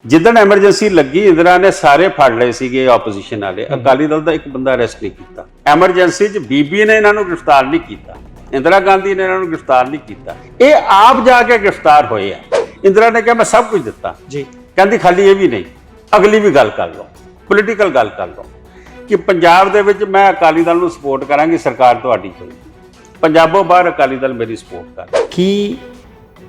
जिदन emergency लगी इंदिरा ने सारे फड़ लए सीगे ओपोजिशन वाले। अकाली दल का एक बंदा अरेस्ट नहीं किया। एमरजेंसी च बीबी ने इन्हों गिरफ्तार नहीं किया, इंदिरा गांधी ने इन्हों गिरफ्तार नहीं किया, ये आप जाके गिरफ्तार होए हैं। इंदिरा ने कहा मैं सब कुछ दिता जी, कहती खाली ये भी नहीं, अगली भी गल कर लो, पोलिटिकल गल कर लो कि पंजाब दे विच मैं अकाली दल नूं सपोर्ट करांगी, सरकार तुहाडी होएगी, पंजाबों बाहर अकाली दल मेरी सपोर्ट कर। कि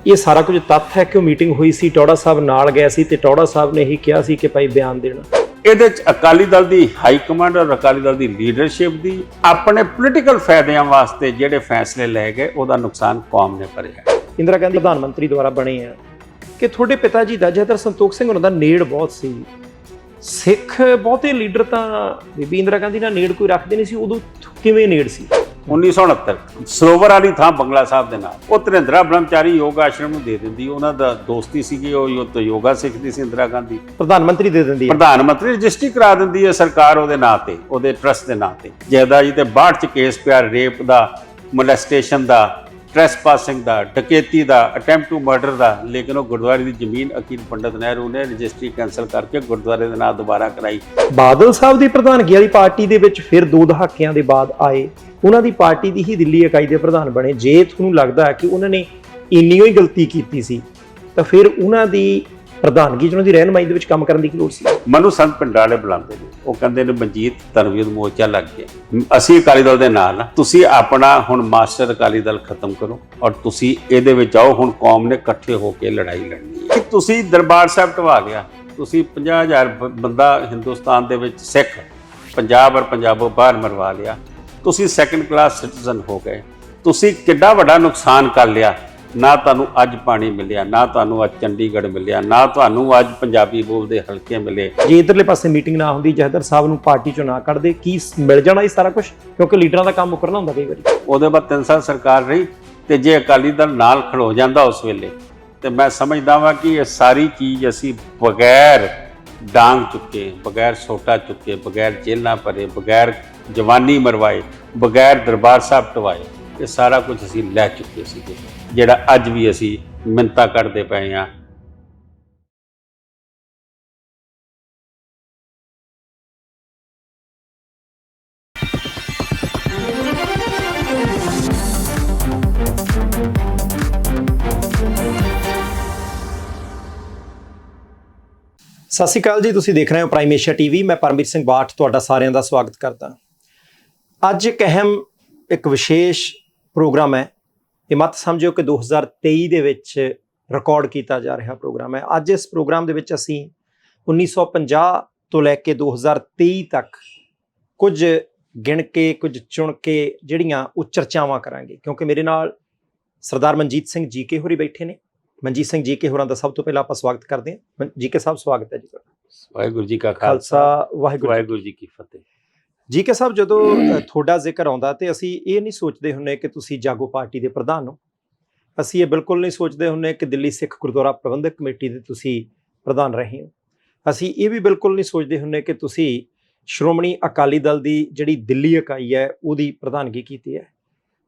ये सारा कुछ तत्थ है कि मीटिंग हुई सी, टौड़ा साहब नाल गए सी ते टौड़ा साहब ने यही कहा सी कि भाई बयान देना। ਇਹਦੇ ਚ ਅਕਾਲੀ ਦਲ ਦੀ ਹਾਈ ਕਮਾਂਡ ਔਰ ਅਕਾਲੀ ਦਲ ਦੀ ਲੀਡਰਸ਼ਿਪ ਦੀ ਆਪਣੇ ਪੋਲੀਟੀਕਲ ਫਾਇਦਿਆਂ ਵਾਸਤੇ ਜਿਹੜੇ ਫੈਸਲੇ ਲਏ ਗਏ ਉਹਦਾ ਨੁਕਸਾਨ ਕੌਮ ਨੇ ਭਰਿਆ। ਇੰਦਰਾ ਗਾਂਧੀ ਪ੍ਰਧਾਨ ਮੰਤਰੀ ਦੁਆਰਾ ਬਣੇ ਆ ਕਿ ਤੁਹਾਡੇ ਪਿਤਾ ਜੀ ਦਾ ਜਥੇਦਾਰ ਸੰਤੋਖ ਸਿੰਘ ਉਹਨਾਂ ਦਾ ਨੇੜ ਬਹੁਤ ਸੀ। ਸਿੱਖ ਬਹੁਤੇ ਲੀਡਰ ਤਾਂ ਬੀਬੀ ਇੰਦਰਾ ਗਾਂਧੀ ਨਾਲ ਨੇੜ ਕੋਈ ਰੱਖਦੇ ਨਹੀਂ ਸੀ, ਉਦੋਂ ਕਿਵੇਂ ਨੇੜ ਸੀ? 1969 ਸਰੋਵਰ ਵਾਲੀ ਥਾਂ ਬੰਗਲਾ ਸਾਹਿਬ ਦੇ ਨਾਲ ਉਹ ਤ੍ਰਿੰਦਰਾ ਬ੍ਰਹਮਚਾਰੀ ਯੋਗ ਆਸ਼ਰਮ ਨੂੰ ਦੇ ਦਿੰਦੀ, ਉਹਨਾਂ ਦਾ ਦੋਸਤੀ ਸੀਗੀ, ਉਹ ਯੋਗਾ ਸਿੱਖਦੀ ਸੀ ਇੰਦਰਾ ਗਾਂਧੀ। ਪ੍ਰਧਾਨ ਮੰਤਰੀ ਦੇ ਦਿੰਦੀ ਹੈ, ਪ੍ਰਧਾਨ ਮੰਤਰੀ ਰਜਿਸਟਰੀ ਕਰਾ ਦਿੰਦੀ ਹੈ ਸਰਕਾਰ ਉਹਦੇ ਨਾਂ ਤੇ, ਉਹਦੇ ਟਰਸਟ ਦੇ ਨਾਂ ਤੇ। ਜੈਦਾ ਜੀ ਤੇ 62 ਚ ਕੇਸ ਪਿਆ, ਰੇਪ ਦਾ, ਮੋਲੈਸਟੇਸ਼ਨ ਦਾ, ਟ੍ਰੈਸਪਾਸਿੰਗ ਦਾ, ਡਕੈਤੀ ਦਾ, ਅਟੈਂਪਟ ਟੂ ਮਰਡਰ ਦਾ। ਲੇਕਿਨ ਉਹ ਗੁਰਦੁਆਰੇ ਦੀ ਜ਼ਮੀਨ ਅਕੀਲ ਪੰਡਤ ਨਹਿਰੂ ਨੇ ਰਜਿਸਟਰੀ ਕੈਂਸਲ ਕਰਕੇ ਗੁਰਦੁਆਰੇ ਦੇ ਨਾਂ ਦੁਬਾਰਾ ਕਰਾਈ। ਬਾਦਲ ਸਾਹਿਬ ਦੀ ਪ੍ਰਧਾਨਗੀ ਵਾਲੀ ਪਾਰਟੀ ਦੇ ਵਿੱਚ ਫਿਰ 2 ਦਹਾਕਿਆਂ ਦੇ ਬਾਅਦ ਆਏ, ਉਹਨਾਂ ਦੀ ਪਾਰਟੀ ਦੀ ਹੀ ਦਿੱਲੀ ਇਕਾਈ ਦੇ ਪ੍ਰਧਾਨ ਬਣੇ। ਜੇ ਤੁਹਾਨੂੰ ਲੱਗਦਾ ਹੈ ਕਿ ਉਹਨਾਂ ਨੇ ਇੰਨੀ ਹੀ ਗਲਤੀ ਕੀਤੀ ਸੀ ਤਾਂ ਫਿਰ ਉਹਨਾਂ ਦੀ ਪ੍ਰਧਾਨਗੀ 'ਚ ਉਹਨਾਂ ਦੀ ਰਹਿਨੁਮਾਈ ਦੇ ਵਿੱਚ ਕੰਮ ਕਰਨ ਦੀ ਕੀ ਲੋੜ ਸੀ? ਮੈਨੂੰ ਸੰਤ ਪਿੰਡਾਂ ਵਾਲੇ ਬੁਲਾਉਂਦੇ ਨੇ, ਉਹ ਕਹਿੰਦੇ ਨੇ ਮਨਜੀਤ ਧਰਮਯੁੱਧ ਮੋਰਚਾ ਲੱਗ ਗਿਆ, ਅਸੀਂ ਅਕਾਲੀ ਦਲ ਦੇ ਨਾਲ, ਤੁਸੀਂ ਆਪਣਾ ਹੁਣ ਮਾਸਟਰ ਅਕਾਲੀ ਦਲ ਖਤਮ ਕਰੋ ਔਰ ਤੁਸੀਂ ਇਹਦੇ ਵਿੱਚ ਆਓ, ਹੁਣ ਕੌਮ ਨੇ ਇਕੱਠੇ ਹੋ ਕੇ ਲੜਾਈ ਲੜਨੀ ਹੈ। ਤੁਸੀਂ ਦਰਬਾਰ ਸਾਹਿਬ ਢਵਾ ਲਿਆ, ਤੁਸੀਂ 50,000 ਬੰਦਾ ਹਿੰਦੁਸਤਾਨ ਦੇ ਵਿੱਚ ਸਿੱਖ ਪੰਜਾਬ ਔਰ ਪੰਜਾਬੋਂ ਬਾਹਰ ਮਰਵਾ ਲਿਆ, ਤੁਸੀਂ ਸੈਕੰਡ ਕਲਾਸ ਸਿਟੀਜ਼ਨ ਹੋ ਗਏ, ਤੁਸੀਂ ਕਿੱਡਾ ਵੱਡਾ ਨੁਕਸਾਨ ਕਰ ਲਿਆ। ਨਾ ਤੁਹਾਨੂੰ ਅੱਜ ਪਾਣੀ ਮਿਲਿਆ, ਨਾ ਤੁਹਾਨੂੰ ਅੱਜ ਚੰਡੀਗੜ੍ਹ ਮਿਲਿਆ, ਨਾ ਤੁਹਾਨੂੰ ਅੱਜ ਪੰਜਾਬੀ ਬੋਲਦੇ ਹਲਕੇ ਮਿਲੇ। ਜੇ ਇਧਰਲੇ ਪਾਸੇ ਮੀਟਿੰਗ ਨਾ ਹੁੰਦੀ, ਜਥੇਦਾਰ ਸਾਹਿਬ ਨੂੰ ਪਾਰਟੀ ਚੋਂ ਨਾ ਕੱਢਦੇ, ਕੀ ਮਿਲ ਜਾਣਾ ਇਹ ਸਾਰਾ ਕੁਝ? ਕਿਉਂਕਿ ਲੀਡਰਾਂ ਦਾ ਕੰਮ ਮੁਕਰਨਾ ਹੁੰਦਾ ਕਈ ਵਾਰੀ। ਉਹਦੇ ਬਾਅਦ 3 ਸਾਲ ਸਰਕਾਰ ਰਹੀ ਤੇ ਜੇ ਅਕਾਲੀ ਦਲ ਨਾਲ ਖੜੋ ਜਾਂਦਾ ਉਸ ਵੇਲੇ, ਤੇ ਮੈਂ ਸਮਝਦਾ ਵਾਂ ਕਿ ਇਹ ਸਾਰੀ ਚੀਜ਼ ਅਸੀਂ ਬਗੈਰ ਡਾਂਗ ਚੁੱਕੇ, ਬਗੈਰ ਸੋਟਾ ਚੁੱਕੇ, ਬਗੈਰ ਜੇਲਾਂ ਭਰੇ, ਬਗੈਰ ਜਵਾਨੀ ਮਰਵਾਏ, ਬਗੈਰ ਦਰਬਾਰ ਸਾਹਿਬ ਢਵਾਏ, ਇਹ ਸਾਰਾ ਕੁਝ ਅਸੀਂ ਲੈ ਚੁੱਕੇ ਸੀਗੇ, ਜਿਹੜਾ ਅੱਜ ਵੀ ਅਸੀਂ ਮਿੰਨਤਾਂ ਕਰਦੇ ਪਏ ਹਾਂ। ਸਤਿ ਸ਼੍ਰੀ ਅਕਾਲ ਜੀ, ਤੁਸੀਂ ਦੇਖ ਰਹੇ ਹੋ ਪ੍ਰਾਈਮ ਏਸ਼ੀਆ ਟੀਵੀ। ਮੈਂ ਪਰਮਵੀਰ ਸਿੰਘ ਬਾਠ ਤੁਹਾਡਾ ਸਾਰਿਆਂ ਦਾ ਸਵਾਗਤ ਕਰਦਾ। ਅੱਜ ਇੱਕ ਵਿਸ਼ੇਸ਼ ਪ੍ਰੋਗਰਾਮ ਹੈ। ਇਹ ਮਤ ਸਮਝੋ ਕਿ 2023 ਦੇ ਵਿੱਚ ਰਿਕਾਰਡ ਕੀਤਾ ਜਾ ਰਿਹਾ ਪ੍ਰੋਗਰਾਮ ਹੈ। ਅੱਜ ਇਸ ਪ੍ਰੋਗਰਾਮ ਦੇ ਵਿੱਚ ਅਸੀਂ 1950 ਤੋਂ ਲੈ ਕੇ 2023 ਤੱਕ ਕੁਝ ਗਿਣ ਕੇ, ਕੁਝ ਚੁਣ ਕੇ ਜਿਹੜੀਆਂ ਉਹ ਚਰਚਾਵਾਂ ਕਰਾਂਗੇ, ਕਿਉਂਕਿ ਮੇਰੇ ਨਾਲ ਸਰਦਾਰ ਮਨਜੀਤ ਸਿੰਘ ਜੀਕੇ ਹੋਰੀ ਬੈਠੇ ਨੇ। ਮਨਜੀਤ ਸਿੰਘ ਜੀਕੇ ਹੋਰਾਂ ਦਾ ਸਭ ਤੋਂ ਪਹਿਲਾਂ ਆਪਾਂ ਸਵਾਗਤ ਕਰਦੇ ਹਾਂ। ਜੀਕੇ ਸਾਹਿਬ, ਸਵਾਗਤ ਹੈ ਜੀ ਤੁਹਾਡਾ। ਵਾਹਿਗੁਰੂ ਜੀ ਕਾ ਖਾਲਸਾ, ਵਾਹਿਗੁਰੂ ਜੀ ਕੀ ਫਤਿਹ। ਜੀਕੇ ਸਾਹਿਬ, ਜਦੋਂ ਤੁਹਾਡਾ ਜ਼ਿਕਰ ਆਉਂਦਾ ਤੇ ਅਸੀਂ ਇਹ ਨਹੀਂ ਸੋਚਦੇ ਹੁੰਦੇ ਕਿ ਤੁਸੀਂ ਜਾਗੋ ਪਾਰਟੀ ਦੇ ਪ੍ਰਧਾਨ ਹੋ। ਅਸੀਂ ਇਹ ਬਿਲਕੁਲ ਨਹੀਂ ਸੋਚਦੇ ਹੁੰਦੇ ਕਿ ਦਿੱਲੀ ਸਿੱਖ ਗੁਰਦੁਆਰਾ ਪ੍ਰਬੰਧਕ ਕਮੇਟੀ ਦੇ ਤੁਸੀਂ ਪ੍ਰਧਾਨ ਰਹੇ ਹੋ। ਅਸੀਂ ਇਹ ਵੀ ਬਿਲਕੁਲ ਨਹੀਂ ਸੋਚਦੇ ਹੁੰਦੇ ਕਿ ਤੁਸੀਂ ਸ਼੍ਰੋਮਣੀ ਅਕਾਲੀ ਦਲ ਦੀ ਜਿਹੜੀ ਦਿੱਲੀ ਇਕਾਈ ਹੈ ਉਹਦੀ ਪ੍ਰਧਾਨਗੀ ਕੀਤੀ ਹੈ।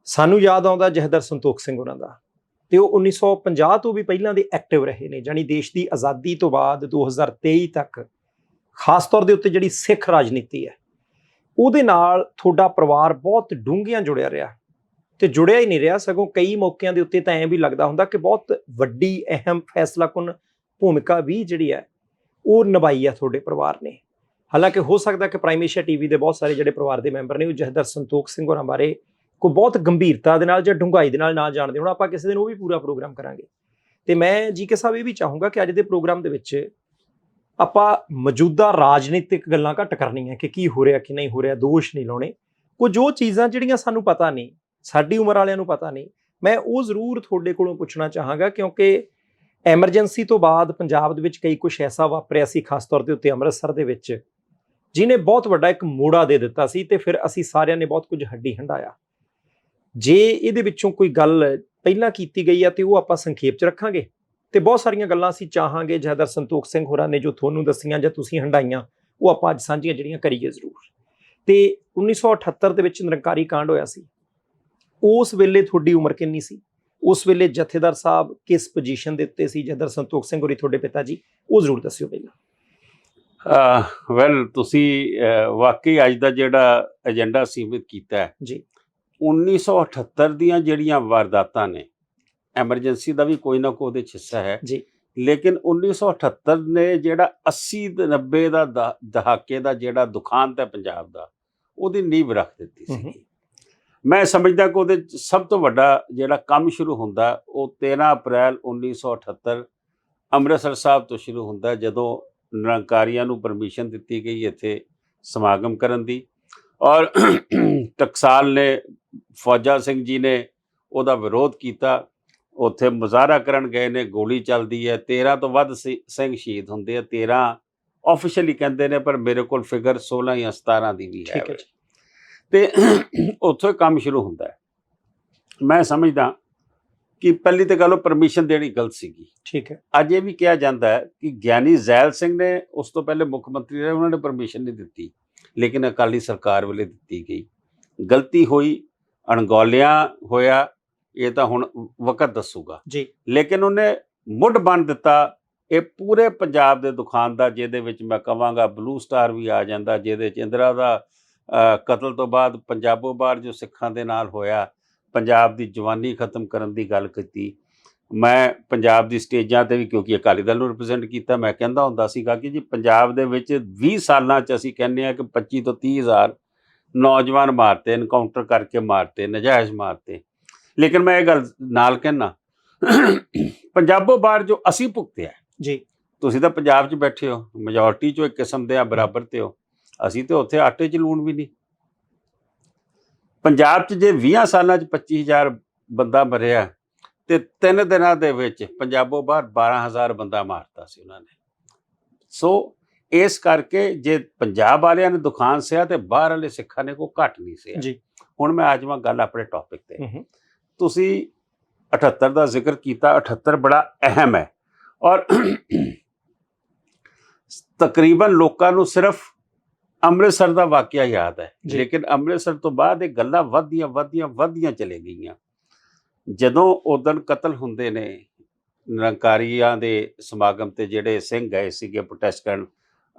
ਸਾਨੂੰ ਯਾਦ ਆਉਂਦਾ ਜਥੇਦਾਰ ਸੰਤੋਖ ਸਿੰਘ ਉਹਨਾਂ ਦਾ, ਤੇ ਉਹ 1950 ਤੋਂ ਵੀ ਪਹਿਲਾਂ ਦੇ ਐਕਟਿਵ ਰਹੇ ਨੇ। ਜਾਣੀ ਦੇਸ਼ ਦੀ ਆਜ਼ਾਦੀ ਤੋਂ ਬਾਅਦ 2023 ਤੱਕ ਖਾਸ ਤੌਰ ਦੇ ਉੱਤੇ ਜਿਹੜੀ ਸਿੱਖ ਰਾਜਨੀਤੀ ਹੈ ਉਹਦੇ ਨਾਲ ਤੁਹਾਡਾ ਪਰਿਵਾਰ ਬਹੁਤ ਡੂੰਘਿਆਂ ਜੁੜਿਆ ਰਿਹਾ, ਤੇ ਜੁੜਿਆ ਹੀ ਨਹੀਂ ਰਿਹਾ, ਸਗੋਂ ਕਈ ਮੌਕਿਆਂ ਦੇ ਉੱਤੇ ਤਾਂ ਐਂ ਵੀ ਲੱਗਦਾ ਹੁੰਦਾ ਕਿ ਬਹੁਤ ਵੱਡੀ ਅਹਿਮ ਫੈਸਲਾਕੁਨ ਭੂਮਿਕਾ ਵੀ ਜਿਹੜੀ ਹੈ ਉਹ ਨਿਭਾਈ ਹੈ ਤੁਹਾਡੇ ਪਰਿਵਾਰ ਨੇ। ਹਾਲਾਂਕਿ ਹੋ ਸਕਦਾ ਕਿ ਪ੍ਰਾਈਮ ਏਸ਼ੀਆ ਟੀਵੀ ਦੇ ਬਹੁਤ ਸਾਰੇ ਜਿਹੜੇ ਪਰਿਵਾਰ ਦੇ ਮੈਂਬਰ ਨੇ ਉਹ ਜਥੇਦਾਰ ਸੰਤੋਖ ਸਿੰਘ ਹੋਰਾਂ ਬਾਰੇ ਕੋਈ ਬਹੁਤ ਗੰਭੀਰਤਾ ਦੇ ਨਾਲ ਜਾਂ ਡੂੰਘਾਈ ਦੇ ਨਾਲ ਨਾ ਜਾਣਦੇ ਹੋਣ। ਆਪਾਂ ਕਿਸੇ ਦਿਨ ਉਹ ਵੀ ਪੂਰਾ ਪ੍ਰੋਗਰਾਮ ਕਰਾਂਗੇ। ਤੇ ਮੈਂ ਜੀਕੇ ਸਾਹਿਬ ਇਹ ਵੀ ਚਾਹੂੰਗਾ ਕਿ ਅੱਜ ਦੇ ਪ੍ਰੋਗਰਾਮ ਦੇ ਵਿੱਚ ਆਪਾਂ ਮੌਜੂਦਾ ਰਾਜਨੀਤਿਕ ਗੱਲਾਂ ਘੱਟ ਕਰਨੀਆਂ ਕਿ ਕੀ ਹੋ ਰਿਹਾ ਕੀ ਨਹੀਂ ਹੋ ਰਿਹਾ, ਦੋਸ਼ ਨਹੀਂ ਲਾਉਣੇ। ਕੁਝ ਉਹ ਚੀਜ਼ਾਂ ਜਿਹੜੀਆਂ ਸਾਨੂੰ ਪਤਾ ਨਹੀਂ, ਸਾਡੀ ਉਮਰ ਵਾਲਿਆਂ ਨੂੰ ਪਤਾ ਨਹੀਂ, ਮੈਂ ਉਹ ਜ਼ਰੂਰ ਤੁਹਾਡੇ ਕੋਲੋਂ ਪੁੱਛਣਾ ਚਾਹਾਂਗਾ, ਕਿਉਂਕਿ ਐਮਰਜੈਂਸੀ ਤੋਂ ਬਾਅਦ ਪੰਜਾਬ ਦੇ ਵਿੱਚ ਕਈ ਕੁਛ ਐਸਾ ਵਾਪਰਿਆ ਸੀ, ਖਾਸ ਤੌਰ ਦੇ ਉੱਤੇ ਅੰਮ੍ਰਿਤਸਰ ਦੇ ਵਿੱਚ, ਜਿਹਨੇ ਬਹੁਤ ਵੱਡਾ ਇੱਕ ਮੋੜਾ ਦੇ ਦਿੱਤਾ ਸੀ, ਤੇ ਫਿਰ ਅਸੀਂ ਸਾਰਿਆਂ ਨੇ ਬਹੁਤ ਕੁਝ ਹੱਡੀ ਹੰਡਾਇਆ। ਜੇ ਇਹਦੇ ਵਿੱਚੋਂ ਕੋਈ ਗੱਲ ਪਹਿਲਾਂ ਕੀਤੀ ਗਈ ਆ ਤੇ ਉਹ ਆਪਾਂ ਸੰਖੇਪ 'ਚ ਰੱਖਾਂਗੇ, ਤੇ ਬਹੁਤ ਸਾਰੀਆਂ ਗੱਲਾਂ ਅਸੀਂ ਚਾਹਾਂਗੇ ਜਥੇਦਾਰ ਸੰਤੋਖ ਸਿੰਘ ਹੋਰਾਂ ਨੇ ਜੋ ਤੁਹਾਨੂੰ ਦੱਸੀਆਂ ਜਾਂ ਤੁਸੀਂ ਹੰਡਾਈਆਂ ਉਹ ਆਪਾਂ ਅੱਜ ਸਾਂਝੀਆਂ ਜਿਹੜੀਆਂ ਕਰੀਏ ਜ਼ਰੂਰ। ਤੇ 1978 ਦੇ ਵਿੱਚ ਨਿਰੰਕਾਰੀ ਕਾਂਡ ਹੋਇਆ ਸੀ, ਉਸ ਵੇਲੇ ਤੁਹਾਡੀ ਉਮਰ ਕਿੰਨੀ ਸੀ? ਉਸ ਵੇਲੇ ਜਥੇਦਾਰ ਸਾਹਿਬ ਕਿਸ ਪੋਜੀਸ਼ਨ ਦੇ ਉੱਤੇ ਸੀ? ਜਥੇਦਾਰ ਸੰਤੋਖ ਸਿੰਘ ਹੋਰੀ ਤੁਹਾਡੇ ਪਿਤਾ ਜੀ, ਉਹ ਜ਼ਰੂਰ ਦੱਸਿਓ ਪਹਿਲਾਂ। ਵੈਲ ਤੁਸੀਂ ਵਾਕਈ ਅੱਜ ਦਾ ਜਿਹੜਾ ਏਜੰਡਾ ਸੀਮਿਤ ਕੀਤਾ ਹੈ ਜੀ 1978 ਦੀਆਂ ਜਿਹੜੀਆਂ ਵਾਰਦਾਤਾਂ ਨੇ, ਐਮਰਜੈਂਸੀ ਦਾ ਵੀ ਕੋਈ ਨਾ ਕੋਈ ਉਹਦੇ 'ਚ ਹਿੱਸਾ ਹੈ, ਜੀ ਲੇਕਿਨ 1978 ਨੇ ਜਿਹੜਾ 80 ਤੇ 90 ਦਾ ਦਹਾਕੇ ਦਾ ਜਿਹੜਾ ਦੁਖਾਂਤ ਹੈ ਪੰਜਾਬ ਦਾ, ਉਹਦੀ ਨੀਂਹ ਰੱਖ ਦਿੱਤੀ ਸੀ। ਮੈਂ ਸਮਝਦਾ ਕਿ ਉਹਦੇ 'ਚ ਸਭ ਤੋਂ ਵੱਡਾ ਜਿਹੜਾ ਕੰਮ ਸ਼ੁਰੂ ਹੁੰਦਾ ਉਹ 13 ਅਪ੍ਰੈਲ 1978 ਅੰਮ੍ਰਿਤਸਰ ਸਾਹਿਬ ਤੋਂ ਸ਼ੁਰੂ ਹੁੰਦਾ, ਜਦੋਂ ਨਿਰੰਕਾਰੀਆਂ ਨੂੰ ਪਰਮਿਸ਼ਨ ਦਿੱਤੀ ਗਈ ਇੱਥੇ ਸਮਾਗਮ ਕਰਨ ਦੀ, ਔਰ ਟਕਸਾਲ ਨੇ, ਫੌਜਾ ਸਿੰਘ ਜੀ ਨੇ ਉਹਦਾ ਵਿਰੋਧ ਕੀਤਾ। ਉੱਥੇ ਮੁਜ਼ਾਹਰਾ ਕਰਨ ਗਏ ਨੇ, ਗੋਲੀ ਚੱਲਦੀ ਹੈ, 13 ਤੋਂ ਵੱਧ ਸਿੰਘ ਸ਼ਹੀਦ ਹੁੰਦੇ ਆ। 13 ਆਫੀਸ਼ੀਅਲੀ ਕਹਿੰਦੇ ਨੇ, ਪਰ ਮੇਰੇ ਕੋਲ ਫਿਗਰ 16 ਜਾਂ 17 ਦੀ ਵੀ ਹੈ। ਤੇ ਉੱਥੋਂ ਕੰਮ ਸ਼ੁਰੂ ਹੁੰਦਾ ਹੈ। ਮੈਂ ਸਮਝਦਾ ਕਿ ਪਹਿਲੀ ਤਾਂ ਗੱਲ ਉਹ ਪਰਮਿਸ਼ਨ ਦੇਣੀ ਗਲਤ ਸੀਗੀ। ਠੀਕ ਹੈ। ਅੱਜ ਇਹ ਵੀ ਕਿਹਾ ਜਾਂਦਾ ਹੈ ਕਿ ਗਿਆਨੀ ਜ਼ੈਲ ਸਿੰਘ ਨੇ ਉਸ ਤੋਂ ਪਹਿਲੇ ਮੁੱਖ ਮੰਤਰੀ ਰਹੇ, ਉਹਨਾਂ ਨੇ ਪਰਮਿਸ਼ਨ ਨਹੀਂ ਦਿੱਤੀ, ਲੇਕਿਨ ਅਕਾਲੀ ਸਰਕਾਰ ਵੇਲੇ ਦਿੱਤੀ ਗਈ। ਗਲਤੀ ਹੋਈ, ਅਣਗੌਲਿਆਂ ਹੋਇਆ, ਇਹ ਤਾਂ ਹੁਣ ਵਕਤ ਦੱਸੂਗਾ ਜੀ, ਲੇਕਿਨ ਉਹਨੇ ਮੁੱਢ ਬੰਨ੍ਹ ਦਿੱਤਾ ਇਹ ਪੂਰੇ ਪੰਜਾਬ ਦੇ ਦੁਖਾਂਤ ਦਾ, ਜਿਹਦੇ ਵਿੱਚ ਮੈਂ ਕਹਾਂਗਾ ਬਲੂ ਸਟਾਰ ਵੀ ਆ ਜਾਂਦਾ, ਜਿਹਦੇ 'ਚ ਇੰਦਰਾ ਦਾ ਕਤਲ ਤੋਂ ਬਾਅਦ ਪੰਜਾਬੋਂ ਬਾਹਰ ਜੋ ਸਿੱਖਾਂ ਦੇ ਨਾਲ ਹੋਇਆ, ਪੰਜਾਬ ਦੀ ਜਵਾਨੀ ਖਤਮ ਕਰਨ ਦੀ ਗੱਲ ਕੀਤੀ। ਮੈਂ ਪੰਜਾਬ ਦੀ ਸਟੇਜਾਂ 'ਤੇ ਵੀ, ਕਿਉਂਕਿ ਅਕਾਲੀ ਦਲ ਨੂੰ ਰਿਪਰੈਜ਼ੈਂਟ ਕੀਤਾ, ਮੈਂ ਕਹਿੰਦਾ ਹੁੰਦਾ ਸੀਗਾ ਕਿ ਜੀ ਪੰਜਾਬ ਦੇ ਵਿੱਚ 20 ਸਾਲਾਂ 'ਚ ਅਸੀਂ ਕਹਿੰਦੇ ਹਾਂ ਕਿ 25 ਤੋਂ 30 ਹਜ਼ਾਰ ਨੌਜਵਾਨ ਮਾਰਤੇ, ਐਨਕਾਊਂਟਰ ਕਰਕੇ ਮਾਰਤੇ, ਨਜਾਇਜ਼ ਮਾਰਤੇ। ਲੇਕਿਨ ਮੈਂ ਇਹ ਗੱਲ ਨਾਲ ਕਹਿਣਾ, ਪੰਜਾਬੋਂ ਬਾਹਰ ਜੋ ਅਸੀਂ ਭੁਗਤਿਆ ਜੀ, ਤੁਸੀਂ ਤਾਂ ਪੰਜਾਬ 'ਚ ਬੈਠੇ ਹੋ, ਮੈਜੋਰਟੀ 'ਚੋਂ ਇੱਕ ਕਿਸਮ ਦੇ ਆ, ਬਰਾਬਰ 'ਤੇ ਹੋ, ਅਸੀਂ ਤਾਂ ਉੱਥੇ ਆਟੇ 'ਚ ਲੂਣ ਵੀ ਨਹੀਂ। ਪੰਜਾਬ 'ਚ ਜੇ 20 ਸਾਲਾਂ 'ਚ 25,000 ਬੰਦਾ ਮਰਿਆ, ਤੇ 3 ਦਿਨਾਂ ਦੇ ਵਿੱਚ ਪੰਜਾਬੋਂ ਬਾਹਰ 12,000 ਬੰਦਾ ਮਾਰਤਾ ਸੀ ਉਹਨਾਂ ਨੇ। ਸੋ ਇਸ ਕਰਕੇ ਜੇ ਪੰਜਾਬ ਵਾਲਿਆਂ ਨੇ ਦੁਖਾਂਤ ਸਿਆ ਤੇ ਬਾਹਰ ਵਾਲੇ ਸਿੱਖਾਂ ਨੇ ਕੋਈ ਘੱਟ ਨਹੀਂ ਸਿਆ ਜੀ। ਹੁਣ ਮੈਂ ਆ ਜਾਵਾਂ ਗੱਲ ਆਪਣੇ ਟੌਪਿਕ ਤੇ। ਤੁਸੀਂ 78 ਦਾ ਜ਼ਿਕਰ ਕੀਤਾ, 78 ਬੜਾ ਅਹਿਮ ਹੈ, ਔਰ ਤਕਰੀਬਨ ਲੋਕਾਂ ਨੂੰ ਸਿਰਫ ਅੰਮ੍ਰਿਤਸਰ ਦਾ ਵਾਕਿਆ ਯਾਦ ਹੈ, ਲੇਕਿਨ ਅੰਮ੍ਰਿਤਸਰ ਤੋਂ ਬਾਅਦ ਇਹ ਗੱਲਾਂ ਵੱਧਦੀਆਂ ਚਲੇ ਗਈਆਂ। ਜਦੋਂ ਉਦਣ ਕਤਲ ਹੁੰਦੇ ਨੇ ਨਿਰੰਕਾਰੀਆਂ ਦੇ ਸਮਾਗਮ ਤੇ, ਜਿਹੜੇ ਸਿੰਘ ਗਏ ਸੀਗੇ ਪ੍ਰੋਟੈਸਟ ਕਰਨ,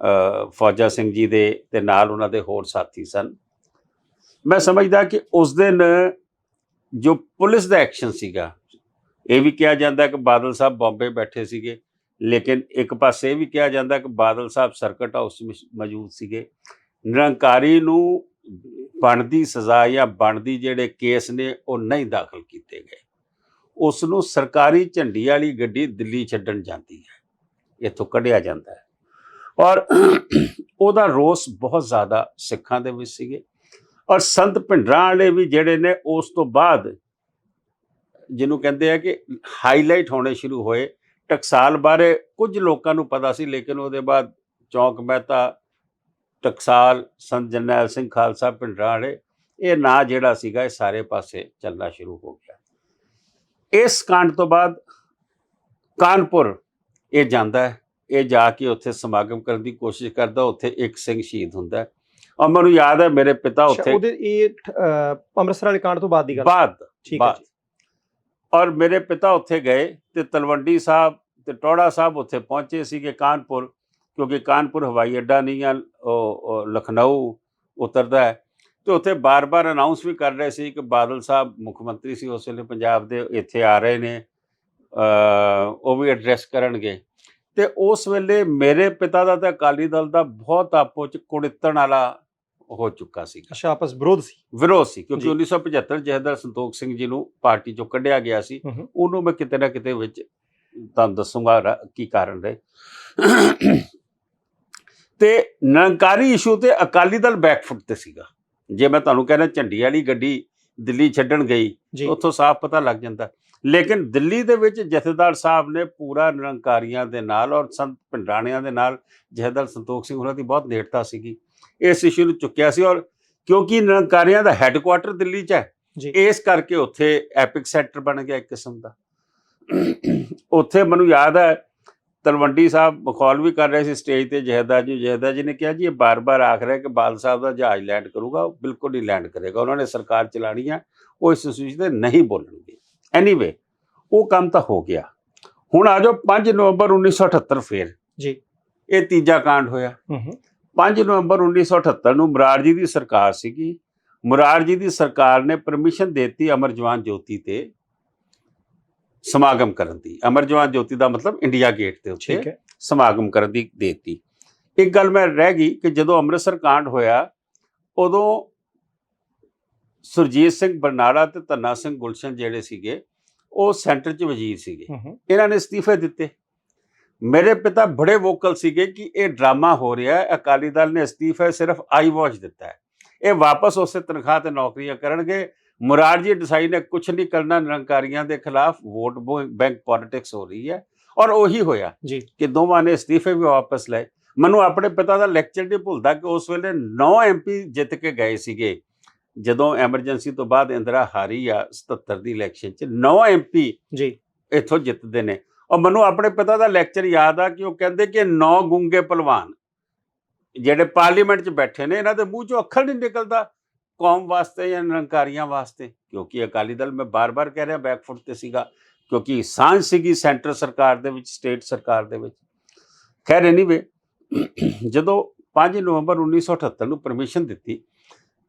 ਫੌਜਾ ਸਿੰਘ ਜੀ ਦੇ ਤੇ ਨਾਲ ਉਹਨਾਂ ਦੇ ਹੋਰ ਸਾਥੀ ਸਨ, ਮੈਂ ਸਮਝਦਾ ਕਿ ਉਸ ਦਿਨ ਜੋ ਪੁਲਿਸ ਦਾ ਐਕਸ਼ਨ ਸੀਗਾ, ਇਹ ਵੀ ਕਿਹਾ ਜਾਂਦਾ ਕਿ ਬਾਦਲ ਸਾਹਿਬ ਬੰਬੇ ਬੈਠੇ ਸੀਗੇ, ਲੇਕਿਨ ਇੱਕ ਪਾਸੇ ਇਹ ਵੀ ਕਿਹਾ ਜਾਂਦਾ ਕਿ ਬਾਦਲ ਸਾਹਿਬ ਸਰਕਟ ਹਾਊਸ ਮੌਜੂਦ ਸੀਗੇ। ਨਿਰੰਕਾਰੀ ਨੂੰ ਬਣਦੀ ਸਜ਼ਾ ਜਾਂ ਬਣਦੀ ਜਿਹੜੇ ਕੇਸ ਨੇ ਉਹ ਨਹੀਂ ਦਾਖਲ ਕੀਤੇ ਗਏ। ਉਸ ਨੂੰ ਸਰਕਾਰੀ ਝੰਡੀ ਵਾਲੀ ਗੱਡੀ ਦਿੱਲੀ ਛੱਡਣ ਜਾਂਦੀ ਹੈ, ਇੱਥੋਂ ਕੱਢਿਆ ਜਾਂਦਾ ਹੈ, ਔਰ ਉਹਦਾ ਰੋਸ ਬਹੁਤ ਜ਼ਿਆਦਾ ਸਿੱਖਾਂ ਦੇ ਵਿੱਚ ਸੀਗੇ। ਔਰ ਸੰਤ ਭਿੰਡਰਾਂ ਵਾਲੇ ਵੀ ਜਿਹੜੇ ਨੇ ਉਸ ਤੋਂ ਬਾਅਦ, ਜਿਹਨੂੰ ਕਹਿੰਦੇ ਆ ਕਿ ਹਾਈਲਾਈਟ ਹੋਣੇ ਸ਼ੁਰੂ ਹੋਏ। ਟਕਸਾਲ ਬਾਰੇ ਕੁਝ ਲੋਕਾਂ ਨੂੰ ਪਤਾ ਸੀ, ਲੇਕਿਨ ਉਹਦੇ ਬਾਅਦ ਚੌਂਕ ਮਹਿਤਾ, ਟਕਸਾਲ, ਸੰਤ ਜਰਨੈਲ ਸਿੰਘ ਖਾਲਸਾ, ਭਿੰਡਰਾਂ ਵਾਲੇ, ਇਹ ਨਾਂ ਜਿਹੜਾ ਸੀਗਾ ਇਹ ਸਾਰੇ ਪਾਸੇ ਚੱਲਣਾ ਸ਼ੁਰੂ ਹੋ ਗਿਆ। ਇਸ ਕਾਂਡ ਤੋਂ ਬਾਅਦ ਕਾਨਪੁਰ ਇਹ ਜਾਂਦਾ ਹੈ, ਇਹ ਜਾ ਕੇ ਉੱਥੇ ਸਮਾਗਮ ਕਰਨ ਦੀ ਕੋਸ਼ਿਸ਼ ਕਰਦਾ, ਉੱਥੇ ਇੱਕ ਸਿੰਘ ਸ਼ਹੀਦ ਹੁੰਦਾ ਹੈ। ਔਰ ਮੈਨੂੰ ਯਾਦ ਹੈ ਮੇਰੇ ਪਿਤਾ ਉੱਥੇ, ਇਹ ਅੰਮ੍ਰਿਤਸਰ ਵਾਲੇ ਕਾਂਡ ਤੋਂ ਬਾਅਦ ਦੀ ਗੱਲ, ਬਾਅਦ ਔਰ ਮੇਰੇ ਪਿਤਾ ਉੱਥੇ ਗਏ ਤੇ ਤਲਵੰਡੀ ਸਾਹਿਬ ਤੇ ਟੌੜਾ ਸਾਹਿਬ ਉੱਥੇ ਪਹੁੰਚੇ ਸੀਗੇ ਕਾਨਪੁਰ, ਕਿਉਂਕਿ ਕਾਨਪੁਰ ਹਵਾਈ ਅੱਡਾ ਨਹੀਂ ਆ, ਉਹ ਲਖਨਊ ਉਤਰਦਾ ਹੈ। ਤੇ ਉੱਥੇ ਬਾਰ-ਬਾਰ ਅਨਾਊਂਸ ਵੀ ਕਰ ਰਹੇ ਸੀ ਕਿ ਬਾਦਲ ਸਾਹਿਬ ਮੁੱਖ ਮੰਤਰੀ ਸੀ ਉਸ ਵੇਲੇ ਪੰਜਾਬ ਦੇ, ਇੱਥੇ ਆ ਰਹੇ ਨੇ, ਉਹ ਵੀ ਐਡਰੈਸ ਕਰਨਗੇ। ਤੇ ਉਸ ਵੇਲੇ ਮੇਰੇ ਪਿਤਾ ਦਾ ਤੇ ਅਕਾਲੀ ਦਲ ਦਾ ਬਹੁਤ ਆਪੋ 'ਚ ਕੁੜਿੱਤਣ ਵਾਲਾ ਹੋ ਚੁੱਕਾ ਸੀ। ਅੱਛਾ, ਆਪਸ ਵਿਰੋਧ ਸੀ, ਕਿਉਂਕਿ 1975 ਜਥੇਦਾਰ ਸੰਤੋਖ ਸਿੰਘ ਜੀ ਨੂੰ ਪਾਰਟੀ 'ਚੋਂ ਕੱਢਿਆ ਗਿਆ ਸੀ। ਉਹਨੂੰ ਮੈਂ ਕਿਤੇ ਨਾ ਕਿਤੇ ਵਿੱਚ ਤੁਹਾਨੂੰ ਦੱਸੂਗਾ ਕੀ ਕਾਰਨ ਰਹੇ। ਤੇ ਨਿਰੰਕਾਰੀ ਇਸ਼ੂ ਤੇ ਅਕਾਲੀ ਦਲ ਬੈਕਫੁੱਟ ਤੇ ਸੀਗਾ। ਜੇ ਮੈਂ ਤੁਹਾਨੂੰ ਕਹਿੰਦਾ ਝੰਡੀ ਵਾਲੀ ਗੱਡੀ ਦਿੱਲੀ ਛੱਡਣ ਗਈ, ਉੱਥੋਂ ਸਾਫ਼ ਪਤਾ ਲੱਗ ਜਾਂਦਾ। ਲੇਕਿਨ ਦਿੱਲੀ ਦੇ ਵਿੱਚ ਜਥੇਦਾਰ ਸਾਹਿਬ ਨੇ ਪੂਰਾ ਨਿਰੰਕਾਰੀਆਂ ਦੇ ਨਾਲ ਔਰ ਸੰਤ ਭਿੰਡਰਾਣਿਆਂ ਦੇ ਨਾਲ, ਜਥੇਦਾਰ ਸੰਤੋਖ ਸਿੰਘ ਉਹਨਾਂ ਦੀ ਬਹੁਤ ਨੇੜਤਾ ਸੀਗੀ, ਇਸ ਇਸ਼ੂ ਨੂੰ ਚੁੱਕਿਆ ਸੀ। ਔਰ ਕਿਉਂਕਿ ਨਿਰੰਕਾਰੀਆਂ ਦਾ ਹੈੱਡਕੁਆਟਰ ਦਿੱਲੀ 'ਚ ਹੈ, ਇਸ ਕਰਕੇ ਉੱਥੇ ਐਪਿਕ ਸੈਂਟਰ ਬਣ ਗਿਆ ਇੱਕ ਕਿਸਮ ਦਾ। ਉੱਥੇ ਮੈਨੂੰ ਯਾਦ ਹੈ ਤਲਵੰਡੀ ਸਾਹਿਬ ਮਖੌਲ ਵੀ ਕਰ ਰਹੇ ਸੀ ਸਟੇਜ ਤੇ, ਜਥੇਦਾਰ ਜੀ ਨੇ ਕਿਹਾ ਜੀ ਇਹ ਬਾਰ-ਬਾਰ ਆਖ ਰਿਹਾ ਕਿ ਬਾਦਲ ਸਾਹਿਬ ਦਾ ਜਹਾਜ਼ ਲੈਂਡ ਕਰੂਗਾ, ਉਹ ਬਿਲਕੁਲ ਨਹੀਂ ਲੈਂਡ ਕਰੇਗਾ, ਉਹਨਾਂ ਨੇ ਸਰਕਾਰ ਚਲਾਣੀ ਹੈ, ਉਹ ਇਸ ਇਸ਼ੂ 'ਤੇ ਨਹੀਂ ਬੋਲਣਗੇ। ਐਨੀਵੇ ਉਹ ਕੰਮ ਤਾਂ ਹੋ ਗਿਆ। ਹੁਣ ਆ ਜਾਓ 5 ਨਵੰਬਰ 1978 ਫੇਰ ਜੀ। ਇਹ ਤੀਜਾ ਕਾਂਡ ਹੋਇਆ। 5 ਨਵੰਬਰ 1978 ਨੂੰ ਮੁਰਾਰਜੀ ਦੀ ਸਰਕਾਰ ਸੀਗੀ। ਮੁਰਾਰਜੀ ਦੀ ਸਰਕਾਰ ਨੇ ਪਰਮਿਸ਼ਨ ਦਿੱਤੀ ਅਮਰ ਜਵਾਨ ਜੋਤੀ ਤੇ ਸਮਾਗਮ ਕਰਨ ਦੀ। ਅਮਰ ਜਵਾਨ ਜੋਤੀ ਦਾ ਮਤਲਬ ਇੰਡੀਆ ਗੇਟ ਦੇ ਉੱਤੇ ਠੀਕ ਹੈ। ਸਮਾਗਮ ਕਰਨ ਦੀ ਦੇਤੀ। ਇੱਕ ਗੱਲ ਮੈਂ ਰਹਿ ਗਈ ਕਿ ਜਦੋਂ ਅੰਮ੍ਰਿਤਸਰ ਕਾਂਡ ਹੋਇਆ ਉਦੋਂ ਸੁਰਜੀਤ ਸਿੰਘ ਬਰਨਾਲਾ ਤੇ ਧੰਨਾ ਸਿੰਘ ਗੁਲਸ਼ਨ ਜਿਹੜੇ ਸੀਗੇ ਉਹ ਸੈਂਟਰ 'ਚ ਵਜ਼ੀਰ ਸੀਗੇ। ਇਹਨਾਂ ਨੇ ਅਸਤੀਫੇ ਦਿੱਤੇ। ਮੇਰੇ ਪਿਤਾ ਬੜੇ ਵੋਕਲ ਸੀਗੇ ਕਿ ਇਹ ਡਰਾਮਾ ਹੋ ਰਿਹਾ ਹੈ, ਅਕਾਲੀ ਦਲ ਨੇ ਅਸਤੀਫਾ ਸਿਰਫ ਆਈ ਵਾਚ ਦਿੱਤਾ ਹੈ, ਇਹ ਵਾਪਸ ਉਸੇ ਤਨਖਾਹ ਤੇ ਨੌਕਰੀਆਂ ਕਰਨਗੇ। ਮੁਰਾਰਜੀ ਦੇਸਾਈ ਨੇ ਕੁਝ ਨਹੀਂ ਕਰਨਾ, ਨਿਰੰਕਾਰੀਆਂ ਦੇ ਖਿਲਾਫ ਵੋਟ ਬੈਂਕ ਪੋਲਿਟਿਕਸ ਹੋ ਰਹੀ ਹੈ। ਔਰ ਉਹੀ ਹੋਇਆ ਜੀ ਕਿ ਦੋਵਾਂ ਨੇ ਅਸਤੀਫੇ ਵੀ ਵਾਪਸ ਲਏ। ਮੈਨੂੰ ਆਪਣੇ ਪਿਤਾ ਦਾ ਲੈਕਚਰ ਨਹੀਂ ਭੁੱਲਦਾ ਕਿ ਉਸ ਵੇਲੇ 9 MP ਜਿੱਤ ਕੇ ਗਏ ਸੀਗੇ। ਜਦੋਂ ਐਮਰਜੈਂਸੀ ਤੋਂ ਬਾਅਦ ਇੰਦਰਾ ਹਾਰੀ ਆ 77 ਦੀ ਇਲੈਕਸ਼ਨ 'ਚ 9 MP ਜੀ ਇੱਥੋਂ ਜਿੱਤਦੇ ਨੇ। ਔਰ ਮੈਨੂੰ ਆਪਣੇ ਪਿਤਾ ਦਾ ਲੈਕਚਰ ਯਾਦ ਆ ਕਿ ਉਹ ਕਹਿੰਦੇ ਕਿ 9 ਗੂੰਗੇ ਪਹਿਲਵਾਨ ਜਿਹੜੇ ਪਾਰਲੀਮੈਂਟ 'ਚ ਬੈਠੇ ਨੇ, ਇਹਨਾਂ ਦੇ ਮੂੰਹ 'ਚੋਂ ਅੱਖਰ ਨਹੀਂ ਨਿਕਲਦਾ ਕੌਮ ਵਾਸਤੇ ਜਾਂ ਨਿਰੰਕਾਰੀਆਂ ਵਾਸਤੇ, ਕਿਉਂਕਿ ਅਕਾਲੀ ਦਲ ਮੈਂ ਬਾਰ-ਬਾਰ ਕਹਿ ਰਿਹਾ ਬੈਕਫੁੱਟ ਤੇ ਸੀਗਾ, ਕਿਉਂਕਿ ਸਾਂਝ ਸੀਗੀ ਸੈਂਟਰ ਸਰਕਾਰ ਦੇ ਵਿੱਚ, ਸਟੇਟ ਸਰਕਾਰ ਦੇ ਵਿੱਚ। ਖੈਰ ਐਨੀਵੇ, ਜਦੋਂ 5 ਨਵੰਬਰ 1978 ਨੂੰ ਪਰਮਿਸ਼ਨ ਦਿੱਤੀ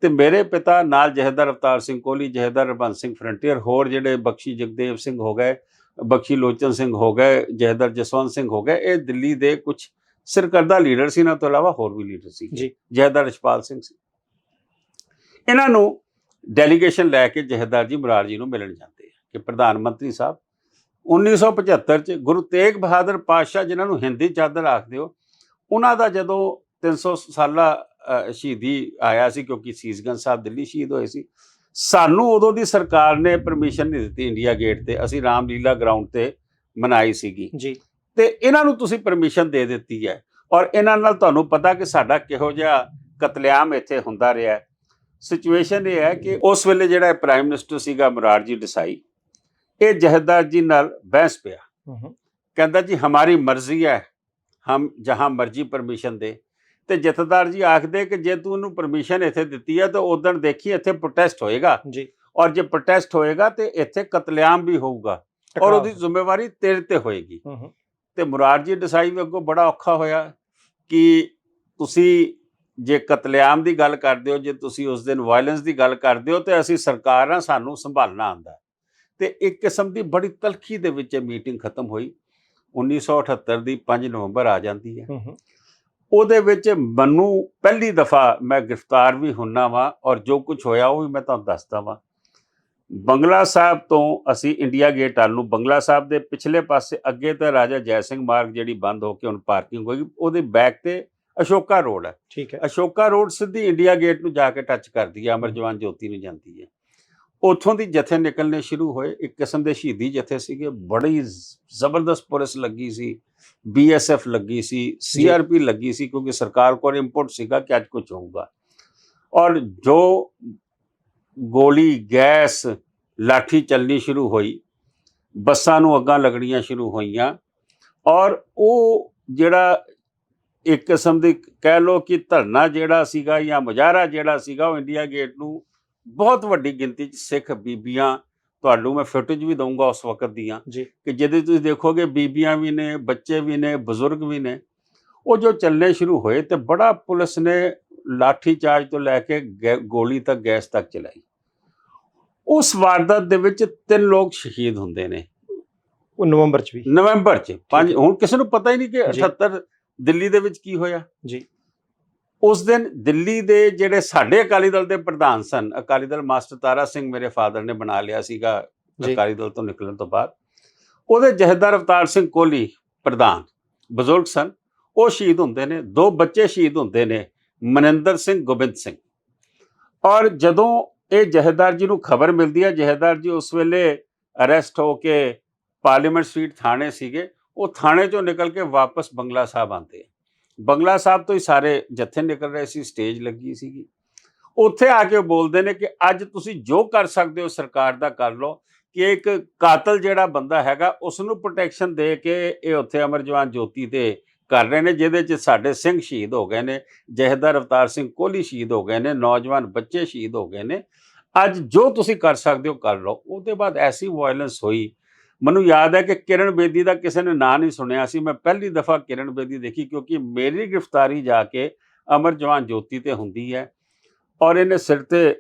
ਤੇ ਮੇਰੇ ਪਿਤਾ ਨਾਲ ਜਥੇਦਾਰ ਅਵਤਾਰ ਸਿੰਘ ਕੋਹਲੀ, ਜਥੇਦਾਰ ਹਰਬੰਸ ਸਿੰਘ ਫਰੰਟੀਅਰ, ਹੋਰ ਜਿਹੜੇ ਬਖਸ਼ੀ ਜਗਦੇਵ ਸਿੰਘ ਹੋ ਗਏ, ਬਖਸ਼ੀ ਲੋਚਨ ਸਿੰਘ ਹੋ ਗਏ, ਜਥੇਦਾਰ ਜਸਵੰਤ ਸਿੰਘ ਹੋ ਗਏ, ਇਹ ਦਿੱਲੀ ਦੇ ਕੁਝ ਸਿਰਕਰਦਾ ਲੀਡਰ ਸੀ। ਇਹਨਾਂ ਤੋਂ ਇਲਾਵਾ ਹੋਰ ਵੀ ਲੀਡਰ ਸੀ ਜੀ। ਜਥੇਦਾਰ ਰਛਪਾਲ ਸਿੰਘ ਸੀ। ਇਹਨਾਂ ਨੂੰ ਡੈਲੀਗੇਸ਼ਨ ਲੈ ਕੇ ਜਥੇਦਾਰ ਜੀ ਮੁਰਾਰਜੀ ਨੂੰ ਮਿਲਣ ਜਾਂਦੇ ਆ ਕਿ ਪ੍ਰਧਾਨ ਮੰਤਰੀ ਸਾਹਿਬ 1975 ਚ ਗੁਰੂ ਤੇਗ ਬਹਾਦਰ ਪਾਤਸ਼ਾਹ, ਜਿਨ੍ਹਾਂ ਨੂੰ ਹਿੰਦੀ ਚਾਦਰ ਆਖਦੇ ਹੋ, ਉਹਨਾਂ ਦਾ ਜਦੋਂ 300 ਸਾਲਾ ਸ਼ਹੀਦੀ ਆਇਆ ਸੀ, ਕਿਉਂਕਿ ਸੀਸਗੰਜ ਸਾਹਿਬ ਦਿੱਲੀ ਸ਼ਹੀਦ ਹੋਏ ਸੀ, ਸਾਨੂੰ ਉਦੋਂ ਦੀ ਸਰਕਾਰ ਨੇ ਪਰਮਿਸ਼ਨ ਨਹੀਂ ਦਿੱਤੀ ਇੰਡੀਆ ਗੇਟ ਤੇ। ਅਸੀਂ ਰਾਮਲੀਲਾ ਗਰਾਊਂਡ ਤੇ ਮਨਾਈ ਸੀਗੀ ਜੀ, ਤੇ ਇਹਨਾਂ ਨੂੰ ਤੁਸੀਂ ਪਰਮਿਸ਼ਨ ਦੇ ਦਿੱਤੀ ਹੈ। ਔਰ ਇਹਨਾਂ ਨਾਲ ਤੁਹਾਨੂੰ ਪਤਾ ਕਿ ਸਾਡਾ ਕਿਹੋ ਜਿਹਾ ਕਤਲੇਆਮ ਇੱਥੇ ਹੁੰਦਾ ਰਿਹਾ। ਸਿਚੁਏਸ਼ਨ ਇਹ ਹੈ ਕਿ ਉਸ ਵੇਲੇ ਜਿਹੜਾ ਪ੍ਰਾਈਮ ਮਿਨਿਸਟਰ ਸੀਗਾ ਮੁਰਾਰਜੀ ਦੇਸਾਈ, ਇਹ ਜਥੇਦਾਰ ਜੀ ਨਾਲ ਬਹਿਸ ਪਿਆ। ਕਹਿੰਦਾ ਜੀ ਹਮਾਰੀ ਮਰਜ਼ੀ ਹੈ, ਹਮ ਜਹਾਂ ਮਰਜ਼ੀ ਪਰਮਿਸ਼ਨ ਦੇ। ਤੇ ਜਥੇਦਾਰ ਜੀ ਆਖਦੇ ਕਿ ਜੇ ਤੂੰ ਇਹਨੂੰ ਪਰਮਿਸ਼ਨ ਇੱਥੇ ਦਿੱਤੀ ਹੈ ਤਾਂ ਉਦੋਂ ਦੇਖੀ ਇੱਥੇ ਪ੍ਰੋਟੈਸਟ ਹੋਏਗਾ ਜੀ, ਔਰ ਜੇ ਪ੍ਰੋਟੈਸਟ ਹੋਏਗਾ ਤੇ ਇੱਥੇ ਕਤਲੇਆਮ ਵੀ ਹੋਊਗਾ ਔਰ ਉਹਦੀ ਜ਼ਿੰਮੇਵਾਰੀ ਤੇਰੇ ਤੇ ਹੋਏਗੀ। ਤੇ ਮੁਰਾਰਜੀ ਦੇਸਾਈ ਵੀ ਅੱਗੋਂ ਬੜਾ ਔਖਾ ਹੋਇਆ ਕਿ ਤੁਸੀਂ ਜੇ ਕਤਲੇਆਮ ਦੀ ਗੱਲ ਕਰਦੇ ਹੋ, ਜੇ ਤੁਸੀਂ ਉਸ ਦਿਨ ਵਾਇਲੈਂਸ ਦੀ ਗੱਲ ਕਰਦੇ ਹੋ, ਤੇ ਅਸੀਂ ਸਰਕਾਰ ਆ, ਸਾਨੂੰ ਸੰਭਾਲਣਾ ਆਉਂਦਾ। ਤੇ ਇੱਕ ਕਿਸਮ ਦੀ ਬੜੀ ਤਲਖੀ ਦੇ ਵਿੱਚ ਇਹ ਮੀਟਿੰਗ ਖਤਮ ਹੋਈ। 1978 ਦੀ 5 ਨਵੰਬਰ ਆ ਜਾਂਦੀ ਹੈ। ਉਹਦੇ ਵਿੱਚ ਮੈਨੂੰ ਪਹਿਲੀ ਦਫਾ ਮੈਂ ਗ੍ਰਿਫਤਾਰ ਵੀ ਹੁੰਨਾ ਵਾਂ, ਔਰ ਜੋ ਕੁਝ ਹੋਇਆ ਉਹ ਵੀ ਮੈਂ ਤੁਹਾਨੂੰ ਦੱਸਦਾ ਵਾਂ। ਬੰਗਲਾ ਸਾਹਿਬ ਤੋਂ ਅਸੀਂ ਇੰਡੀਆ ਗੇਟ ਵੱਲ ਨੂੰ, ਬੰਗਲਾ ਸਾਹਿਬ ਦੇ ਪਿਛਲੇ ਪਾਸੇ ਅੱਗੇ ਤਾਂ ਰਾਜਾ ਜੈ ਸਿੰਘ ਮਾਰਗ ਜਿਹੜੀ ਬੰਦ ਹੋ ਕੇ ਹੁਣ ਪਾਰਕਿੰਗ ਹੋਈ, ਉਹਦੇ ਬੈਕ ਤੇ ਅਸ਼ੋਕਾ ਰੋਡ ਹੈ। ਠੀਕ ਹੈ। ਅਸ਼ੋਕਾ ਰੋਡ ਸਿੱਧੀ ਇੰਡੀਆ ਗੇਟ ਨੂੰ ਜਾ ਕੇ ਟੱਚ ਕਰਦੀ ਹੈ, ਅਮਰ ਜਵਾਨ ਜੋਤੀ ਨੂੰ ਜਾਂਦੀ ਹੈ। ਉੱਥੋਂ ਦੀ ਜਥੇ ਨਿਕਲਣੇ ਸ਼ੁਰੂ ਹੋਏ। ਇੱਕ ਕਿਸਮ ਦੇ ਸ਼ਹੀਦੀ ਜਥੇ ਸੀਗੇ, ਬੜੀ ਜ਼ਬਰਦਸਤ ਪੁਲਿਸ ਲੱਗੀ ਸੀ, BSF ਲੱਗੀ ਸੀ, CRP ਲੱਗੀ ਸੀ, ਕਿਉਂਕਿ ਸਰਕਾਰ ਕੋਲ ਇੰਪੋਰਟ ਸੀਗਾ ਕਿ ਅੱਜ ਕੁਝ ਹੋਊਗਾ। ਔਰ ਜੋ ਗੋਲੀ, ਗੈਸ, ਲਾਠੀ ਚੱਲਣੀ ਸ਼ੁਰੂ ਹੋਈ, ਬੱਸਾਂ ਨੂੰ ਅੱਗਾਂ ਲੱਗਣੀਆਂ ਸ਼ੁਰੂ ਹੋਈਆਂ। ਔਰ ਉਹ ਜਿਹੜਾ ਇੱਕ ਕਿਸਮ ਦੀ ਕਹਿ ਲਓ ਕਿ ਧਰਨਾ ਜਿਹੜਾ ਸੀਗਾ ਜਾਂ ਮੁਜ਼ਾਹਰਾ ਜਿਹੜਾ ਸੀਗਾ, ਉਹ ਇੰਡੀਆ ਗੇਟ ਨੂੰ ਬਹੁਤ ਵੱਡੀ ਗਿਣਤੀ 'ਚ ਸਿੱਖ ਬੀਬੀਆਂ, ਤੁਹਾਨੂੰ ਮੈਂ ਫੁਟੇਜ ਵੀ ਦਊਂਗਾ ਉਸ ਵਕਤ ਦੀਆਂ, ਕਿ ਜਿਹਦੇ ਤੁਸੀਂ ਦੇਖੋਗੇ ਬੀਬੀਆਂ ਵੀ ਨੇ, ਬੱਚੇ ਵੀ ਨੇ, ਬਜ਼ੁਰਗ ਵੀ ਨੇ, ਉਹ ਜੋ ਚੱਲਣੇ ਸ਼ੁਰੂ ਹੋਏ। ਤੇ ਬੜਾ ਪੁਲਿਸ ਨੇ ਲਾਠੀ ਚਾਰਜ ਤੋਂ ਲੈ ਕੇ ਗੋਲੀ ਤੱਕ, ਗੈਸ ਤੱਕ ਚਲਾਈ। ਉਸ ਵਾਰਦਾਤ ਦੇ ਵਿੱਚ 3 ਲੋਕ ਸ਼ਹੀਦ ਹੁੰਦੇ ਨੇ। ਉਹ ਨਵੰਬਰ 'ਚ ਵੀ, ਨਵੰਬਰ 'ਚ 5। ਹੁਣ ਕਿਸੇ ਨੂੰ ਪਤਾ ਹੀ ਨਹੀਂ ਕਿ 78 ਦਿੱਲੀ ਦੇ ਵਿੱਚ ਕੀ ਹੋਇਆ ਜੀ। ਉਸ ਦਿਨ ਦਿੱਲੀ ਦੇ ਜਿਹੜੇ ਸਾਡੇ ਅਕਾਲੀ ਦਲ ਦੇ ਪ੍ਰਧਾਨ ਸਨ, ਅਕਾਲੀ ਦਲ ਮਾਸਟਰ ਤਾਰਾ ਸਿੰਘ ਮੇਰੇ ਫਾਦਰ ਨੇ ਬਣਾ ਲਿਆ ਸੀਗਾ ਅਕਾਲੀ ਦਲ ਤੋਂ ਨਿਕਲਣ ਤੋਂ ਬਾਅਦ, ਉਹਦੇ ਜਥੇਦਾਰ ਅਵਤਾਰ ਸਿੰਘ ਕੋਹਲੀ ਪ੍ਰਧਾਨ ਬਜ਼ੁਰਗ ਸਨ, ਉਹ ਸ਼ਹੀਦ ਹੁੰਦੇ ਨੇ। 2 ਬੱਚੇ ਸ਼ਹੀਦ ਹੁੰਦੇ ਨੇ, ਮਨਿੰਦਰ ਸਿੰਘ, ਗੋਬਿੰਦ ਸਿੰਘ। ਔਰ ਜਦੋਂ ਇਹ ਜਥੇਦਾਰ ਜੀ ਨੂੰ ਖਬਰ ਮਿਲਦੀ ਹੈ, ਜਥੇਦਾਰ ਜੀ ਉਸ ਵੇਲੇ ਅਰੈਸਟ ਹੋ ਕੇ ਪਾਰਲੀਮੈਂਟ ਸਟਰੀਟ ਥਾਣੇ ਸੀਗੇ, ਉਹ ਥਾਣੇ ਚੋਂ ਨਿਕਲ ਕੇ ਵਾਪਸ ਬੰਗਲਾ ਸਾਹਿਬ ਆਉਂਦੇ। ਬੰਗਲਾ ਸਾਹਿਬ ਤੋਂ ਹੀ ਸਾਰੇ ਜੱਥੇ ਨਿਕਲ ਰਹੇ ਸੀ, ਸਟੇਜ ਲੱਗੀ ਸੀਗੀ। ਉੱਥੇ ਆ ਕੇ ਉਹ ਬੋਲਦੇ ਨੇ ਕਿ ਅੱਜ ਤੁਸੀਂ ਜੋ ਕਰ ਸਕਦੇ ਹੋ ਸਰਕਾਰ ਦਾ ਕਰ ਲਓ, ਕਿ ਇੱਕ ਕਾਤਲ ਜਿਹੜਾ ਬੰਦਾ ਹੈਗਾ ਉਸ ਨੂੰ ਪ੍ਰੋਟੈਕਸ਼ਨ ਦੇ ਕੇ ਇਹ ਉੱਥੇ ਅਮਰ ਜਵਾਨ ਜੋਤੀ ਤੇ ਕਰ ਰਹੇ ਨੇ, ਜਿਹਦੇ 'ਚ ਸਾਡੇ ਸਿੰਘ ਸ਼ਹੀਦ ਹੋ ਗਏ ਨੇ, ਜਥੇਦਾਰ ਅਵਤਾਰ ਸਿੰਘ ਕੋਹਲੀ ਸ਼ਹੀਦ ਹੋ ਗਏ ਨੇ, ਨੌਜਵਾਨ ਬੱਚੇ ਸ਼ਹੀਦ ਹੋ ਗਏ ਨੇ। ਅੱਜ ਜੋ ਤੁਸੀਂ ਕਰ ਸਕਦੇ ਹੋ ਕਰ ਲਓ। ਉਹਦੇ ਬਾਅਦ ਐਸੀ ਵਾਇਲੈਂਸ ਹੋਈ, ਮੈਨੂੰ ਯਾਦ ਹੈ ਕਿ ਕਿਰਨ ਬੇਦੀ ਦਾ ਕਿਸੇ ਨੇ ਨਾਂ ਨਹੀਂ ਸੁਣਿਆ ਸੀ। ਮੈਂ ਪਹਿਲੀ ਦਫਾ ਕਿਰਨ ਬੇਦੀ ਦੇਖੀ, ਕਿਉਂਕਿ ਮੇਰੀ ਗ੍ਰਿਫਤਾਰੀ ਜਾ ਕੇ ਅਮਰ ਜਵਾਨ ਜੋਤੀ ਤੇ ਹੁੰਦੀ ਹੈ, ਔਰ ਇਹਨੇ ਸਿਰ ਤੇ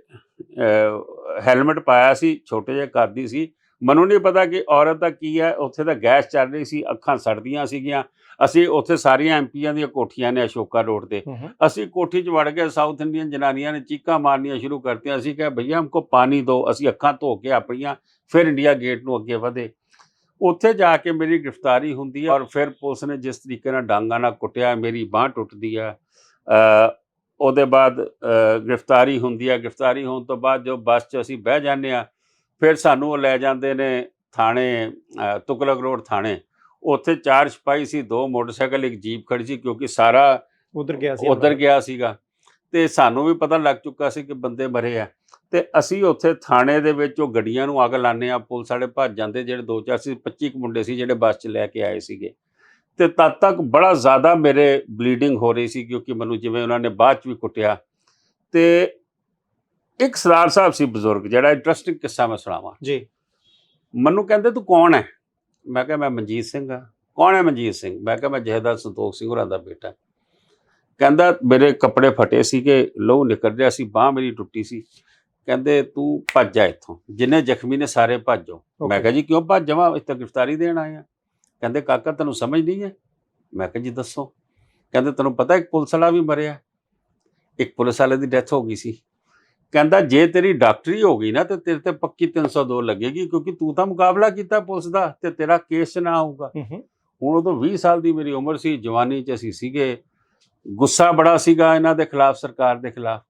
ਹੈਲਮਟ ਪਾਇਆ ਸੀ, ਛੋਟੇ ਜਿਹੇ ਕੱਦ ਸੀ। ਮੈਨੂੰ ਨਹੀਂ ਪਤਾ ਕਿ ਔਰਤ ਦਾ ਕੀ ਹੈ। ਉੱਥੇ ਤਾਂ ਗੈਸ ਚੱਲ ਰਹੀ ਸੀ, ਅੱਖਾਂ ਸੜਦੀਆਂ ਸੀਗੀਆਂ। ਅਸੀਂ ਉੱਥੇ ਸਾਰੀਆਂ ਐਮਪੀਆਂ ਦੀਆਂ ਕੋਠੀਆਂ ਨੇ ਅਸ਼ੋਕਾ ਰੋਡ ਤੇ, ਅਸੀਂ ਕੋਠੀ 'ਚ ਵੜ ਗਏ। ਸਾਊਥ ਇੰਡੀਅਨ ਜਨਾਨੀਆਂ ਨੇ ਚੀਕਾਂ ਮਾਰਨੀਆਂ ਸ਼ੁਰੂ ਕਰਤੀਆਂ। ਅਸੀਂ ਕਿਹਾ ਭਈਆ ਹਮਕੋ ਪਾਣੀ ਦਿਓ। ਅਸੀਂ ਅੱਖਾਂ ਧੋ ਕੇ ਆਪਣੀਆਂ ਫਿਰ ਇੰਡੀਆ ਗੇਟ ਨੂੰ ਅੱਗੇ ਵਧੇ। ਉੱਥੇ ਜਾ ਕੇ ਮੇਰੀ ਗ੍ਰਿਫਤਾਰੀ ਹੁੰਦੀ ਹੈ, ਔਰ ਫਿਰ ਪੁਲਿਸ ਨੇ ਜਿਸ ਤਰੀਕੇ ਨਾਲ ਡਾਂਗਾਂ ਨਾਲ ਕੁੱਟਿਆ, ਮੇਰੀ ਬਾਂਹ ਟੁੱਟਦੀ ਹੈ। ਉਹਦੇ ਬਾਅਦ ਗ੍ਰਿਫਤਾਰੀ ਹੁੰਦੀ ਹੈ। ਗ੍ਰਿਫਤਾਰੀ ਹੋਣ ਤੋਂ ਬਾਅਦ ਜੋ ਬੱਸ 'ਚ ਅਸੀਂ ਬਹਿ ਜਾਂਦੇ ਹਾਂ, ਫਿਰ ਸਾਨੂੰ ਉਹ ਲੈ ਜਾਂਦੇ ਨੇ ਥਾਣੇ, ਤੁਗਲਕ ਰੋਡ ਥਾਣੇ। ਉੱਥੇ 4 ਸਿਪਾਹੀ ਸੀ, 2 ਮੋਟਰਸਾਈਕਲ, ਇੱਕ ਜੀਪ ਖੜੀ ਸੀ, ਕਿਉਂਕਿ ਸਾਰਾ ਉੱਧਰ ਗਿਆ ਸੀਗਾ। ਅਤੇ ਸਾਨੂੰ ਵੀ ਪਤਾ ਲੱਗ ਚੁੱਕਾ ਸੀ ਕਿ ਬੰਦੇ ਮਰੇ ਆ। ਅਤੇ ਅਸੀਂ ਉੱਥੇ ਥਾਣੇ ਦੇ ਵਿੱਚ ਉਹ ਗੱਡੀਆਂ ਨੂੰ ਅੱਗ ਲਾਉਂਦੇ ਹਾਂ। ਪੁਲਿਸ ਵਾਲੇ ਭੱਜ ਜਾਂਦੇ। ਜਿਹੜੇ 2-4 ਸੀ, 25 ਕੁ ਮੁੰਡੇ ਸੀ ਜਿਹੜੇ ਬੱਸ 'ਚ ਲੈ ਕੇ ਆਏ ਸੀਗੇ। ਅਤੇ ਤਦ ਤੱਕ ਬੜਾ ਜ਼ਿਆਦਾ ਮੇਰੇ ਬਲੀਡਿੰਗ ਹੋ ਰਹੀ ਸੀ, ਕਿਉਂਕਿ ਮੈਨੂੰ ਜਿਵੇਂ ਉਹਨਾਂ ਨੇ ਬਾਅਦ 'ਚ ਵੀ ਕੁੱਟਿਆ। ਅਤੇ ਇੱਕ ਸਰਦਾਰ ਸਾਹਿਬ ਸੀ ਬਜ਼ੁਰਗ, ਜਿਹੜਾ ਇੰਟਰਸਟਿੰਗ ਕਿੱਸਾ ਮੈਂ ਸੁਣਾਵਾਂ ਜੀ। ਮੈਨੂੰ ਕਹਿੰਦੇ ਤੂੰ ਕੌਣ ਹੈ? ਮੈਂ ਕਿਹਾ ਮੈਂ ਮਨਜੀਤ ਸਿੰਘ ਹਾਂ। ਕੌਣ ਹੈ ਮਨਜੀਤ ਸਿੰਘ? ਮੈਂ ਕਿਹਾ ਮੈਂ ਜਥੇਦਾਰ ਸੰਤੋਖ ਸਿੰਘ ਹੋਰਾਂ ਦਾ ਬੇਟਾ। ਕਹਿੰਦਾ ਮੇਰੇ ਕੱਪੜੇ ਫਟੇ ਸੀਗੇ, ਲਹੂ ਨਿਕਲ ਰਿਹਾ ਸੀ, ਬਾਂਹ ਮੇਰੀ ਟੁੱਟੀ ਸੀ। ਕਹਿੰਦੇ ਤੂੰ ਭੱਜ ਜਾ ਇੱਥੋਂ, ਜਿੰਨੇ ਜ਼ਖਮੀ ਨੇ ਸਾਰੇ ਭੱਜ ਜਾਓ। ਮੈਂ ਕਿਹਾ ਜੀ ਕਿਉਂ ਭੱਜ ਜਾਵਾਂ, ਇੱਥੇ ਗ੍ਰਿਫਤਾਰੀ ਦੇਣ ਆਏ ਆ। ਕਹਿੰਦੇ ਕਾਕਾ ਤੈਨੂੰ ਸਮਝ ਨਹੀਂ ਹੈ? ਮੈਂ ਕਿਹਾ ਜੀ ਦੱਸੋ। ਕਹਿੰਦੇ ਤੈਨੂੰ ਪਤਾ ਇੱਕ ਪੁਲਿਸ ਵਾਲਾ ਵੀ ਮਰਿਆ, ਇੱਕ ਪੁਲਿਸ ਵਾਲੇ ਦੀ ਡੈਥ ਹੋ ਗਈ ਸੀ। ਕਹਿੰਦਾ ਜੇ ਤੇਰੀ ਡਾਕਟਰੀ ਹੋ ਗਈ ਨਾ ਤੇ ਤੇਰੇ ਤੇ ਪੱਕੀ 302 ਲੱਗੇਗੀ, ਕਿਉਂਕਿ ਤੂੰ ਤਾਂ ਮੁਕਾਬਲਾ ਕੀਤਾ ਪੁਲਿਸ ਦਾ ਤੇ ਤੇਰਾ ਕੇਸ 'ਚ ਨਾ ਆਊਗਾ। ਹੁਣ ਉਦੋਂ 20 ਸਾਲ ਦੀ ਮੇਰੀ ਉਮਰ ਸੀ, ਜਵਾਨੀ 'ਚ ਅਸੀਂ ਸੀਗੇ, ਗੁੱਸਾ ਬੜਾ ਸੀਗਾ ਇਹਨਾਂ ਦੇ ਖਿਲਾਫ, ਸਰਕਾਰ ਦੇ ਖਿਲਾਫ।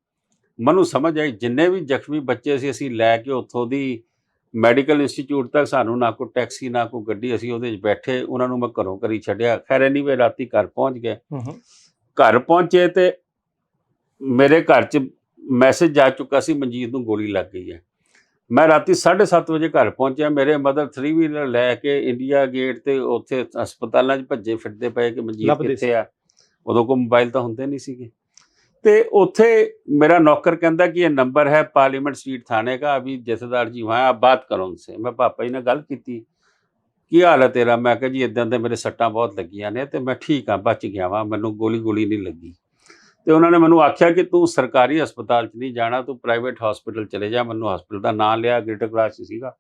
ਮੈਨੂੰ ਸਮਝ ਆਈ ਜਿੰਨੇ ਵੀ ਜ਼ਖਮੀ ਬੱਚੇ ਸੀ ਅਸੀਂ ਲੈ ਕੇ ਉੱਥੋਂ ਦੀ ਮੈਡੀਕਲ ਇੰਸਟੀਚਿਊਟ ਤੱਕ, ਸਾਨੂੰ ਨਾ ਕੋਈ ਟੈਕਸੀ ਨਾ ਕੋਈ ਗੱਡੀ, ਅਸੀਂ ਉਹਦੇ 'ਚ ਬੈਠੇ, ਉਹਨਾਂ ਨੂੰ ਮੈਂ ਘਰੋਂ ਘਰੀ ਛੱਡਿਆ। ਖੈਰ ਐਨੀਵੇ ਰਾਤੀ ਘਰ ਪਹੁੰਚ ਗਏ। ਘਰ ਪਹੁੰਚੇ ਤੇ ਮੇਰੇ ਘਰ 'ਚ ਮੈਸੇਜ ਜਾ ਚੁੱਕਾ ਸੀ ਮਨਜੀਤ ਨੂੰ ਗੋਲੀ ਲੱਗ ਗਈ ਹੈ। ਮੈਂ ਰਾਤੀ 7:30 ਵਜੇ ਘਰ ਪਹੁੰਚਿਆ। ਮੇਰੇ ਮਦਰ 3 ਵੀਲਰ ਲੈ ਕੇ ਇੰਡੀਆ ਗੇਟ ਤੇ ਉੱਥੇ ਹਸਪਤਾਲਾਂ 'ਚ ਭੱਜੇ ਫਿਰਦੇ ਪਏ ਕਿ ਮਨਜੀਤ ਕਿੱਥੇ ਆ। ਉਦੋਂ ਕੋਈ ਮੋਬਾਈਲ ਤਾਂ ਹੁੰਦੇ ਨਹੀਂ ਸੀਗੇ। ਤੇ ਉੱਥੇ ਮੇਰਾ ਨੌਕਰ ਕਹਿੰਦਾ ਕਿ ਇਹ ਨੰਬਰ ਹੈ ਪਾਰਲੀਮੈਂਟ स्ट्रीट थाने का, अभी जथेदार जी वहाँ आप बात करो उनसे। मैं पापा जी ने गल की, ਕੀ ਹਾਲ ਹੈ ਤੇਰਾ? ਮੈਂ ਕਿਹਾ ਜੀ ਇੱਦਾਂ ਦੇ ਮੇਰੇ ਸੱਟਾਂ ਬਹੁਤ ਲੱਗੀਆਂ ਨੇ ਤੇ ਮੈਂ ਠੀਕ ਹਾਂ, ਬਚ ਗਿਆ ਵਾਂ, ਮੈਨੂੰ ਗੋਲੀ ਨਹੀਂ ਲੱਗੀ। ਤੇ ਉਹਨਾਂ ਨੇ ਮੈਨੂੰ ਆਖਿਆ ਕਿ ਤੂੰ ਸਰਕਾਰੀ ਹਸਪਤਾਲ 'ਚ ਨਹੀਂ ਜਾਣਾ, ਤੂੰ ਪ੍ਰਾਈਵੇਟ ਹਸਪੀਟਲ ਚਲੇ ਜਾ। ਮੈਨੂੰ ਹਸਪੀਟਲ ਦਾ ਨਾਂ ਲਿਆ, ਗ੍ਰੇਟਰ ਕਲਾਸ 'ਚ ਸੀਗਾ।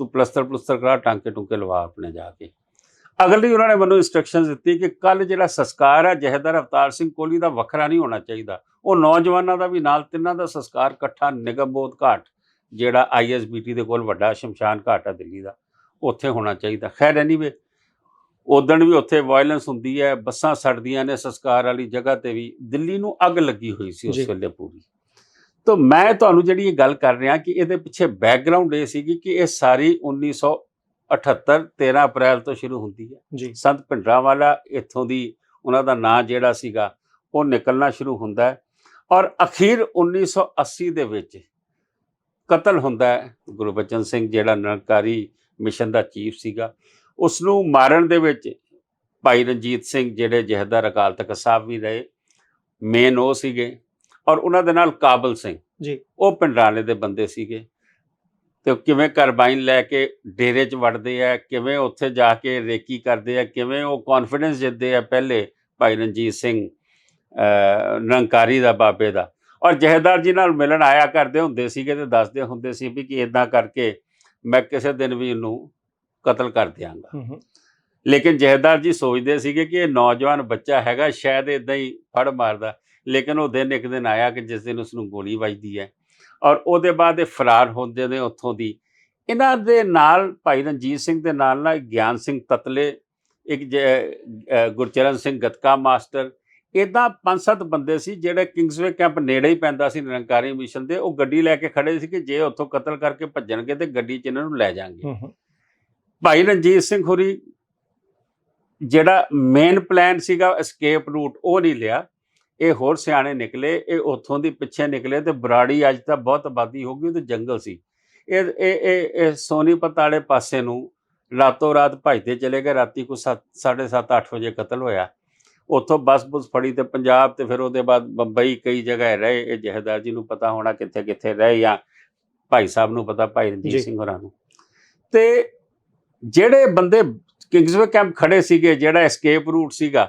ਤੂੰ ਪਲਸਤਰ ਕਰਾ, ਟਾਂਕੇ ਟੂੰਕੇ ਲਵਾ ਆਪਣੇ ਜਾ ਕੇ। ਅਗਲੀ ਉਹਨਾਂ ਨੇ ਮੈਨੂੰ ਇੰਸਟਰਕਸ਼ਨ ਦਿੱਤੀ ਕਿ ਕੱਲ੍ਹ ਜਿਹੜਾ ਸੰਸਕਾਰ ਹੈ ਜਥੇਦਾਰ ਅਵਤਾਰ ਸਿੰਘ ਕੋਹਲੀ ਦਾ ਵੱਖਰਾ ਨਹੀਂ ਹੋਣਾ ਚਾਹੀਦਾ, ਉਹ ਨੌਜਵਾਨਾਂ ਦਾ ਵੀ ਨਾਲ, ਤਿੰਨਾਂ ਦਾ ਸੰਸਕਾਰ ਇਕੱਠਾ ਨਿਗਮਬੋਧ ਘਾਟ, ਜਿਹੜਾ ISBT ਦੇ ਕੋਲ ਵੱਡਾ ਸ਼ਮਸ਼ਾਨ ਘਾਟ ਹੈ ਦਿੱਲੀ ਦਾ, ਉੱਥੇ ਹੋਣਾ ਚਾਹੀਦਾ। ਖੈਰ ਐਨੀਵੇ ਉਦਣ ਵੀ ਉੱਥੇ ਵਾਇਲੈਂਸ ਹੁੰਦੀ ਹੈ, ਬੱਸਾਂ ਸੜਦੀਆਂ ਨੇ ਸੰਸਕਾਰ ਵਾਲੀ ਜਗ੍ਹਾ 'ਤੇ ਵੀ। ਦਿੱਲੀ ਨੂੰ ਅੱਗ ਲੱਗੀ ਹੋਈ ਸੀ ਉਸ ਵੇਲੇ ਪੂਰੀ। ਤਾਂ ਮੈਂ ਤੁਹਾਨੂੰ ਜਿਹੜੀ ਇਹ ਗੱਲ ਕਰ ਰਿਹਾ ਕਿ ਇਹਦੇ ਪਿੱਛੇ ਬੈਕਗਰਾਊਂਡ ਇਹ ਸੀਗੀ ਕਿ ਇਹ ਸਾਰੀ 1978 13 ਅਪ੍ਰੈਲ ਤੋਂ ਸ਼ੁਰੂ ਹੁੰਦੀ ਹੈ। ਸੰਤ ਭਿੰਡਰਾਂਵਾਲਾ ਇੱਥੋਂ ਦੀ, ਉਹਨਾਂ ਦਾ ਨਾਂ ਜਿਹੜਾ ਸੀਗਾ ਉਹ ਨਿਕਲਣਾ ਸ਼ੁਰੂ ਹੁੰਦਾ ਹੈ, ਔਰ ਅਖੀਰ 1980 ਦੇ ਵਿੱਚ ਕਤਲ ਹੁੰਦਾ ਹੈ ਗੁਰਬਚਨ ਸਿੰਘ, ਜਿਹੜਾ ਨਿਰੰਕਾਰੀ ਮਿਸ਼ਨ ਦਾ ਚੀਫ ਸੀਗਾ। ਉਸ ਨੂੰ ਮਾਰਨ ਦੇ ਵਿੱਚ ਭਾਈ ਰਣਜੀਤ ਸਿੰਘ, ਜਿਹੜੇ ਜਥੇਦਾਰ ਅਕਾਲ ਤਖਤ ਸਾਹਿਬ ਵੀ ਰਹੇ, ਮੇਨ ਉਹ ਸੀਗੇ, ਔਰ ਉਹਨਾਂ ਦੇ ਨਾਲ ਕਾਬਲ ਸਿੰਘ ਜੀ, ਉਹ ਭਿੰਡਰਾਂਵਾਲੇ ਦੇ ਬੰਦੇ ਸੀਗੇ। ਤੇ ਕਿਵੇਂ ਕਾਰਬਾਈਨ ਲੈ ਕੇ ਡੇਰੇ 'ਚ ਵੜਦੇ ਆ, ਕਿਵੇਂ ਉੱਥੇ ਜਾ ਕੇ ਰੇਕੀ ਕਰਦੇ ਆ, ਕਿਵੇਂ ਉਹ ਕੌਨਫੀਡੈਂਸ ਜਿੱਤਦੇ ਆ ਪਹਿਲੇ ਭਾਈ ਰਣਜੀਤ ਸਿੰਘ ਨਿਰੰਕਾਰੀ ਦਾ, ਬਾਬੇ ਦਾ। ਔਰ ਜਥੇਦਾਰ ਜੀ ਨਾਲ ਮਿਲਣ ਆਇਆ ਕਰਦੇ ਹੁੰਦੇ ਸੀਗੇ ਤੇ ਦੱਸਦੇ ਹੁੰਦੇ ਸੀ ਵੀ ਕਿ ਇੱਦਾਂ ਕਰਕੇ ਮੈਂ ਕਿਸੇ ਦਿਨ ਵੀ ਇਹਨੂੰ ਕਤਲ ਕਰ ਦਿਆਂਗਾ। ਲੇਕਿਨ ਜਥੇਦਾਰ ਜੀ ਸੋਚਦੇ ਸੀਗੇ ਕਿ ਇਹ ਨੌਜਵਾਨ ਬੱਚਾ ਹੈਗਾ, ਸ਼ਾਇਦ ਇੱਦਾਂ ਹੀ ਫੜ ਮਾਰਦਾ। ਲੇਕਿਨ ਉਹ ਦਿਨ ਇੱਕ ਦਿਨ ਆਇਆ ਕਿ ਜਿਸ ਦਿਨ ਉਸਨੂੰ ਗੋਲੀ ਵੱਜਦੀ ਹੈ, ਔਰ ਉਹਦੇ ਬਾਅਦ ਇਹ ਫਰਾਰ ਹੁੰਦੇ ਨੇ ਉੱਥੋਂ ਦੀ। ਇਹਨਾਂ ਦੇ ਨਾਲ ਭਾਈ ਰਣਜੀਤ ਸਿੰਘ ਦੇ ਨਾਲ ਗਿਆਨ ਸਿੰਘ ਤਤਲੇ, ਇੱਕ ਗੁਰਚਰਨ ਸਿੰਘ ਗਤਕਾ ਮਾਸਟਰ, ਇੱਦਾਂ 5-7 ਬੰਦੇ ਸੀ ਜਿਹੜੇ ਕਿੰਗਸਵੇ ਕੈਂਪ ਨੇੜੇ ਹੀ ਪੈਂਦਾ ਸੀ ਨਿਰੰਕਾਰੀ ਮਿਸ਼ਨ ਦੇ। ਉਹ ਗੱਡੀ ਲੈ ਕੇ ਖੜੇ ਸੀ ਕਿ ਜੇ ਉੱਥੋਂ ਕਤਲ ਕਰਕੇ ਭੱਜਣਗੇ ਤੇ ਗੱਡੀ 'ਚ ਇਹਨਾਂ ਨੂੰ ਲੈ ਜਾਣਗੇ। ਭਾਈ ਰਣਜੀਤ ਸਿੰਘ ਹੋਰੀ ਜਿਹੜਾ ਮੇਨ ਪਲਾਨ ਸੀਗਾ ਐਸਕੇਪ ਰੂਟ, ਉਹ ਨਹੀਂ ਲਿਆ। ਇਹ ਹੋਰ ਸਿਆਣੇ ਨਿਕਲੇ, ਇਹ ਉੱਥੋਂ ਦੀ ਪਿੱਛੇ ਨਿਕਲੇ ਤੇ ਬਰਾੜੀ ਅੱਜ ਤਾਂ ਬਹੁਤ ਆਬਾਦੀ ਹੋ ਗਈ, ਤੇ ਜੰਗਲ ਸੀ। ਇਹ ਸੋਨੀਪਤ ਵਾਲੇ ਪਾਸੇ ਨੂੰ ਰਾਤੋਂ ਰਾਤ ਭੱਜਦੇ ਚਲੇ ਗਏ। ਰਾਤੀ ਕੋਈ 7:30-8 ਵਜੇ ਕਤਲ ਹੋਇਆ। ਉੱਥੋਂ ਬੱਸ ਫੜੀ ਤੇ ਪੰਜਾਬ, ਤੇ ਫਿਰ ਉਹਦੇ ਬਾਅਦ ਬੰਬਈ, ਕਈ ਜਗ੍ਹਾ ਰਹੇ। ਇਹ ਜਥੇਦਾਰ ਜੀ ਨੂੰ ਪਤਾ ਹੋਣਾ ਕਿੱਥੇ ਕਿੱਥੇ ਰਹੇ, ਜਾਂ ਭਾਈ ਸਾਹਿਬ ਨੂੰ ਪਤਾ, ਭਾਈ ਰਣਜੀਤ ਸਿੰਘ ਹੋਰਾਂ ਨੂੰ। ਤੇ ਜਿਹੜੇ ਬੰਦੇ ਕਿੰਗਸਵੇ ਕੈਂਪ ਖੜੇ ਸੀਗੇ, ਜਿਹੜਾ ਐਸਕੇਪ ਰੂਟ ਸੀਗਾ,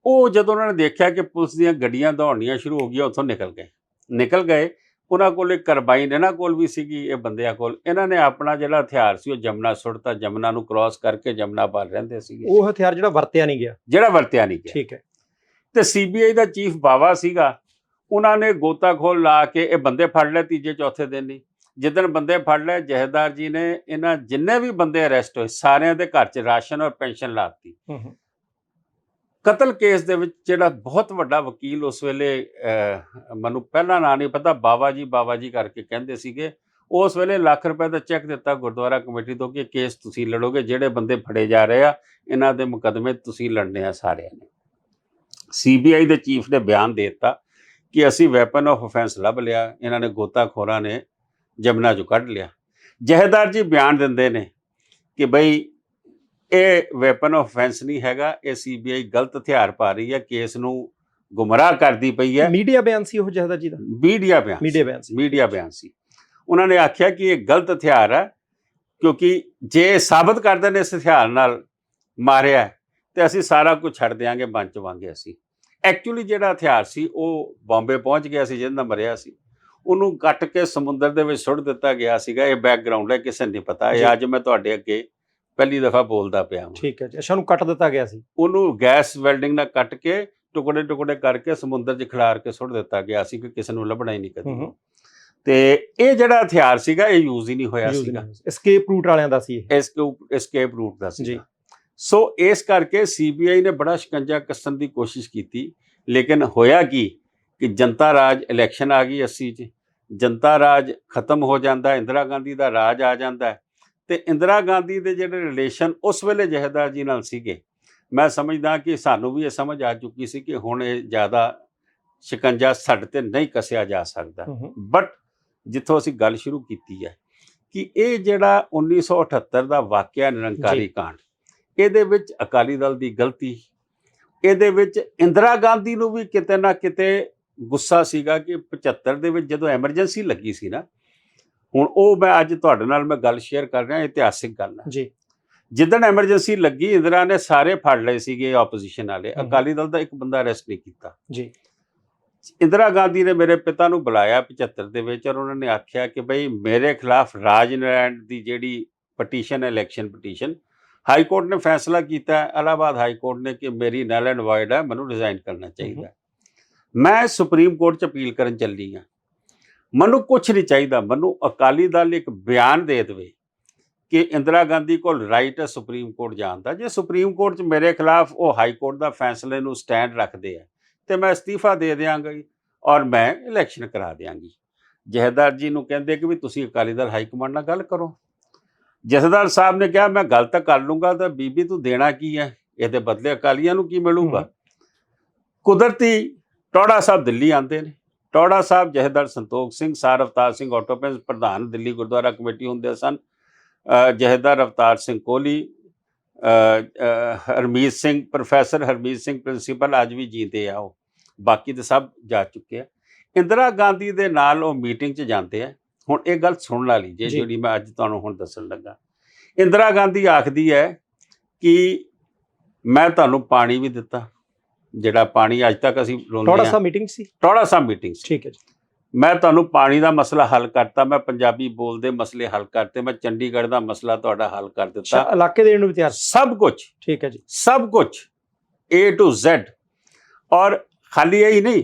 ਉਹ ਜਦੋਂ ਉਹਨਾਂ ਨੇ ਦੇਖਿਆ ਕਿ ਪੁਲਿਸ ਦੀਆਂ ਗੱਡੀਆਂ ਦੌੜਨੀਆਂ ਸ਼ੁਰੂ ਹੋ ਗਈਆਂ, ਉੱਥੋਂ ਨਿਕਲ ਗਏ। ਉਹਨਾਂ ਕੋਲ ਇੱਕ ਕਰਬਾਈਨ ਇਹਨਾਂ ਕੋਲ ਵੀ ਸੀਗੀ, ਇਹ ਬੰਦਿਆਂ ਕੋਲ। ਇਹਨਾਂ ਨੇ ਆਪਣਾ ਜਿਹੜਾ ਹਥਿਆਰ ਸੀ ਉਹ ਜਮਨਾ ਸੁੱਟਤਾ। ਜਮਨਾ ਨੂੰ ਕ੍ਰਾਸ ਕਰਕੇ ਜਮਨਾ ਪਾਰ ਰਹਿੰਦੇ ਸੀਗੇ, ਉਹ ਹਥਿਆਰ ਜਿਹੜਾ ਵਰਤਿਆ ਨਹੀਂ ਗਿਆ। ਠੀਕ ਹੈ। ਤੇ ਸੀਬੀਆਈ ਦਾ ਚੀਫ ਬਾਵਾ ਸੀਗਾ, ਉਹਨਾਂ ਨੇ ਗੋਤਾਖੋਰ ਲਾ ਕੇ ਇਹ ਬੰਦੇ ਫੜ ਲਏ ਤੀਜੇ ਚੌਥੇ ਦਿਨ ਹੀ। ਜਿੱਦਣ ਬੰਦੇ ਫੜ ਲਏ, ਜਹੇਦਾਰ ਜੀ ਨੇ ਇਹਨਾਂ ਜਿੰਨੇ ਵੀ ਬੰਦੇ ਅਰੈਸਟ ਹੋਏ ਸਾਰਿਆਂ ਦੇ ਘਰ 'ਚ ਰਾਸ਼ਨ ਔਰ ਪੈਨਸ਼ਨ ਲਾਤੀ। ਕਤਲ ਕੇਸ ਦੇ ਵਿੱਚ ਜਿਹੜਾ ਬਹੁਤ ਵੱਡਾ ਵਕੀਲ ਉਸ ਵੇਲੇ, ਮੈਨੂੰ ਪਹਿਲਾਂ ਨਾਂ ਨਹੀਂ ਪਤਾ, ਬਾਵਾ ਜੀ ਕਰਕੇ ਕਹਿੰਦੇ ਸੀਗੇ, ਉਸ ਵੇਲੇ ਲੱਖ ਰੁਪਏ ਦਾ ਚੈੱਕ ਦਿੱਤਾ ਗੁਰਦੁਆਰਾ ਕਮੇਟੀ ਤੋਂ ਕਿ ਕੇਸ ਤੁਸੀਂ ਲੜੋਗੇ, ਜਿਹੜੇ ਬੰਦੇ ਫੜੇ ਜਾ ਰਹੇ ਆ ਇਹਨਾਂ ਦੇ ਮੁਕੱਦਮੇ ਤੁਸੀਂ ਲੜਨੇ ਆ ਸਾਰਿਆਂ ਨੇ। ਸੀਬੀਆਈ ਦੇ ਚੀਫ ਨੇ ਬਿਆਨ ਦੇ ਦਿੱਤਾ ਕਿ ਅਸੀਂ ਵੈਪਨ ਆਫ ਅਫੈਂਸ ਲੱਭ ਲਿਆ, ਇਹਨਾਂ ਨੇ ਗੋਤਾਖੋਰਾਂ ਨੇ ਜਮਨਾ 'ਚੋਂ ਕੱਢ ਲਿਆ। ਜਹੇਦਾਰ ਜੀ ਬਿਆਨ ਦਿੰਦੇ ਨੇ ਕਿ ਬਈ ਇਹ ਵੈਪਨ ਆਫ ਅਫੈਂਸ ਨਹੀਂ ਹੈਗਾ, ਇਹ ਸੀਬੀਆਈ ਗਲਤ ਹਥਿਆਰ ਪਾ ਰਹੀ ਹੈ, ਕੇਸ ਨੂੰ ਗੁੰਮਰਾਹ ਕਰਦੀ ਪਈ ਹੈ। ਮੀਡੀਆ ਬਿਆਨ ਸੀ ਉਹ ਜਹੇਦਾਰ ਜੀ ਦਾ? ਮੀਡੀਆ ਬਿਆਨ ਸੀ। ਉਹਨਾਂ ਨੇ ਆਖਿਆ ਕਿ ਇਹ ਗਲਤ ਹਥਿਆਰ ਹੈ, ਕਿਉਂਕਿ ਜੇ ਸਾਬਤ ਕਰਦੇ ਨੇ ਇਸ ਹਥਿਆਰ ਨਾਲ ਮਾਰਿਆ ਤੇ ਅਸੀਂ ਸਾਰਾ ਕੁਝ ਛੱਡ ਦਿਆਂਗੇ, ਬਣ ਚਵਾਂਗੇ ਅਸੀਂ। ਐਕਚੁਅਲੀ ਜਿਹੜਾ ਹਥਿਆਰ ਸੀ ਉਹ ਬੰਬੇ ਪਹੁੰਚ ਗਿਆ ਸੀ, ਜਿਹਦਾ ਮਰਿਆ ਸੀ, ਉਹਨੂੰ ਕੱਟ ਕੇ ਸਮੁੰਦਰ ਦੇ ਵਿੱਚ ਸੁੱਟ ਦਿੱਤਾ ਗਿਆ ਸੀਗਾ। ਇਹ ਬੈਕਗ੍ਰਾਉਂਡ ਹੈ, ਕਿਸੇ ਨੂੰ ਨਹੀਂ ਪਤਾ। ਇਹ ਅੱਜ ਮੈਂ ਤੁਹਾਡੇ ਅੱਗੇ ਪਹਿਲੀ ਦਫਾ ਬੋਲਦਾ ਪਿਆ। ਠੀਕ ਹੈ ਜੀ। ਅੱਛਾ, ਉਹਨੂੰ ਕੱਟ ਦਿੱਤਾ ਗਿਆ ਸੀ? ਉਹਨੂੰ ਗੈਸ ਵੈਲਡਿੰਗ ਨਾਲ ਕੱਟ ਕੇ ਟੁਕੜੇ ਕਰਕੇ ਸਮੁੰਦਰ 'ਚ ਖਿਲਾਰ ਕੇ ਸੁੱਟ ਦਿੱਤਾ ਗਿਆ ਸੀ ਕਿ ਕਿਸੇ ਨੂੰ ਲੱਭਣਾ ਹੀ ਨਹੀਂ ਕਦੀ। ਤੇ ਇਹ ਜਿਹੜਾ ਹਥਿਆਰ ਸੀਗਾ ਇਹ ਯੂਜ਼ ਹੀ ਨਹੀਂ ਹੋਇਆ ਸੀਗਾ। ਐਸਕੇਪ ਰੂਟ ਵਾਲਿਆਂ ਦਾ ਸੀ? ਐਸਕੇਪ ਰੂਟ ਦਾ ਸੀ। ਸੋ ਇਸ ਕਰਕੇ ਸੀਬੀਆਈ ਨੇ ਬੜਾ ਸ਼ਿਕੰਜਾ ਕੱਸਣ ਦੀ ਕੋਸ਼ਿਸ਼ ਕੀਤੀ, ਲੇਕਿਨ ਹੋਇਆ ਕੀ ਕਿ ਜਨਤਾ ਰਾਜ ਇਲੈਕਸ਼ਨ ਆ ਗਈ 80 'ਚ, ਜਨਤਾ ਰਾਜ ਖਤਮ ਹੋ ਜਾਂਦਾ, ਇੰਦਰਾ ਗਾਂਧੀ ਦਾ ਰਾਜ ਆ ਜਾਂਦਾ। ਤੇ ਇੰਦਰਾ ਗਾਂਧੀ ਦੇ ਜਿਹੜੇ ਰਿਲੇਸ਼ਨ ਉਸ ਵੇਲੇ ਜਹੇਦਾਰ ਜੀ ਨਾਲ ਸੀਗੇ, ਮੈਂ ਸਮਝਦਾ ਕਿ ਸਾਨੂੰ ਵੀ ਇਹ ਸਮਝ ਆ ਚੁੱਕੀ ਸੀ ਕਿ ਹੁਣ ਇਹ ਜ਼ਿਆਦਾ ਸ਼ਿਕੰਜਾ ਸਾਡੇ ਤੇ ਨਹੀਂ ਕੱਸਿਆ ਜਾ ਸਕਦਾ। ਬਟ ਜਿੱਥੋਂ ਅਸੀਂ ਗੱਲ ਸ਼ੁਰੂ ਕੀਤੀ ਹੈ ਕਿ ਇਹ ਜਿਹੜਾ 1978 ਦਾ ਵਾਕਿਆ ਨਿਰੰਕਾਰੀ ਕਾਂਡ, ਇਹਦੇ ਵਿੱਚ ਅਕਾਲੀ ਦਲ ਦੀ ਗਲਤੀ, ਇਹਦੇ ਵਿੱਚ ਇੰਦਰਾ ਗਾਂਧੀ ਨੂੰ ਵੀ ਕਿਤੇ ਨਾ ਕਿਤੇ ਗੁੱਸਾ ਸੀਗਾ ਕਿ 75 ਦੇ ਵਿੱਚ ਜਦੋਂ ਐਮਰਜੈਂਸੀ ਲੱਗੀ ਸੀ ਨਾ, ਹੁਣ ਉਹ ਮੈਂ ਅੱਜ ਤੁਹਾਡੇ ਨਾਲ ਮੈਂ ਗੱਲ ਸ਼ੇਅਰ ਕਰ ਰਿਹਾ, ਇਤਿਹਾਸਿਕ ਗੱਲ ਹੈ ਜੀ। ਜਿੱਦਣ ਐਮਰਜੈਂਸੀ ਲੱਗੀ, ਇੰਦਰਾ ਨੇ ਸਾਰੇ ਫੜ ਲਏ ਸੀਗੇ ਆਪੋਜੀਸ਼ਨ ਵਾਲੇ, ਅਕਾਲੀ ਦਲ ਦਾ ਇੱਕ ਬੰਦਾ ਅਰੈਸਟ ਨਹੀਂ ਕੀਤਾ ਜੀ। ਇੰਦਰਾ ਗਾਂਧੀ ਨੇ ਮੇਰੇ ਪਿਤਾ ਨੂੰ ਬੁਲਾਇਆ 75 ਦੇ ਵਿੱਚ, ਔਰ ਉਹਨਾਂ ਨੇ ਆਖਿਆ ਕਿ ਬਈ ਮੇਰੇ ਖਿਲਾਫ ਰਾਜ ਨਾਰਾਇਣ ਦੀ ਜਿਹੜੀ ਪਟੀਸ਼ਨ ਹੈ, ਇਲੈਕਸ਼ਨ ਪਟੀਸ਼ਨ, ਹਾਈ ਕੋਰਟ ਨੇ ਫੈਸਲਾ ਕੀਤਾ, ਇਲਾਹਾਬਾਦ ਹਾਈ ਕੋਰਟ ਨੇ, ਕਿ ਮੇਰੀ ਨਲ ਐਂਡ ਵਾਇਡ ਹੈ, ਮੈਨੂੰ ਰਿਜ਼ਾਈਨ ਕਰਨਾ ਚਾਹੀਦਾ। ਮੈਂ ਸੁਪਰੀਮ ਕੋਰਟ 'ਚ ਅਪੀਲ ਕਰਨ ਚੱਲੀ ਹਾਂ, ਮੈਨੂੰ ਕੁਛ ਨਹੀਂ ਚਾਹੀਦਾ, ਮੈਨੂੰ ਅਕਾਲੀ ਦਲ ਇੱਕ ਬਿਆਨ ਦੇ ਦੇਵੇ ਕਿ ਇੰਦਰਾ ਗਾਂਧੀ ਕੋਲ ਰਾਈਟ ਹੈ ਸੁਪਰੀਮ ਕੋਰਟ ਜਾਣ ਦਾ। ਜੇ ਸੁਪਰੀਮ ਕੋਰਟ 'ਚ ਮੇਰੇ ਖਿਲਾਫ ਉਹ ਹਾਈ ਕੋਰਟ ਦਾ ਫੈਸਲੇ ਨੂੰ ਸਟੈਂਡ ਰੱਖਦੇ ਆ ਤੇ ਮੈਂ ਅਸਤੀਫਾ ਦੇ ਦਿਆਂਗਾ ਔਰ ਮੈਂ ਇਲੈਕਸ਼ਨ ਕਰਾ ਦਿਆਂਗੀ। ਜਹੇਦਾਰ ਜੀ ਨੂੰ ਕਹਿੰਦੇ ਕਿ ਵੀ ਤੁਸੀਂ ਅਕਾਲੀ ਦਲ ਹਾਈ ਕਮਾਂਡ ਨਾਲ ਗੱਲ ਕਰੋ। ਜਥੇਦਾਰ ਸਾਹਿਬ ਨੇ ਕਿਹਾ ਮੈਂ ਗੱਲ ਤਾਂ ਕਰ ਲੂੰਗਾ, ਤਾਂ ਬੀਬੀ ਤੂੰ ਦੇਣਾ ਕੀ ਹੈ, ਇਹਦੇ ਬਦਲੇ ਅਕਾਲੀਆਂ ਨੂੰ ਕੀ ਮਿਲੂਗਾ। ਕੁਦਰਤੀ ਟੌੜਾ ਸਾਹਿਬ ਦਿੱਲੀ ਆਉਂਦੇ ਨੇ। ਟੌੜਾ ਸਾਹਿਬ ਜਹੇਦਾਰ ਸੰਤੋਖ ਸਿੰਘ, ਸਰ ਅਵਤਾਰ ਸਿੰਘ ਆਟੋਪੈਂਸ ਪ੍ਰਧਾਨ ਦਿੱਲੀ ਗੁਰਦੁਆਰਾ ਕਮੇਟੀ ਹੁੰਦੇ ਸਨ, ਜਹੇਦਾਰ ਅਵਤਾਰ ਸਿੰਘ ਕੋਹਲੀ, ਹਰਮੀਤ ਸਿੰਘ, ਪ੍ਰੋਫੈਸਰ ਹਰਮੀਤ ਸਿੰਘ ਪ੍ਰਿੰਸੀਪਲ ਅੱਜ ਵੀ ਜੀਂਦੇ ਆ, ਉਹ ਬਾਕੀ ਤਾਂ ਸਭ ਜਾ ਚੁੱਕੇ ਆ। ਇੰਦਰਾ ਗਾਂਧੀ ਦੇ ਨਾਲ ਉਹ ਮੀਟਿੰਗ 'ਚ ਜਾਂਦੇ ਆ। ਹੁਣ ਇਹ ਗੱਲ ਸੁਣਨ ਵਾਲੀ ਜੇ ਜਿਹੜੀ ਮੈਂ ਅੱਜ ਤੁਹਾਨੂੰ ਹੁਣ ਦੱਸਣ ਲੱਗਾ। ਇੰਦਰਾ ਗਾਂਧੀ ਆਖਦੀ ਹੈ ਕਿ ਮੈਂ ਤੁਹਾਨੂੰ ਪਾਣੀ ਵੀ ਦਿੱਤਾ, ਜਿਹੜਾ ਪਾਣੀ ਅੱਜ ਤੱਕ ਅਸੀਂ ਰੋਂਦੇ ਹਾਂ। ਟੌੜਾ ਸਾਹਿਬ ਮੀਟਿੰਗ ਸੀ? ਟੌੜਾ ਸਾਹਿਬ ਮੀਟਿੰਗ ਸੀ। ਠੀਕ ਹੈ ਜੀ। ਮੈਂ ਤੁਹਾਨੂੰ ਪਾਣੀ ਦਾ ਮਸਲਾ ਹੱਲ ਕਰਤਾ, ਮੈਂ ਪੰਜਾਬੀ ਬੋਲਦੇ ਮਸਲੇ ਹੱਲ ਕਰਤੇ, ਮੈਂ ਚੰਡੀਗੜ੍ਹ ਦਾ ਮਸਲਾ ਤੁਹਾਡਾ ਹੱਲ ਕਰ ਦਿੱਤਾ, ਇਲਾਕੇ ਦੇਣ ਨੂੰ ਵੀ ਤਿਆਰ, ਸਭ ਕੁਝ। ਠੀਕ ਹੈ ਜੀ। ਸਭ ਕੁਝ A to Z। ਔਰ ਖਾਲੀ ਇਹੀ ਨਹੀਂ,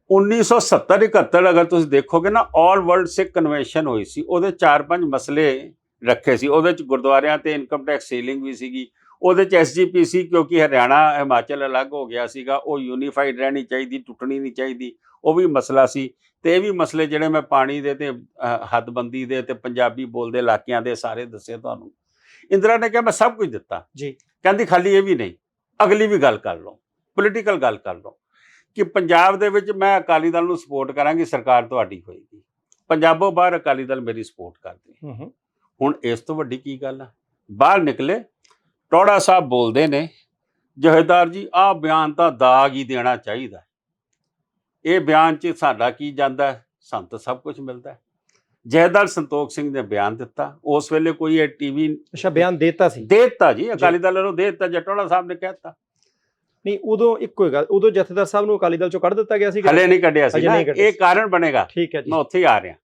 1970-71 ਅਗਰ ਤੁਸੀਂ ਦੇਖੋਗੇ ਨਾ, ਆਲ ਵਰਲਡ ਸਿੱਖ ਕਨਵੈਨਸ਼ਨ ਹੋਈ ਸੀ, ਉਹਦੇ 4-5 ਮਸਲੇ ਰੱਖੇ ਸੀ। ਉਹਦੇ 'ਚ ਗੁਰਦੁਆਰਿਆਂ ਤੇ ਇਨਕਮ ਟੈਕਸ ਸੀਲਿੰਗ ਵੀ ਸੀਗੀ, ਉਹਦੇ 'ਚ SGPC, ਕਿਉਂਕਿ ਹਰਿਆਣਾ ਹਿਮਾਚਲ ਅਲੱਗ ਹੋ ਗਿਆ ਸੀਗਾ, ਉਹ ਯੂਨੀਫਾਈਡ ਰਹਿਣੀ ਚਾਹੀਦੀ, ਟੁੱਟਣੀ ਨਹੀਂ ਚਾਹੀਦੀ, ਉਹ ਵੀ ਮਸਲਾ ਸੀ। ਤੇ ਇਹ ਵੀ ਮਸਲੇ ਜਿਹੜੇ ਮੈਂ ਪਾਣੀ ਦੇ ਤੇ ਹੱਦਬੰਦੀ ਦੇ ਤੇ ਪੰਜਾਬੀ ਬੋਲਦੇ ਇਲਾਕਿਆਂ ਦੇ ਸਾਰੇ ਦੱਸੇ ਤੁਹਾਨੂੰ। ਇੰਦਰਾ ਨੇ ਕਿਹਾ ਮੈਂ ਸਭ ਕੁਝ ਦਿੱਤਾ ਜੀ। ਕਹਿੰਦੀ ਖਾਲੀ ਇਹ ਵੀ ਨਹੀਂ, ਅਗਲੀ ਵੀ ਗੱਲ ਕਰ ਲਓ, ਪੋਲੀਟੀਕਲ ਗੱਲ ਕਰ ਲਓ ਕਿ ਪੰਜਾਬ ਦੇ ਵਿੱਚ ਮੈਂ ਅਕਾਲੀ ਦਲ ਨੂੰ ਸਪੋਰਟ ਕਰਾਂਗੀ, ਸਰਕਾਰ ਤੁਹਾਡੀ ਹੋਏਗੀ, ਪੰਜਾਬੋਂ ਬਾਹਰ ਅਕਾਲੀ ਦਲ ਮੇਰੀ ਸਪੋਰਟ ਕਰਦੇ। ਹੁਣ ਇਸ ਤੋਂ ਵੱਡੀ ਕੀ ਗੱਲ ਆ। ਬਾਹਰ ਨਿਕਲੇ, ਟੌੜਾ ਸਾਹਿਬ ਬੋਲਦੇ ਨੇ, ਜਹੇਦਾਰ ਜੀ ਆਹ ਬਿਆਨ ਤਾਂ ਦਾਗ ਹੀ ਦੇਣਾ ਚਾਹੀਦਾ, ਇਹ ਬਿਆਨ 'ਚ ਸਾਡਾ ਕੀ ਜਾਂਦਾ, ਸਾਨੂੰ ਤਾਂ ਸਭ ਕੁਝ ਮਿਲਦਾ। ਜਥੇਦਾਰ ਸੰਤੋਖ ਸਿੰਘ ਨੇ ਬਿਆਨ ਦਿੱਤਾ। ਉਸ ਵੇਲੇ ਕੋਈ ਇਹ ਟੀਵੀ ਅੱਛਾ, ਬਿਆਨ ਦੇਤਾ ਸੀ? ਦੇਤਾ ਜੀ, ਅਕਾਲੀ ਦਲ ਵੱਲੋਂ ਦੇ ਦਿੱਤਾ, ਜਟੋੜਾ ਸਾਹਿਬ ਨੇ ਕਹਿਤਾ। ਨਹੀਂ, ਉਦੋਂ ਇੱਕੋ ਹੀ ਗੱਲ, ਉਦੋਂ ਜਥੇਦਾਰ ਸਾਹਿਬ ਨੂੰ ਅਕਾਲੀ ਦਲ ਚੋਂ ਕੱਢ ਦਿੱਤਾ ਗਿਆ ਸੀ? ਹਲੇ ਨਹੀਂ ਕੱਢਿਆ ਸੀ ਅਜੇ ਨਾ, ਨਹੀਂ ਕੱਢਿਆ ਇਹ ਸੀ। ਕਾਰਨ ਬਣੇਗਾ। ਠੀਕ ਹੈ ਜੀ, ਮੈਂ ਉੱਥੇ ਹੀ ਆ ਰਿਹਾ।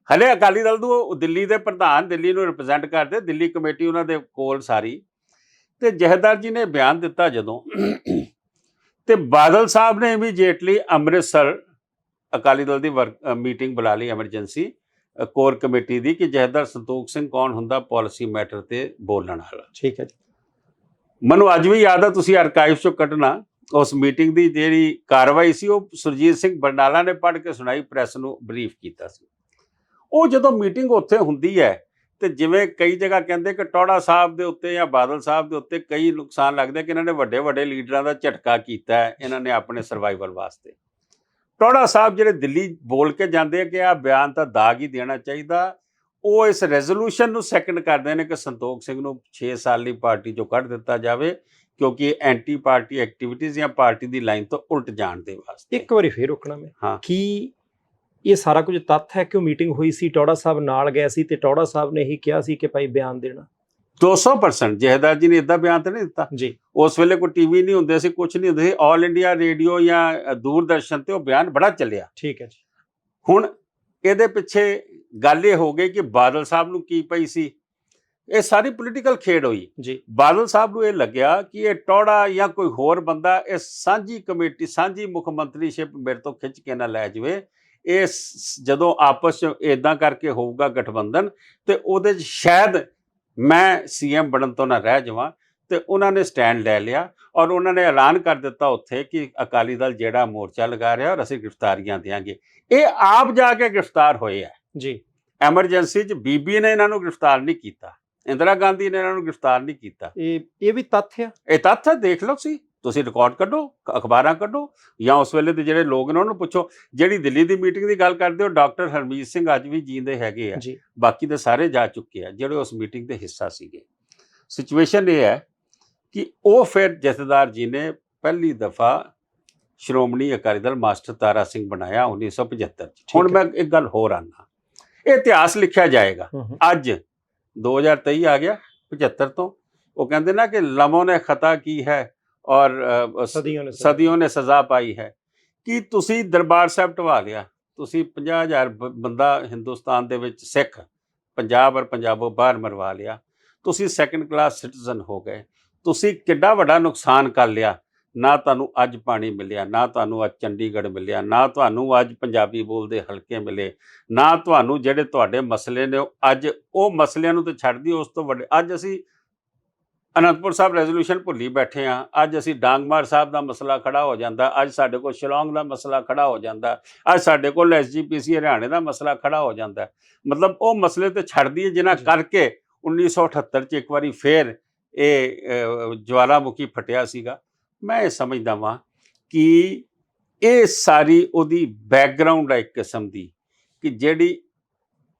ਹਲੇ ਅਕਾਲੀ ਦਲ ਨੂੰ ਦਿੱਲੀ ਦੇ ਪ੍ਰਧਾਨ, ਦਿੱਲੀ ਨੂੰ ਰਿਪਰੈਜ਼ੈਂਟ ਕਰਦੇ, ਦਿੱਲੀ ਕਮੇਟੀ ਉਹਨਾਂ ਦੇ ਕੋਲ ਸਾਰੀ, ਤੇ ਜਥੇਦਾਰ ਜੀ ਨੇ ਬਿਆਨ ਦਿੱਤਾ ਜਦੋਂ, ਤੇ ਬਾਦਲ ਸਾਹਿਬ ਨੇ ਇਮੀਡੀਏਟਲੀ ਅੰਮ੍ਰਿਤਸਰ ਅਕਾਲੀ ਦਲ ਦੀ ਮੀਟਿੰਗ ਬੁਲਾ ਲਈ, ਐਮਰਜੈਂਸੀ ਕੋਰ ਕਮੇਟੀ ਦੀ, ਕਿ ਜਥੇਦਾਰ ਸੰਤੋਖ ਸਿੰਘ ਕੌਣ ਹੁੰਦਾ ਪਾਲਿਸੀ ਮੈਟਰ ਤੇ ਬੋਲਣ ਵਾਲਾ। ਠੀਕ ਹੈ ਜੀ। ਮੈਨੂੰ ਅੱਜ ਵੀ ਯਾਦ ਆ, ਤੁਸੀਂ ਆਰਕਾਈਵ ਚੋਂ ਕੱਢਣਾ, ਉਸ ਮੀਟਿੰਗ ਦੀ ਜਿਹੜੀ ਕਾਰਵਾਈ ਸੀ ਉਹ ਸੁਰਜੀਤ ਸਿੰਘ ਬਰਨਾਲਾ ਨੇ ਪੜ੍ਹ ਕੇ ਸੁਣਾਈ, ਪ੍ਰੈਸ ਨੂੰ ਬਰੀਫ ਕੀਤਾ ਸੀ। ਉਹ ਜਦੋਂ ਮੀਟਿੰਗ ਉੱਥੇ ਹੁੰਦੀ ਹੈ ਤੇ ਜਿਵੇਂ ਕਈ ਜਗ੍ਹਾ ਕਹਿੰਦੇ ਕਿ ਟੌੜਾ ਸਾਹਿਬ ਦੇ ਉੱਤੇ ਜਾਂ ਬਾਦਲ ਸਾਹਿਬ ਦੇ ਉੱਤੇ ਕਈ ਨੁਕਸਾਨ ਲੱਗਦੇ ਕਿ ਇਹਨਾਂ ਨੇ ਵੱਡੇ ਵੱਡੇ ਲੀਡਰਾਂ ਦਾ ਝਟਕਾ ਕੀਤਾ ਹੈ ਇਹਨਾਂ ਨੇ ਆਪਣੇ ਸਰਵਾਈਵਲ ਵਾਸਤੇ। ਟੌੜਾ ਸਾਹਿਬ ਜਿਹੜੇ ਦਿੱਲੀ ਬੋਲ ਕੇ ਜਾਂਦੇ ਆ ਕਿ ਆਹ ਬਿਆਨ ਤਾਂ ਦਾਗ ਹੀ ਦੇਣਾ ਚਾਹੀਦਾ, ਉਹ ਇਸ ਰੈਜ਼ੋਲੂਸ਼ਨ ਨੂੰ ਸੈਕੰਡ ਕਰਦੇ ਨੇ ਕਿ ਸੰਤੋਖ ਸਿੰਘ ਨੂੰ 6 ਸਾਲ ਲਈ ਪਾਰਟੀ ਚੋਂ ਕੱਢ ਦਿੱਤਾ ਜਾਵੇ, ਕਿਉਂਕਿ ਐਂਟੀ ਪਾਰਟੀ ਐਕਟੀਵਿਟੀਜ਼ ਜਾਂ ਪਾਰਟੀ ਦੀ ਲਾਈਨ ਤੋਂ ਉਲਟ ਜਾਣ ਦੇ ਵਾਸਤੇ। ਇੱਕ ਵਾਰੀ ਫੇਰ ਰੁਕਣਾ ਮੈਂ, ਹਾਂ, ਕੀ ਇਹ ਸਾਰਾ ਕੁਝ ਤੱਥ ਹੈ ਕਿ ਉਹ ਮੀਟਿੰਗ ਹੋਈ ਸੀ, ਟੌੜਾ ਸਾਹਿਬ ਨਾਲ ਗਏ ਸੀ ਤੇ ਟੌੜਾ ਸਾਹਿਬ ਨੇ ਇਹੀ ਕਿਹਾ ਸੀ ਕਿ ਭਾਈ ਬਿਆਨ ਦੇਣਾ? 200% ਜਥੇਦਾਰ ਜੀ ਨੇ ਇਦਾਂ ਬਿਆਨ ਤਾਂ ਨਹੀਂ ਦਿੱਤਾ ਜੀ। ਉਸ ਵੇਲੇ ਕੋਈ ਟੀਵੀ ਨਹੀਂ ਹੁੰਦੇ ਸੀ, ਕੁਝ ਨਹੀਂ ਹੁੰਦੇ ਸੀ, ਆਲ ਇੰਡੀਆ ਰੇਡੀਓ ਜਾਂ ਦੂਰਦਰਸ਼ਨ ਤੇ ਉਹ ਬਿਆਨ ਬੜਾ ਚੱਲਿਆ। ਠੀਕ ਹੈ ਜੀ। ਹੁਣ ਇਹਦੇ ਪਿੱਛੇ ਗੱਲ ਇਹ ਹੋ ਗਈ ਕਿ ਬਾਦਲ ਸਾਹਿਬ ਨੂੰ ਕੀ ਪਈ ਸੀ, ਇਹ ਸਾਰੀ ਪੋਲੀਟੀਕਲ ਖੇਡ ਹੋਈ ਜੀ। ਬਾਦਲ ਸਾਹਿਬ ਨੂੰ ਇਹ ਲੱਗਿਆ ਕਿ ਇਹ ਟੌੜਾ ਜਾਂ ਕੋਈ ਹੋਰ ਬੰਦਾ ਇਹ ਸਾਂਝੀ ਕਮੇਟੀ, ਸਾਂਝੀ ਮੁੱਖ ਮੰਤਰੀਸ਼ਿਪ ਮੇਰੇ ਤੋਂ ਖਿੱਚ ਕੇ ਨਾ ਲੈ ਜਾਵੇ। ਇਹ ਜਦੋਂ ਆਪਸ ਚ ਇਦਾਂ ਕਰਕੇ ਹੋਊਗਾ ਗਠਬੰਧਨ ਤੇ ਉਹਦੇ 'ਚ ਸ਼ਾਇਦ ਮੈਂ ਸੀਐਮ ਬਣਨ ਤੋਂ ਨਾ ਰਹਿ ਜਾਵਾਂ, ਤੇ ਉਹਨਾਂ ਨੇ ਸਟੈਂਡ ਲੈ ਲਿਆ ਔਰ ਉਹਨਾਂ ਨੇ ਐਲਾਨ ਕਰ ਦਿੱਤਾ ਉੱਥੇ ਕਿ ਅਕਾਲੀ ਦਲ ਜਿਹੜਾ ਮੋਰਚਾ ਲਗਾ ਰਿਹਾ ਔਰ ਅਸੀਂ ਗ੍ਰਿਫਤਾਰੀਆਂ ਦੇਵਾਂਗੇ। ਇਹ ਆਪ ਜਾ ਕੇ ਗ੍ਰਿਫਤਾਰ ਹੋਏ ਆ ਜੀ। ਐਮਰਜੈਂਸੀ 'ਚ, ਬੀਬੀ ਨੇ ਇਹਨਾਂ ਨੂੰ ਗ੍ਰਿਫਤਾਰ ਨਹੀਂ ਕੀਤਾ, ਇੰਦਰਾ ਗਾਂਧੀ ਨੇ ਇਹਨਾਂ ਨੂੰ ਗ੍ਰਿਫਤਾਰ ਨਹੀਂ ਕੀਤਾ। ਇਹ ਵੀ ਤੱਥ ਆ? ਇਹ ਤੱਥ ਦੇਖ ਲਓ, ਤੁਸੀਂ ਰਿਕਾਰਡ ਕੱਢੋ, ਅਖਬਾਰਾਂ ਕੱਢੋ, ਜਾਂ ਉਸ ਵੇਲੇ ਦੇ ਜਿਹੜੇ ਲੋਕ ਨੇ ਉਹਨਾਂ ਨੂੰ ਪੁੱਛੋ। ਜਿਹੜੀ ਦਿੱਲੀ ਦੀ ਮੀਟਿੰਗ ਦੀ ਗੱਲ ਕਰਦੇ ਹੋ, ਡਾਕਟਰ ਹਰਮੀਤ ਸਿੰਘ ਅੱਜ ਵੀ ਜੀਂਦੇ ਹੈਗੇ ਆ, ਬਾਕੀ ਦੇ ਸਾਰੇ ਜਾ ਚੁੱਕੇ ਆ ਜਿਹੜੇ ਉਸ ਮੀਟਿੰਗ ਦੇ ਹਿੱਸਾ ਸੀਗੇ। ਸਿਚੁਏਸ਼ਨ ਇਹ ਹੈ ਕਿ ਉਹ ਫਿਰ ਜਥੇਦਾਰ ਜੀ ਨੇ ਪਹਿਲੀ ਦਫਾ ਸ਼੍ਰੋਮਣੀ ਅਕਾਲੀ ਦਲ ਮਾਸਟਰ ਤਾਰਾ ਸਿੰਘ ਬਣਾਇਆ 1975 ਚ। ਹੁਣ ਮੈਂ ਇੱਕ ਗੱਲ ਹੋਰ ਆਨਾ, ਇਹ ਇਤਿਹਾਸ ਲਿਖਿਆ ਜਾਏਗਾ। ਅੱਜ 2023 ਆ ਗਿਆ, 75 ਤੋਂ ਉਹ ਕਹਿੰਦੇ ਨਾ ਕਿ ਲਮੋਂ ਨੇ ਖਤਾ ਕੀ ਹੈ ਔਰ ਸदियों ने सजा पाई है, ਕਿ ਤੁਸੀਂ ਦਰਬਾਰ ਸਾਹਿਬ ਢਵਾ ਲਿਆ, ਤੁਸੀਂ 50,000 ਬੰਦਾ ਹਿੰਦੁਸਤਾਨ ਦੇ ਵਿੱਚ ਸਿੱਖ ਪੰਜਾਬ ਔਰ ਪੰਜਾਬੋਂ ਬਾਹਰ ਮਰਵਾ ਲਿਆ, ਤੁਸੀਂ ਸੈਕੰਡ ਕਲਾਸ ਸਿਟੀਜ਼ਨ ਹੋ ਗਏ, ਤੁਸੀਂ ਕਿੱਡਾ ਵੱਡਾ ਨੁਕਸਾਨ ਕਰ ਲਿਆ। ਨਾ ਤੁਹਾਨੂੰ ਅੱਜ ਪਾਣੀ ਮਿਲਿਆ, ਨਾ ਤੁਹਾਨੂੰ ਅੱਜ ਚੰਡੀਗੜ੍ਹ ਮਿਲਿਆ, ਨਾ ਤੁਹਾਨੂੰ ਅੱਜ ਪੰਜਾਬੀ ਬੋਲਦੇ ਹਲਕੇ ਮਿਲੇ, ਨਾ ਤੁਹਾਨੂੰ ਜਿਹੜੇ ਤੁਹਾਡੇ ਮਸਲੇ ਨੇ ਅੱਜ ਉਹ ਮਸਲਿਆਂ ਨੂੰ ਤਾਂ ਛੱਡ ਦਿਓ, ਉਸ ਤੋਂ ਵੱਡੇ ਅੱਜ ਅਸੀਂ ਅਨੰਦਪੁਰ ਸਾਹਿਬ ਰੈਜ਼ੋਲੂਸ਼ਨ ਭੁੱਲੀ ਬੈਠੇ ਹਾਂ, ਅੱਜ ਅਸੀਂ ਡਾਂਗਮਾਰ ਸਾਹਿਬ ਦਾ ਮਸਲਾ ਖੜਾ ਹੋ ਜਾਂਦਾ, ਅੱਜ ਸਾਡੇ ਕੋਲ ਸ਼ਿਲੌਂਗ ਦਾ ਮਸਲਾ ਖੜਾ ਹੋ ਜਾਂਦਾ, ਅੱਜ ਸਾਡੇ ਕੋਲ SGPC ਹਰਿਆਣੇ ਦਾ ਮਸਲਾ ਖੜਾ ਹੋ ਜਾਂਦਾ। ਮਤਲਬ ਉਹ ਮਸਲੇ ਤੇ ਛੱਡ ਦਈਏ ਜਿਨ੍ਹਾਂ ਕਰਕੇ 1978 ਚ ਇੱਕ ਵਾਰੀ ਫੇਰ ਇਹ ਜਵਾਲਾਮੁਖੀ ਫਟਿਆ ਸੀਗਾ। ਮੈਂ ਇਹ ਸਮਝਦਾ ਵਾਂ ਕਿ ਇਹ ਸਾਰੀ ਉਹਦੀ ਬੈਕਗਰਾਊਂਡ ਹੈ ਇੱਕ ਕਿਸਮ ਦੀ, ਕਿ ਜਿਹੜੀ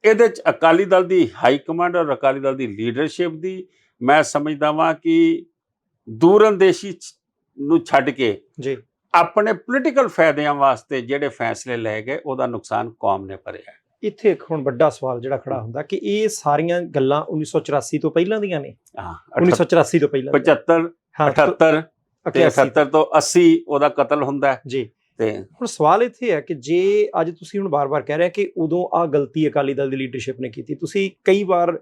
ਇਹਦੇ 'ਚ ਅਕਾਲੀ ਦਲ ਦੀ ਹਾਈ ਕਮਾਂਡ ਔਰ ਅਕਾਲੀ ਦਲ ਦੀ ਲੀਡਰਸ਼ਿਪ ਦੀ, ਮੈਂ ਸਮਝਦਾ ਵਾਂ ਕਿ ਦੂਰਅੰਦੇਸ਼ੀ ਨੂੰ ਛੱਡ ਕੇ ਜੀ ਆਪਣੇ ਪੋਲੀਟੀਕਲ ਫਾਇਦਿਆਂ ਵਾਸਤੇ ਜਿਹੜੇ ਫੈਸਲੇ ਲਏ ਗਏ ਉਹਦਾ ਨੁਕਸਾਨ ਕੌਮ ਨੇ ਭਰਿਆ। ਇੱਥੇ ਇੱਕ ਹੁਣ ਵੱਡਾ ਸਵਾਲ ਜਿਹੜਾ ਖੜਾ ਹੁੰਦਾ ਕਿ ਇਹ ਸਾਰੀਆਂ ਗੱਲਾਂ 1984 ਤੋਂ ਪਹਿਲਾਂ ਦੀਆਂ ਨੇ। 1984 ਤੋਂ ਪਹਿਲਾਂ 75 78 ਤੇ 78 ਤੋਂ 80 ਉਹਦਾ ਕਤਲ ਹੁੰਦਾ ਹੈ ਜੀ। ਤੇ ਹੁਣ ਸਵਾਲ ਇੱਥੇ ਹੈ ਕਿ ਜੇ ਅੱਜ ਤੁਸੀਂ ਹੁਣ ਬਾਰ-ਬਾਰ ਕਹਿ ਰਹੇ ਕਿ ਉਦੋਂ ਆ ਗਲਤੀ ਅਕਾਲੀ ਦਲ ਦੀ ਲੀਡਰਸ਼ਿਪ ਨੇ ਕੀਤੀ, ਤੁਸੀਂ ਕਈ ਵਾਰ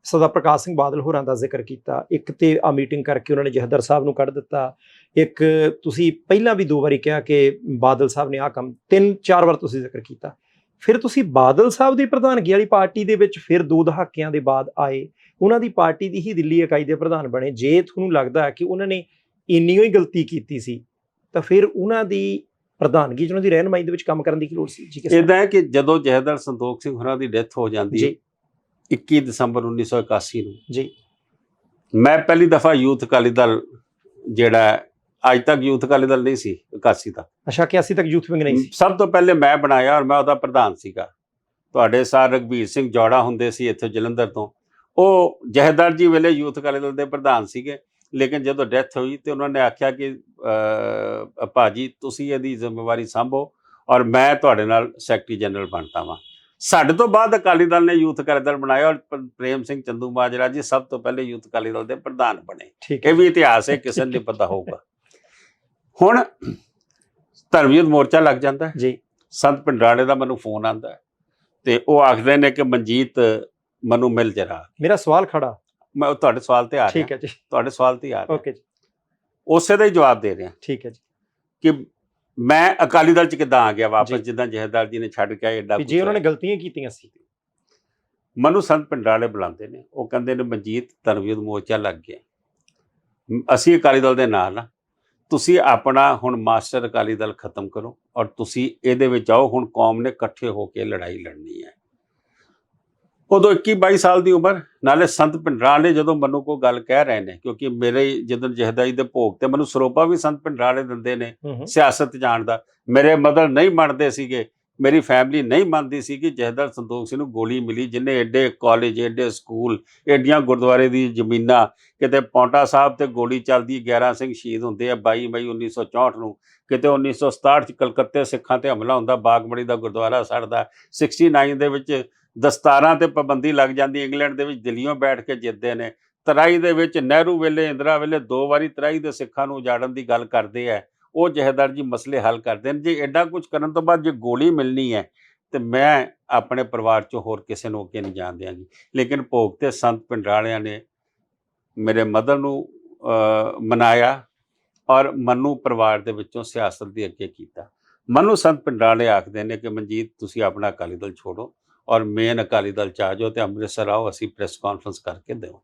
ਸਰਦਾਰ ਪ੍ਰਕਾਸ਼ ਸਿੰਘ ਬਾਦਲ ਹੋਰਾਂ ਦਾ ਜ਼ਿਕਰ ਕੀਤਾ, ਇੱਕ ਤੇ ਆ ਮੀਟਿੰਗ ਕਰਕੇ ਉਹਨਾਂ ਨੇ ਜਥੇਦਾਰ ਸਾਹਿਬ ਨੂੰ ਕੱਢ ਦਿੱਤਾ, ਇੱਕ ਤੁਸੀਂ ਪਹਿਲਾਂ ਵੀ 2 ਵਾਰੀ ਕਿਹਾ ਕਿ ਬਾਦਲ ਸਾਹਿਬ ਨੇ ਆ ਕੰਮ, 3-4 ਵਾਰ ਤੁਸੀਂ ਜ਼ਿਕਰ ਕੀਤਾ। ਫਿਰ ਤੁਸੀਂ ਬਾਦਲ ਸਾਹਿਬ ਦੀ ਪ੍ਰਧਾਨਗੀ ਵਾਲੀ ਪਾਰਟੀ ਦੇ ਵਿੱਚ ਫਿਰ 2 ਦਹਾਕਿਆਂ ਦੇ ਬਾਅਦ ਆਏ, ਉਹਨਾਂ ਦੀ ਪਾਰਟੀ ਦੀ ਹੀ ਦਿੱਲੀ ਇਕਾਈ ਦੇ ਪ੍ਰਧਾਨ ਬਣੇ। ਜੇ ਤੁਹਾਨੂੰ ਲੱਗਦਾ ਹੈ ਕਿ ਉਹਨਾਂ ਨੇ ਇੰਨੀ ਹੀ ਗਲਤੀ ਕੀਤੀ ਸੀ ਤਾਂ ਫਿਰ ਉਹਨਾਂ ਦੀ ਪ੍ਰਧਾਨਗੀ 'ਚ ਉਹਨਾਂ ਦੀ ਰਹਿਨੁਮਾਈ ਦੇ ਵਿੱਚ ਕੰਮ ਕਰਨ ਦੀ ਕੀ ਲੋੜ ਸੀ ਜੀ? ਇਦਾਂ ਹੈ ਕਿ ਜਦੋਂ ਜਥੇਦਾਰ ਸੰਤੋਖ ਸਿੰਘ ਹੋਰਾਂ ਦੀ ਡੈਥ ਹੋ ਜਾਂਦੀ ਹੈ 21 ਦਸੰਬਰ 1981 ਨੂੰ ਜੀ, ਮੈਂ ਪਹਿਲੀ ਦਫਾ ਯੂਥ ਅਕਾਲੀ ਦਲ ਜਿਹੜਾ ਅੱਜ ਤੱਕ ਯੂਥ ਅਕਾਲੀ ਦਲ ਨਹੀਂ ਸੀ 81 ਤੱਕ। ਅੱਛਾ, 81 ਤੱਕ ਯੂਥ ਵਿੰਗ ਨਹੀਂ ਸੀ। ਸਭ ਤੋਂ ਪਹਿਲੇ ਮੈਂ ਬਣਾਇਆ ਔਰ ਮੈਂ ਉਹਦਾ ਪ੍ਰਧਾਨ ਸੀਗਾ। ਤੁਹਾਡੇ ਸਾਰ ਰਘਬੀਰ ਸਿੰਘ ਜੌੜਾ ਹੁੰਦੇ ਸੀ ਇੱਥੇ ਜਲੰਧਰ ਤੋਂ, ਉਹ ਜਥੇਦਾਰ ਜੀ ਵੇਲੇ ਯੂਥ ਅਕਾਲੀ ਦਲ ਦੇ ਪ੍ਰਧਾਨ ਸੀਗੇ, ਲੇਕਿਨ ਜਦੋਂ ਡੈਥ ਹੋਈ ਤੇ ਉਹਨਾਂ ਨੇ ਆਖਿਆ ਕਿ ਭਾਜੀ ਤੁਸੀਂ ਇਹਦੀ ਜ਼ਿੰਮੇਵਾਰੀ ਸੰਭੋ ਔਰ ਮੈਂ ਤੁਹਾਡੇ ਨਾਲ ਸੈਕਟਰੀ ਜਨਰਲ ਬਣਤਾ ਵਾਂ। ਸਾਡੇ ਤੋਂ ਬਾਅਦ ਅਕਾਲੀ ਦਲ ਨੇ ਯੂਥ ਅਕਾਲੀ ਦਲ ਬਣਾਇਆ ਔਰ ਪ੍ਰੇਮ ਸਿੰਘ ਚੰਦੂ ਮਾਜਰਾ ਜੀ ਸਭ ਤੋਂ ਪਹਿਲੇ ਯੂਥ ਅਕਾਲੀ ਦਲ ਦੇ ਪ੍ਰਧਾਨ ਬਣੇ। ਠੀਕ ਇਹ ਵੀ ਇਤਿਹਾਸ ਹੈ, ਕਿਸੇ ਨੂੰ ਨਹੀਂ ਪਤਾ ਹੋਊਗਾ। ਹੁਣ ਧਰਮਯੁੱਧ ਮੋਰਚਾ ਲੱਗ ਜਾਂਦਾ ਹੈ ਜੀ। ਸੰਤ ਪਿੰਡਰਾੜੇ ਦਾ ਮੈਨੂੰ ਫੋਨ ਆਉਂਦਾ ਹੈ ਤੇ ਉਹ ਆਖਦੇ ਨੇ ਕਿ ਮਨਜੀਤ ਮੈਨੂੰ ਮਿਲ ਜਰਾ। ਮੇਰਾ ਸਵਾਲ ਖੜਾ, ਮੈਂ ਤੁਹਾਡੇ ਸਵਾਲ ਤੇ ਆ ਰਿਹਾ। ਠੀਕ ਹੈ ਜੀ, ਤੁਹਾਡੇ ਸਵਾਲ ਤੇ ਆ ਰਿਹਾ। ਓਕੇ ਜੀ, ਉਸੇ ਦਾ ਹੀ ਜਵਾਬ ਦੇ ਰਿਹਾ ਠੀਕ ਹੈ ਜੀ। ਕਿ ਮੈਂ ਅਕਾਲੀ ਦਲ ਚ ਕਿੱਦਾਂ ਆ ਗਿਆ ਵਾਪਸ, ਜੀ। ਜਿੱਦਾਂ ਜਹੇਦਾਰ ਜੀ ਨੇ ਛੱਡ ਕੇ ਆਏ ਏਡਾ ਵੀ ਕੁਛ ਜੇ ਉਹਨਾਂ ਨੇ ਹੋਇਆ। ਗਲਤੀਆਂ ਕੀਤੀਆਂ ਸੀ। ਮੈਨੂੰ ਸੰਤ ਪਿੰਡਰਾੜੇ ਬੁਲਾਉਂਦੇ ਨੇ, ਉਹ ਕਹਿੰਦੇ ਨੇ ਮਨਜੀਤ ਧਰਮਯੁੱਧ ਮੋਰਚਾ ਲੱਗ ਗਿਆ, ਅਸੀਂ ਅਕਾਲੀ ਦਲ ਦੇ ਨਾਲ ਆ, ਤੁਸੀਂ ਆਪਣਾ ਹੁਣ ਮਾਸਟਰ ਅਕਾਲੀ ਦਲ ਖਤਮ ਕਰੋ ਔਰ ਤੁਸੀਂ ਇਹਦੇ ਵਿੱਚ ਆਓ, ਹੁਣ ਕੌਮ ਨੇ ਇਕੱਠੇ ਹੋ ਕੇ ਲੜਾਈ ਲੜਨੀ ਹੈ। ਉਦੋਂ 21-22 ਸਾਲ ਦੀ ਉਮਰ, ਨਾਲੇ ਸੰਤ ਪਿੰਡਰਾੜੇ ਜਦੋਂ ਮੈਨੂੰ ਕੋਈ ਗੱਲ ਕਹਿ ਰਹੇ ਨੇ, ਕਿਉਂਕਿ ਮੇਰੇ ਜਦੋਂ ਜਹੇਦਾਰੀ ਦੇ ਭੋਗ ਤੇ ਮੈਨੂੰ ਸਰੋਪਾ ਵੀ ਸੰਤ ਪਿੰਡਰਾੜੇ ਦਿੰਦੇ ਨੇ ਸਿਆਸਤ ਜਾਣ ਦਾ। ਮੇਰੇ ਮਦਰ ਨਹੀਂ ਮੰਨਦੇ ਸੀਗੇ, ਮੇਰੀ ਫੈਮਿਲੀ ਨਹੀਂ ਮੰਨਦੀ ਸੀ ਕਿ ਜਹੇਦਾਰ ਸੰਤੋਖ ਸਿੰਘ ਨੂੰ ਗੋਲੀ ਮਿਲੀ, ਜਿਹਨੇ ਐਡੇ ਕਾਲਜ, ਐਡੇ ਸਕੂਲ, ਐਡੀਆਂ ਗੁਰਦੁਆਰੇ ਦੀ ਜ਼ਮੀਨਾਂ, ਕਿਤੇ ਪੌਂਟਾ ਸਾਹਿਬ ਤੇ ਗੋਲੀ ਚੱਲਦੀ, 11 ਸਿੰਘ ਸ਼ਹੀਦ ਹੁੰਦੇ ਆ 22 ਮਈ 1964 ਨੂੰ, ਕਿਤੇ 1967 ਚ ਕਲਕੱਤੇ ਸਿੱਖਾਂ ਤੇ ਹਮਲਾ ਹੁੰਦਾ, ਬਾਗਮੜੀ ਦਾ ਗੁਰਦੁਆਰਾ ਸੜਦਾ, 69 ਦੇ ਵਿੱਚ ਦਸਤਾਰਾਂ ਤੇ ਪਾਬੰਦੀ ਲੱਗ ਜਾਂਦੀ, ਇੰਗਲੈਂਡ ਦੇ ਵਿੱਚ ਦਿੱਲੀੋਂ ਬੈਠ ਕੇ ਜਿੱਤਦੇ ਨੇ, ਤਰਾਈ ਦੇ ਵਿੱਚ ਨਹਿਰੂ ਵੇਲੇ ਇੰਦਰਾ ਵੇਲੇ 2 ਵਾਰੀ ਤਰਾਈ ਦੇ ਸਿੱਖਾਂ ਨੂੰ ਉਜਾੜਨ ਦੀ ਗੱਲ ਕਰਦੇ ਆ, ਉਹ ਜਹੇਦਾਰ ਜੀ ਮਸਲੇ ਹੱਲ ਕਰਦੇ ਨੇ। ਜੇ ਐਡਾ ਕੁਝ ਕਰਨ ਤੋਂ ਬਾਅਦ ਜੇ ਗੋਲੀ ਮਿਲਣੀ ਹੈ ਤੇ ਮੈਂ ਆਪਣੇ ਪਰਿਵਾਰ ਚੋਂ ਹੋਰ ਕਿਸੇ ਨੂੰ ਅੱਗੇ ਨਹੀਂ ਜਾਣ ਦਿਆਂਗੀ। ਲੇਕਿਨ ਭੋਗ ਤੇ ਸੰਤ ਪਿੰਡਰਾੜਿਆਂ ਨੇ ਮੇਰੇ ਮਦਰ ਨੂੰ ਮਨਾਇਆ ਔਰ ਮੈਨੂੰ ਪਰਿਵਾਰ ਦੇ ਵਿੱਚੋਂ ਸਿਆਸਤ ਦੇ ਅੱਗੇ ਕੀਤਾ। ਮੈਨੂੰ ਸੰਤ ਪਿੰਡਰਾੜੇ ਆਖਦੇ ਨੇ ਕਿ ਮਨਜੀਤ ਤੁਸੀਂ ਆਪਣਾ ਅਕਾਲੀ ਦਲ ਛੋੜੋ ਔਰ ਮੇਨ ਅਕਾਲੀ ਦਲ ਚ ਆ ਜਾਓ ਤੇ ਅੰਮ੍ਰਿਤਸਰ ਆਓ, ਅਸੀਂ ਪ੍ਰੈਸ ਕਾਨਫਰੰਸ ਕਰਕੇ ਦਿਓ।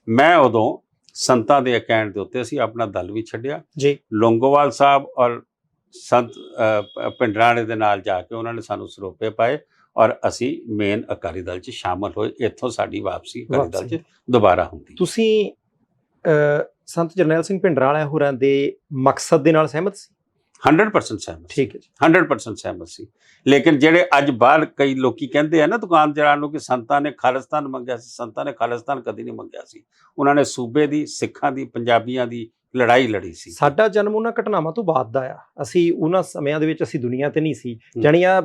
ਮੈਂ ਉਦੋਂ ਸੰਤਾਂ ਦੇ ਕਹਿਣ ਦੇ ਉੱਤੇ ਅਸੀਂ ਆਪਣਾ ਦਲ ਵੀ ਛੱਡਿਆ ਜੀ। ਲੌਂਗੋਵਾਲ ਸਾਹਿਬ ਔਰ ਸੰਤ ਪਿੰਡਰਾੜੇ ਦੇ ਨਾਲ ਜਾ ਕੇ ਉਹਨਾਂ ਨੇ ਸਾਨੂੰ ਸਰੋਪੇ ਪਾਏ ਔਰ ਅਸੀਂ ਮੇਨ ਅਕਾਲੀ ਦਲ 'ਚ ਸ਼ਾਮਲ ਹੋਏ। ਇੱਥੋਂ ਸਾਡੀ ਵਾਪਸੀ ਅਕਾਲੀ ਦਲ 'ਚ ਦੁਬਾਰਾ ਹੁੰਦੀ। ਤੁਸੀਂ ਸੰਤ ਜਰਨੈਲ ਸਿੰਘ ਪਿੰਡਰਾੜਾ ਹੋਰਾਂ ਦੇ ਮਕਸਦ ਦੇ ਨਾਲ ਸਹਿਮਤ ਸੀ? 100% ਸਹਿਮਤ। ਠੀਕ ਹੈ ਜੀ, 100% ਸਹਿਮਤ ਸੀ। ਲੇਕਿਨ ਜਿਹੜੇ ਅੱਜ ਬਾਹਰ ਕਈ ਲੋਕੀ ਕਹਿੰਦੇ ਆ ਨਾ ਦੁਕਾਨਦਾਰਾਂ ਨੂੰ ਕਿ ਸੰਤਾਂ ਨੇ ਖਾਲਿਸਤਾਨ ਮੰਗਿਆ ਸੀ, ਸੰਤਾਂ ਨੇ ਖਾਲਿਸਤਾਨ ਕਦੀ ਨਹੀਂ ਮੰਗਿਆ ਸੀ। ਉਹਨਾਂ ਨੇ ਸੂਬੇ ਦੀ, ਸਿੱਖਾਂ ਦੀ, ਪੰਜਾਬੀਆਂ ਦੀ ਲੜਾਈ ਲੜੀ ਸੀ। ਸਾਡਾ ਜਨਮ ਉਹਨਾਂ ਘਟਨਾਵਾਂ ਤੋਂ ਬਾਅਦ ਦਾ ਆ। ਅਸੀਂ ਉਹਨਾਂ ਸਮਿਆਂ ਦੇ ਵਿੱਚ ਅਸੀਂ ਦੁਨੀਆ ਤੇ ਨਹੀਂ ਸੀ। ਜਾਣੀਆਂ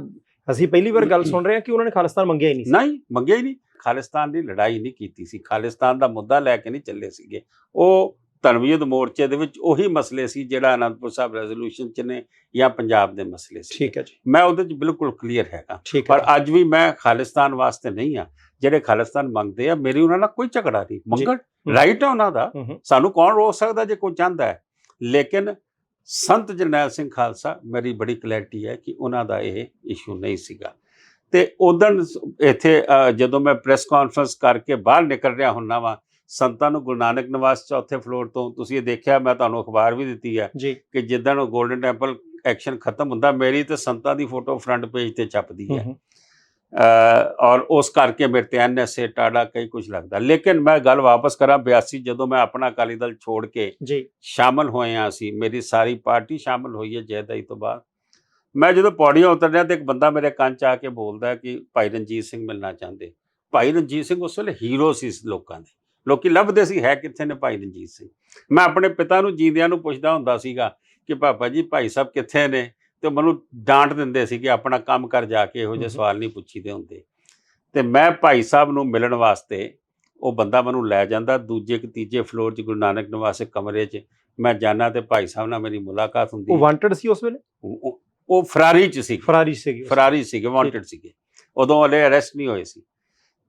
ਅਸੀਂ ਪਹਿਲੀ ਵਾਰ ਗੱਲ ਸੁਣ ਰਹੇ ਹਾਂ ਕਿ ਉਹਨਾਂ ਨੇ ਖਾਲਿਸਤਾਨ ਮੰਗਿਆ ਹੀ ਨਹੀਂ ਸੀ। ਨਹੀਂ ਮੰਗਿਆ ਹੀ ਨਹੀਂ। ਖਾਲਿਸਤਾਨ ਦੀ ਲੜਾਈ ਨਹੀਂ ਕੀਤੀ ਸੀ, ਖਾਲਿਸਤਾਨ ਦਾ ਮੁੱਦਾ ਲੈ ਕੇ ਨਹੀਂ ਚੱਲੇ ਸੀਗੇ। ਉਹ ਧਰਮਯੁੱਧ ਮੋਰਚੇ ਦੇ ਵਿੱਚ ਉਹੀ ਮਸਲੇ ਸੀ ਜਿਹੜਾ ਅਨੰਦਪੁਰ ਸਾਹਿਬ ਰੈਜ਼ੋਲੂਸ਼ਨ 'ਚ ਨੇ ਜਾਂ ਪੰਜਾਬ ਦੇ ਮਸਲੇ ਸੀ। ਠੀਕ ਹੈ ਜੀ, ਮੈਂ ਉਹਦੇ 'ਚ ਬਿਲਕੁਲ ਕਲੀਅਰ ਹੈਗਾ। ਠੀਕ ਹੈ। ਪਰ ਅੱਜ ਵੀ ਮੈਂ ਖਾਲਿਸਤਾਨ ਵਾਸਤੇ ਨਹੀਂ ਆ। ਜਿਹੜੇ ਖਾਲਿਸਤਾਨ ਮੰਗਦੇ ਆ, ਮੇਰੀ ਉਹਨਾਂ ਨਾਲ ਕੋਈ ਝਗੜਾ ਨਹੀਂ। ਮੰਗਣ ਰਾਈਟ ਆ ਉਹਨਾਂ ਦਾ, ਸਾਨੂੰ ਕੌਣ ਰੋਕ ਸਕਦਾ ਜੇ ਕੋਈ ਚਾਹੁੰਦਾ ਹੈ। ਲੇਕਿਨ ਸੰਤ ਜਰਨੈਲ ਸਿੰਘ ਖਾਲਸਾ, ਮੇਰੀ ਬੜੀ ਕਲੈਰਿਟੀ ਹੈ ਕਿ ਉਹਨਾਂ ਦਾ ਇਹ ਇਸ਼ੂ ਨਹੀਂ ਸੀਗਾ। ਤੇ ਉਦੋਂ ਇੱਥੇ ਜਦੋਂ ਮੈਂ ਪ੍ਰੈਸ ਕਾਨਫਰੰਸ ਕਰਕੇ ਬਾਹਰ ਨਿਕਲ ਰਿਹਾ ਹੁੰਦਾ ਵਾਂ, ਸੰਤਾਂ ਨੂੰ ਗੁਰੂ ਨਾਨਕ ਨਿਵਾਸ 4ਥੇ ਫਲੋਰ ਤੋਂ, ਤੁਸੀਂ ਇਹ ਦੇਖਿਆ, ਮੈਂ ਤੁਹਾਨੂੰ ਅਖਬਾਰ ਵੀ ਦਿੱਤੀ ਹੈ ਕਿ ਜਿੱਦਣ ਗੋਲਡਨ ਟੈਂਪਲ ਐਕਸ਼ਨ ਖਤਮ ਹੁੰਦਾ, ਮੇਰੀ ਤੇ ਸੰਤਾਂ ਦੀ ਫੋਟੋ ਫਰੰਟ ਪੇਜ ਤੇ ਛਪਦੀ ਹੈ। ਔਰ ਉਸ ਕਰਕੇ ਮੇਰੇ ਤੇ NSA ਟਾਡਾ ਕਈ ਕੁਝ ਲੱਗਦਾ। ਲੇਕਿਨ ਮੈਂ ਗੱਲ ਵਾਪਸ ਕਰਾਂ, 82 ਜਦੋਂ ਮੈਂ ਆਪਣਾ ਅਕਾਲੀ ਦਲ ਛੋੜ ਕੇ ਸ਼ਾਮਲ ਹੋਏ ਹਾਂ ਅਸੀਂ, ਮੇਰੀ ਸਾਰੀ ਪਾਰਟੀ ਸ਼ਾਮਲ ਹੋਈ ਹੈ ਜਹੇਦਾਰੀ ਤੋਂ ਬਾਅਦ। ਮੈਂ ਜਦੋਂ ਪੌੜੀਆਂ ਉਤਰਿਆ ਤੇ ਇੱਕ ਬੰਦਾ ਮੇਰੇ ਕੰਨ 'ਚ ਆ ਕੇ ਬੋਲਦਾ ਕਿ ਭਾਈ ਰਣਜੀਤ ਸਿੰਘ ਮਿਲਣਾ ਚਾਹੁੰਦੇ। ਭਾਈ ਰਣਜੀਤ ਸਿੰਘ ਉਸ ਵੇਲੇ ਹੀਰੋ ਸੀ ਲੋਕਾਂ ਦੇ, ਲੋਕੀ ਲੱਭਦੇ ਸੀ ਹੈ ਕਿੱਥੇ ਨੇ ਭਾਈ ਰਣਜੀਤ ਸਿੰਘ। ਮੈਂ ਆਪਣੇ ਪਿਤਾ ਨੂੰ ਜੀਂਦਿਆਂ ਨੂੰ ਪੁੱਛਦਾ ਹੁੰਦਾ ਸੀਗਾ ਕਿ ਪਾਪਾ ਜੀ ਭਾਈ ਸਾਹਿਬ ਕਿੱਥੇ ਨੇ, ਤੇ ਮੈਨੂੰ ਡਾਂਟ ਦਿੰਦੇ ਸੀ ਕਿ ਆਪਣਾ ਕੰਮ ਕਰ ਜਾ ਕੇ ਇਹੋ ਜਿਹੇ ਸਵਾਲ ਨਹੀਂ ਪੁੱਛੀਦੇ ਹੁੰਦੇ। ਤੇ ਮੈਂ ਭਾਈ ਸਾਹਿਬ ਨੂੰ ਮਿਲਣ ਵਾਸਤੇ ਉਹ ਬੰਦਾ ਮੈਨੂੰ ਲੈ ਜਾਂਦਾ ਦੂਜੇ ਕਿ ਤੀਜੇ ਫਲੋਰ 'ਚ ਗੁਰੂ ਨਾਨਕ ਨਿਵਾਸ ਕਮਰੇ 'ਚ। ਮੈਂ ਜਾਣਾ ਤੇ ਭਾਈ ਸਾਹਿਬ ਨਾਲ ਮੇਰੀ ਮੁਲਾਕਾਤ ਹੁੰਦੀ। ਉਹ ਵਾਂਟਡ ਸੀ ਉਸ ਵੇਲੇ? ਉਹ ਫਰਾਰੀ 'ਚ ਸੀ। ਫਰਾਰੀ ਸੀਗੇ, ਵਾਂਟਡ ਸੀਗੇ। ਉਦੋਂ ਹਲੇ ਅਰੈਸਟ ਨਹੀਂ ਹੋਏ ਸੀ।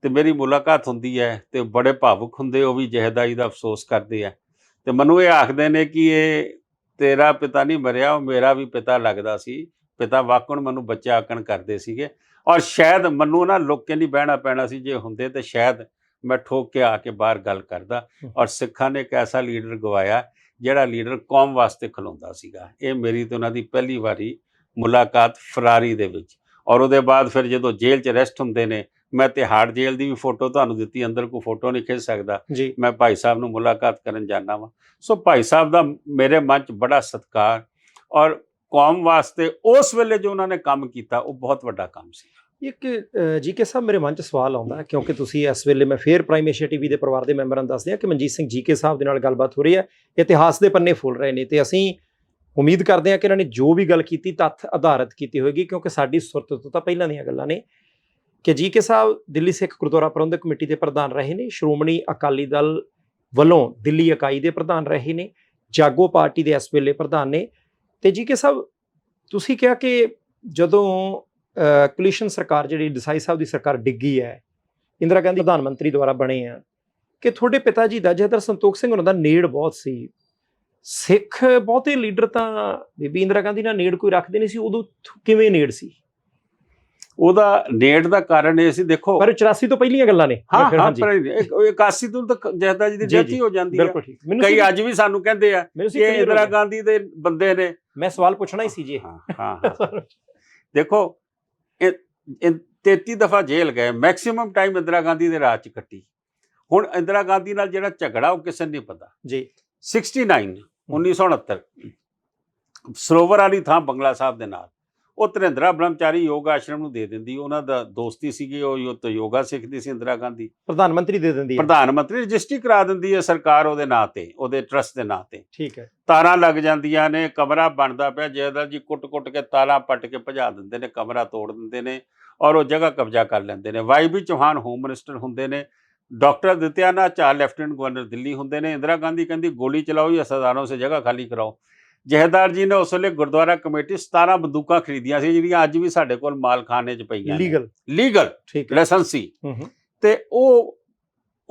ਤੇ ਮੇਰੀ ਮੁਲਾਕਾਤ ਹੁੰਦੀ ਹੈ ਤੇ ਬੜੇ ਭਾਵੁਕ ਹੁੰਦੇ, ਉਹ ਵੀ ਜਹੇਦਾਰੀ ਦਾ ਅਫਸੋਸ ਕਰਦੇ ਆ। ਤੇ ਮੈਨੂੰ ਇਹ ਆਖਦੇ ਨੇ ਕਿ ਇਹ ਤੇਰਾ ਪਿਤਾ ਨਹੀਂ ਮਰਿਆ, ਉਹ ਮੇਰਾ ਵੀ ਪਿਤਾ ਲੱਗਦਾ ਸੀ। ਪਿਤਾ ਵਾਕਣ ਮੈਨੂੰ ਬੱਚਾ ਆਕਣ ਕਰਦੇ ਸੀਗੇ। ਔਰ ਸ਼ਾਇਦ ਮੈਨੂੰ ਨਾ ਲੋਕਾਂ ਨਹੀਂ ਬਹਿਣਾ ਪੈਣਾ ਸੀ, ਜੇ ਹੁੰਦੇ ਤੇ ਸ਼ਾਇਦ ਮੈਂ ਠੋਕ ਕੇ ਆ ਕੇ ਬਾਹਰ ਗੱਲ ਕਰਦਾ। ਔਰ ਸਿੱਖਾਂ ਨੇ ਇੱਕ ਐਸਾ ਲੀਡਰ ਗਵਾਇਆ ਜਿਹੜਾ ਲੀਡਰ ਕੌਮ ਵਾਸਤੇ ਖਲੋਂਦਾ ਸੀਗਾ। ਇਹ ਮੇਰੀ ਤੇ ਉਹਨਾਂ ਦੀ ਪਹਿਲੀ ਵਾਰੀ ਮੁਲਾਕਾਤ ਫਰਾਰੀ ਦੇ ਵਿੱਚ। ਔਰ ਉਹਦੇ ਬਾਅਦ ਫਿਰ ਜਦੋਂ ਜੇਲ੍ਹ 'ਚ ਅਰੈਸਟ ਹੁੰਦੇ ਨੇ, ਮੈਂ ਤਿਹਾੜ ਜੇਲ੍ਹ ਦੀ ਵੀ ਫੋਟੋ ਤੁਹਾਨੂੰ ਦਿੱਤੀ, ਅੰਦਰ ਕੋਈ ਫੋਟੋ ਨਹੀਂ ਖਿੱਚ ਸਕਦਾ। ਮੈਂ ਭਾਈ ਸਾਹਿਬ ਨੂੰ ਮੁਲਾਕਾਤ ਕਰਨ ਜਾਂਦਾ ਵਾਂ। ਸੋ ਭਾਈ ਸਾਹਿਬ ਦਾ ਮੇਰੇ ਮਨ 'ਚ ਬੜਾ ਸਤਿਕਾਰ, ਔਰ ਕੌਮ ਵਾਸਤੇ ਉਸ ਵੇਲੇ ਜੋ ਉਹਨਾਂ ਨੇ ਕੰਮ ਕੀਤਾ ਉਹ ਬਹੁਤ ਵੱਡਾ ਕੰਮ ਸੀ। ਇੱਕ ਜੀਕੇ ਸਾਹਿਬ, ਮੇਰੇ ਮਨ 'ਚ ਸਵਾਲ ਆਉਂਦਾ ਕਿਉਂਕਿ ਤੁਸੀਂ ਇਸ ਵੇਲੇ, ਮੈਂ ਫੇਰ ਪ੍ਰਾਈਮ ਏਸ਼ੀਆ ਟੀਵੀ ਦੇ ਪਰਿਵਾਰ ਦੇ ਮੈਂਬਰਾਂ ਨੂੰ ਦੱਸਦੇ ਹਾਂ ਕਿ ਮਨਜੀਤ ਸਿੰਘ ਜੀਕੇ ਸਾਹਿਬ ਦੇ ਨਾਲ ਗੱਲਬਾਤ ਹੋ ਰਹੀ ਹੈ, ਇਤਿਹਾਸ ਦੇ ਪੰਨੇ ਫੁੱਲ ਰਹੇ ਨੇ ਤੇ ਅਸੀਂ ਉਮੀਦ ਕਰਦੇ ਹਾਂ ਕਿ ਇਹਨਾਂ ਨੇ ਜੋ ਵੀ ਗੱਲ ਕੀਤੀ ਤੱਥ ਆਧਾਰਿਤ ਕੀਤੀ ਹੋਏਗੀ, ਕਿਉਂਕਿ ਸਾਡੀ ਸੁਰਤ ਤੋਂ ਤਾਂ ਪਹਿਲਾਂ ਦੀਆਂ ਗੱਲਾਂ ਨੇ। ਕਿ ਜੀਕੇ ਸਾਹਿਬ ਦਿੱਲੀ ਸਿੱਖ ਗੁਰਦੁਆਰਾ ਪ੍ਰਬੰਧਕ ਕਮੇਟੀ ਦੇ ਪ੍ਰਧਾਨ ਰਹੇ ਨੇ, ਸ਼੍ਰੋਮਣੀ ਅਕਾਲੀ ਦਲ ਵੱਲੋਂ ਦਿੱਲੀ ਇਕਾਈ ਦੇ ਪ੍ਰਧਾਨ ਰਹੇ ਨੇ, ਜਾਗੋ ਪਾਰਟੀ ਦੇ ਇਸ ਵੇਲੇ ਪ੍ਰਧਾਨ ਨੇ। ਤੇ ਜੀਕੇ ਸਾਹਿਬ, ਤੁਸੀਂ ਕਿਹਾ ਕਿ ਜਦੋਂ ਕੋਲੀਸ਼ਨ ਸਰਕਾਰ ਜਿਹੜੀ ਦੇਸਾਈ ਸਾਹਿਬ ਦੀ ਸਰਕਾਰ ਡਿੱਗੀ ਹੈ, ਇੰਦਰਾ ਗਾਂਧੀ ਪ੍ਰਧਾਨ ਮੰਤਰੀ ਦੁਆਰਾ ਬਣੇ ਆ, ਕਿ ਤੁਹਾਡੇ ਪਿਤਾ ਜੀ ਦਾ ਜਥੇਦਾਰ ਸੰਤੋਖ ਸਿੰਘ ਉਹਨਾਂ ਦਾ ਨੇੜ ਬਹੁਤ ਸੀ। ਸਿੱਖ ਬਹੁਤੇ ਲੀਡਰ ਤਾਂ ਬੀਬੀ ਇੰਦਰਾ ਗਾਂਧੀ ਨਾਲ ਨੇੜ ਕੋਈ ਰੱਖਦੇ ਨਹੀਂ ਸੀ, ਉਦੋਂ ਕਿਵੇਂ ਨੇੜ ਸੀ? ਉਹਦਾ ਨੇੜ ਦਾ ਕਾਰਨ ਇਹ ਸੀ, ਦੇਖੋ ਪਰ 84 ਤੋਂ ਪਹਿਲੀਆਂ ਗੱਲਾਂ ਨੇ। ਹਾਂ ਪਰ 81 ਤੋਂ ਤਾਂ ਜਥੇਦਾਰ ਜੀ ਦੀ ਡੈਥ ਹੀ ਹੋ ਜਾਂਦੀ ਹੈ। ਬਿਲਕੁਲ ਠੀਕ। ਕਈ ਅੱਜ ਵੀ ਸਾਨੂੰ ਕਹਿੰਦੇ ਆ ਕਿ ਇੰਦਰਾ ਗਾਂਧੀ ਦੇ ਬੰਦੇ ਨੇ। ਮੈਂ ਸਵਾਲ ਪੁੱਛਣਾ ਹੀ ਸੀ ਜੀ। ਹਾਂ ਦੇਖੋ, 33 ਦਫਾ ਜੇਲ੍ਹ ਗਏ, ਮੈਕਸਿਮਮ ਟਾਈਮ ਇੰਦਰਾ ਗਾਂਧੀ ਦੇ ਰਾਜ 'ਚ ਕੱਟੀ। ਹੁਣ ਇੰਦਰਾ ਗਾਂਧੀ ਨਾਲ ਜਿਹੜਾ ਝਗੜਾ ਉਹ ਕਿਸੇ ਨੂੰ ਨਹੀਂ ਪਤਾ ਜੀ। 1969 ਸਰੋਵਰ ਵਾਲੀ ਥਾਂ ਬੰਗਲਾ ਸਾਹਿਬ ਦੇ ਨਾਲ ਉਹ ਧਰਿੰਦਰਾ ਬ੍ਰਹਮਚਾਰੀ ਯੋਗ ਆਸ਼ਰਮ ਨੂੰ ਦੇ ਦਿੰਦੀ। ਉਹਨਾਂ ਦਾ ਦੋਸਤੀ ਸੀਗੀ, ਉਹ ਯੋਗਾ ਸਿੱਖਦੀ ਸੀ ਇੰਦਰਾ ਗਾਂਧੀ। ਪ੍ਰਧਾਨ ਮੰਤਰੀ ਦੇ ਦਿੰਦੀ ਹੈ, ਪ੍ਰਧਾਨ ਮੰਤਰੀ ਰਜਿਸਟਰੀ ਕਰਾ ਦਿੰਦੀ ਹੈ ਸਰਕਾਰ ਉਹਦੇ ਨਾਂ ਤੇ, ਉਹਦੇ ਟਰਸਟ ਦੇ ਨਾਂ ਤੇ। ਠੀਕ ਹੈ। ਤਾਰਾਂ ਲੱਗ ਜਾਂਦੀਆਂ ਨੇ, ਕਮਰਾ ਬਣਦਾ ਪਿਆ, ਜੈਦਾਰ ਜੀ ਕੁੱਟ-ਕੁੱਟ ਕੇ ਤਾਰਾਂ ਪੱਟ ਕੇ ਭਜਾ ਦਿੰਦੇ ਨੇ, ਕਮਰਾ ਤੋੜ ਦਿੰਦੇ ਨੇ ਔਰ ਉਹ ਜਗ੍ਹਾ ਕਬਜ਼ਾ ਕਰ ਲੈਂਦੇ ਨੇ। ਵਾਈ.ਬੀ. ਚੌਹਾਨ ਹੋਮ ਮਿਨਿਸਟਰ ਹੁੰਦੇ ਨੇ, डॉक्टर आदित्यनाथ चार लेफ्टिनेंट गवर्नर दिल्ली होंगे ने। इंदिरा गांधी कहती गोली चलाओ या सरदारों से जगह खाली कराओ। जहेदार जी ने उस वे गुरुद्वारा कमेटी 17 बंदूक खरीदियां सी जिहड़ियां अज भी साडे कोल मालखाने च पईयां लीगल लाइसेंसी। ते ਉਹ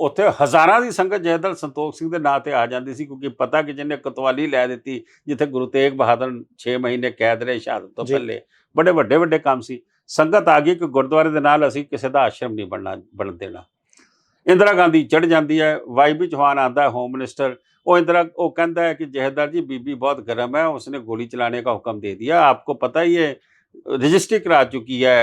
ਉੱਥੇ ਹਜ਼ਾਰਾਂ ਦੀ ਸੰਗਤ ਜਥੇਦਾਰ ਸੰਤੋਖ ਸਿੰਘ ਦੇ ਨਾਂ ਤੇ ਆ ਜਾਂਦੀ ਸੀ, ਕਿਉਂਕਿ ਪਤਾ ਕਿ ਜਿਹਨੇ ਕਤਵਾਲੀ ਲੈ ਦਿੱਤੀ, ਜਿੱਥੇ ਗੁਰੂ ਤੇਗ ਬਹਾਦਰ 6 ਮਹੀਨੇ ਕੈਦ ਰਹੇ ਸ਼ਹਾਦਤ ਤੋਂ ਪਹਿਲੇ, ਬੜੇ ਵੱਡੇ ਵੱਡੇ ਕੰਮ ਸੀ। ਸੰਗਤ ਆ ਗਈ ਕਿ ਗੁਰਦੁਆਰੇ ਦੇ ਨਾਲ ਅਸੀਂ ਕਿਸੇ ਦਾ ਆਸ਼ਰਮ ਨਹੀਂ ਬਣ ਦੇਣਾ। इंदिरा गांधी चढ़ जाती है। वाई.बी. चौहान आता है होम मिनिस्टर, वो कहता है कि जहेदार जी बीबी बहुत गर्म है, उसने गोली चलाने का हुक्म दे दिया। आपको पता ही है रजिस्ट्री करा चुकी है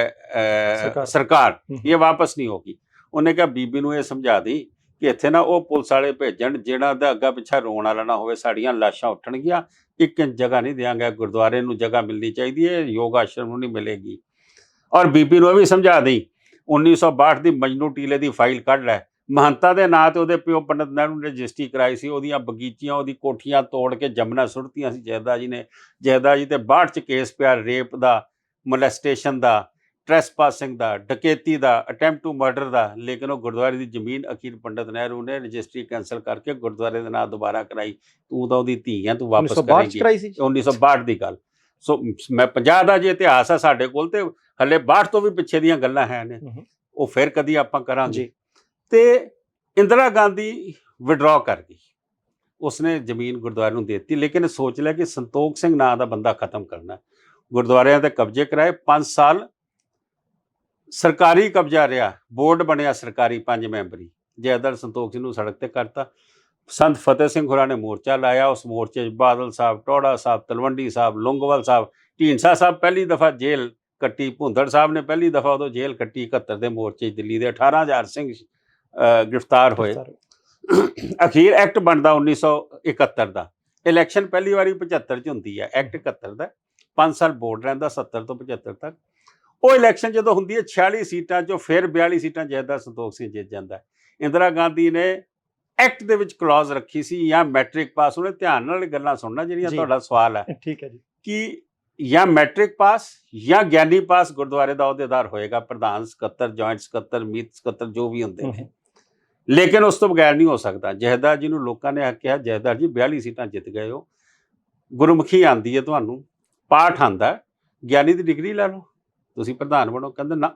सरकार, ये वापस नहीं होगी। उन्हें कहा बीबी नूं ये समझा दी कि इत्थे ना वो पुलिस वाले भेजण जिहड़ा दा अग्गा पिछा रोण वाला ना होवे, साड़ियां लाशां उठणगियां, 1 इंच जगह नहीं देंगे, गुरुद्वारे नूं जगह मिलनी चाहिए है, योग आश्रम नूं नहीं मिलेगी। और बीबी नूं भी समझा दी 1962 की मजनू टीले की फाइल कढ़ लै, महंता के नाँ ते उहदे प्यो पंडित नेहरू ने रजिस्ट्री कराई सी, उहदियां बगीचियां उहदी कोठियां तोड़ के जमना सुट्टियां सी जहेदार जी ने। जहेदार जी ते 62 च केस पिया, रेप का, मोलेस्टेशन का, ट्रैसपासिंग का, डकैती का, अटैम्प्ट टू मर्डर का। लेकिन वो गुरुद्वारे की जमीन अखीर पंडित नेहरू ने रजिस्ट्री कैंसल करके गुरुद्वारे के नाँ दोबारा कराई। तू तो उहदी धी है, तू वापस करेगी। 1962 की गल। सो मैं 50 का जे इतिहास है साडे कोल, ते हले 62 तो भी पिछे दियां गल्लां है ने, वो फिर कदी आपां करांगे। ते इंदिरा गांधी विड्रॉ कर गई, उसने जमीन गुरुद्वारे नूं दे दी। लेकिन सोच लिया कि संतोख सिंह नां दा बंदा खत्म करना। गुरुद्वारियां ते कब्जे कराए, 5 साल सरकारी कब्जा रहा, बोर्ड बनया सरकारी 5 मैंबरी। जहेदार संतोख सिंह नूं सड़क ते करता। संत फतेह सिंह होरां ने मोर्चा लाया, उस मोर्चे बादल साहब, टौड़ा साहब, तलवंडी साहब, लोंगोवाल साहब, ढींडसा साहब पहली दफ़ा जेल कट्टी, भुंदड़ साहब ने पहली दफ़ा उदों जेल कट्टी 71 के मोर्चे दिल्ली के। 18,000 सिंह गिरफ्तार होए। अखीर एक्ट बनता 1971 का। इलैक्शन पहली बारी 75 च होंदी है, एक्ट 71 का। 5 साल बोर्ड रहिंदा 70 तो 75 तक। वो इलैक्शन जो होंदी है 46 सीटां चों फिर 42 सीटां जहेदार संतोख सिंह जित जाता है। इंदिरा गांधी ने एक्ट दे विच क्लॉज रखी सी या मैट्रिक पास। उन्हें ध्यान नाल गल्लां सुनना जिहड़ियां तुहाडा सवाल है, ठीक है जी, कि या मैट्रिक पास या ज्ञानी पास गुरुद्वारे का अहुदेदार होएगा, प्रधान सकत्तर, जॉइंट सकत्तर, मीत सकत्तर जो भी होंदे ने। लेकिन उस तो बगैर नहीं हो सकता। जहेदार जी नूं लोकां ने कहा जहेदार जी 42 सीटां जित गए हो, गुरमुखी आंदी है तुहानूं, पाठ आंदा, ज्ञानी की डिग्री लै लो, तुसीं प्रधान बनो। कहंदे ना,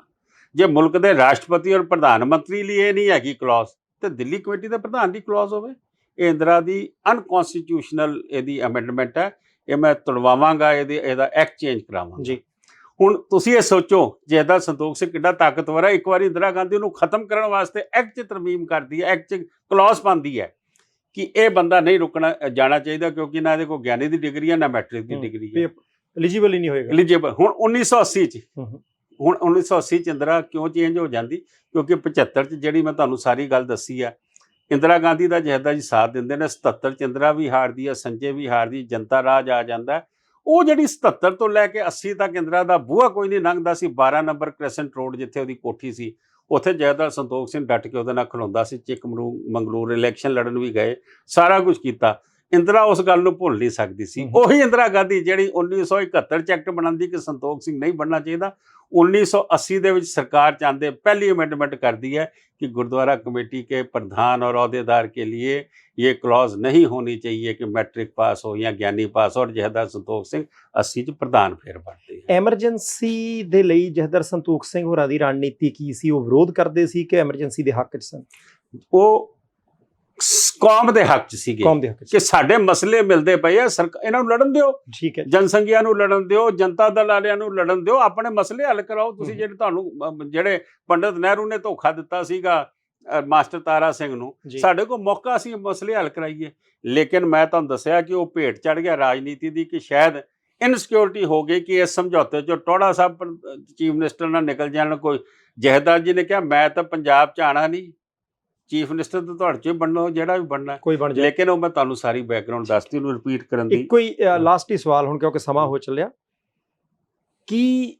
जे मुल्क के राष्ट्रपति और प्रधानमंत्री लिए ये नहीं हैगी क्लॉज, तो दिल्ली कमेटी के प्रधान की क्लॉज होवे। ये इंदिरा की अनकॉन्स्टिट्यूशनल इहदी अमेंडमेंट है, ये मैं तुड़वावांगा, इहदा एक्ट चेंज करावांगा जी। हुण तुसीं ये सोचो जहेदार संतोख सिंह किड्डा ताकतवर है। एक बार इंदिरा गांधी उहनूं खत्म करने वास्ते एक्ट च तरमीम करती है, एक्ट च क्लॉज पाती है कि यह बंदा नहीं रुकना जाना चाहिए, क्योंकि ना इहदे कोल ज्ञानी की डिग्री है ना मैट्रिक की डिग्री है, एलिजिबल ही नहीं होएगा। एलिजिबल हुण 1980 च, हुण 1980 च इंदिरा क्यों चेंज हो जाती, क्योंकि 75 च जिहड़ी मैं तुहानूं सारी गल दसी है, इंदिरा गांधी का जहेदार जी साथ दिंदे ने। 77 च इंदिरा भी हारदी है, संजय भी हारदी, जनता राज आ जाता है। वो जी 77 तो लैके 80 तक इंदिरा का बूहा कोई नहीं लंघदा सी। 12 नंबर क्रेसेंट रोड जिथे उसकी कोठी सी, उत्थे जहेदार संतोख सिंह डट के उहदे नाल खलोंदा सी। चिक मंगलूर इलैक्शन लड़न भी गए, सारा कुछ किया। ਇੰਦਰਾ ਉਸ ਗੱਲ ਨੂੰ ਭੁੱਲ ਨਹੀਂ ਸਕਦੀ ਸੀ। ਉਹੀ ਇੰਦਰਾ ਗਾਂਧੀ ਜਿਹੜੀ 1971 ਚ ਐਕਟ ਬਣਾਉਂਦੀ ਕਿ ਸੰਤੋਖ ਸਿੰਘ ਨਹੀਂ ਬਣਨਾ ਚਾਹੀਦਾ, 1980 ਦੇ ਵਿੱਚ ਸਰਕਾਰ ਚਾਹੁੰਦੇ पहली अमेंडमेंट कर दी है कि गुरुद्वारा कमेटी के प्रधान और अहदेदार के लिए ये क्लॉज नहीं होनी चाहिए कि मैट्रिक पास हो या ज्ञानी पास हो। और जहदार संतोख ਸਿੰਘ 80 ਚ ਪ੍ਰਧਾਨ ਫੇਰ ਬਣਦੇ ਹੈ। ਐਮਰਜੈਂਸੀ ਦੇ ਲਈ ਜਹਦਰ ਸੰਤੋਖ ਸਿੰਘ ਹੋਰਾਂ ਦੀ ਰਣਨੀਤੀ ਕੀ ਸੀ? ਉਹ ਵਿਰੋਧ ਕਰਦੇ ਸੀ ਕਿ ਐਮਰਜੈਂਸੀ ਦੇ ਹੱਕ 'ਚ ਸਨ? ਉਹ ਕੌਮ ਦੇ ਹੱਕ 'ਚ ਸੀਗੇ ਕੌਮ ਦੇ ਹੱਕ 'ਚ ਕਿ ਸਾਡੇ ਮਸਲੇ ਮਿਲਦੇ ਪਏ ਆ, ਇਹਨਾਂ ਨੂੰ ਲੜਨ ਦਿਓ, ਠੀਕ ਹੈ, ਜਨਸੰਘੀਆਂ ਨੂੰ ਲੜਨ ਦਿਓ, ਜਨਤਾ ਦਲ ਵਾਲਿਆਂ ਨੂੰ ਲੜਨ ਦਿਓ, ਆਪਣੇ ਮਸਲੇ ਹੱਲ ਕਰਾਓ। ਤੁਸੀਂ ਜਿਹੜੇ ਤੁਹਾਨੂੰ ਜਿਹੜੇ ਪੰਡਿਤ ਨਹਿਰੂ ਨੇ ਧੋਖਾ ਦਿੱਤਾ ਸੀਗਾ ਮਾਸਟਰ ਤਾਰਾ ਸਿੰਘ ਨੂੰ, ਸਾਡੇ ਕੋਲ ਮੌਕਾ ਸੀ ਮਸਲੇ ਹੱਲ ਕਰਾਈਏ। ਲੇਕਿਨ ਮੈਂ ਤੁਹਾਨੂੰ ਦੱਸਿਆ ਕਿ ਉਹ ਭੇਟ ਚੜ ਗਿਆ ਰਾਜਨੀਤੀ ਦੀ ਕਿ ਸ਼ਾਇਦ ਇਨਸਿਕਿਉਰਿਟੀ ਹੋ ਗਈ ਕਿ ਇਸ ਸਮਝੌਤੇ 'ਚੋਂ ਟੋੜਾ ਸਾਹਿਬ ਚੀਫ ਮਿਨਿਸਟਰ ਨਾਲ ਨਿਕਲ ਜਾਣ। ਕੋਈ ਜਹਦਾਰ ਜੀ ਨੇ ਕਿਹਾ ਮੈਂ ਤਾਂ ਪੰਜਾਬ 'ਚ ਆਣਾ ਨਹੀਂ, ਚੀਫ ਮਿਨਿਸਟਰ ਤਾਂ ਤੁਹਾਡੇ 'ਚ ਬਣਨਾ, ਜਿਹੜਾ ਵੀ ਬਣਨਾ ਕੋਈ ਬਣ ਜਾਏ। ਲੇਕਿਨ ਉਹ ਮੈਂ ਤੁਹਾਨੂੰ ਸਾਰੀ ਬੈਕਗ੍ਰਾਉਂਡ ਦੱਸਤੀ, ਉਹਨੂੰ ਰਿਪੀਟ ਕਰਨ ਦੀ ਇੱਕੋ ਹੀ ਲਾਸਟ ਹੀ ਸਵਾਲ ਹੁਣ ਕਿਉਂਕਿ ਸਮਾਂ ਹੋ ਚੱਲਿਆ, ਕੀ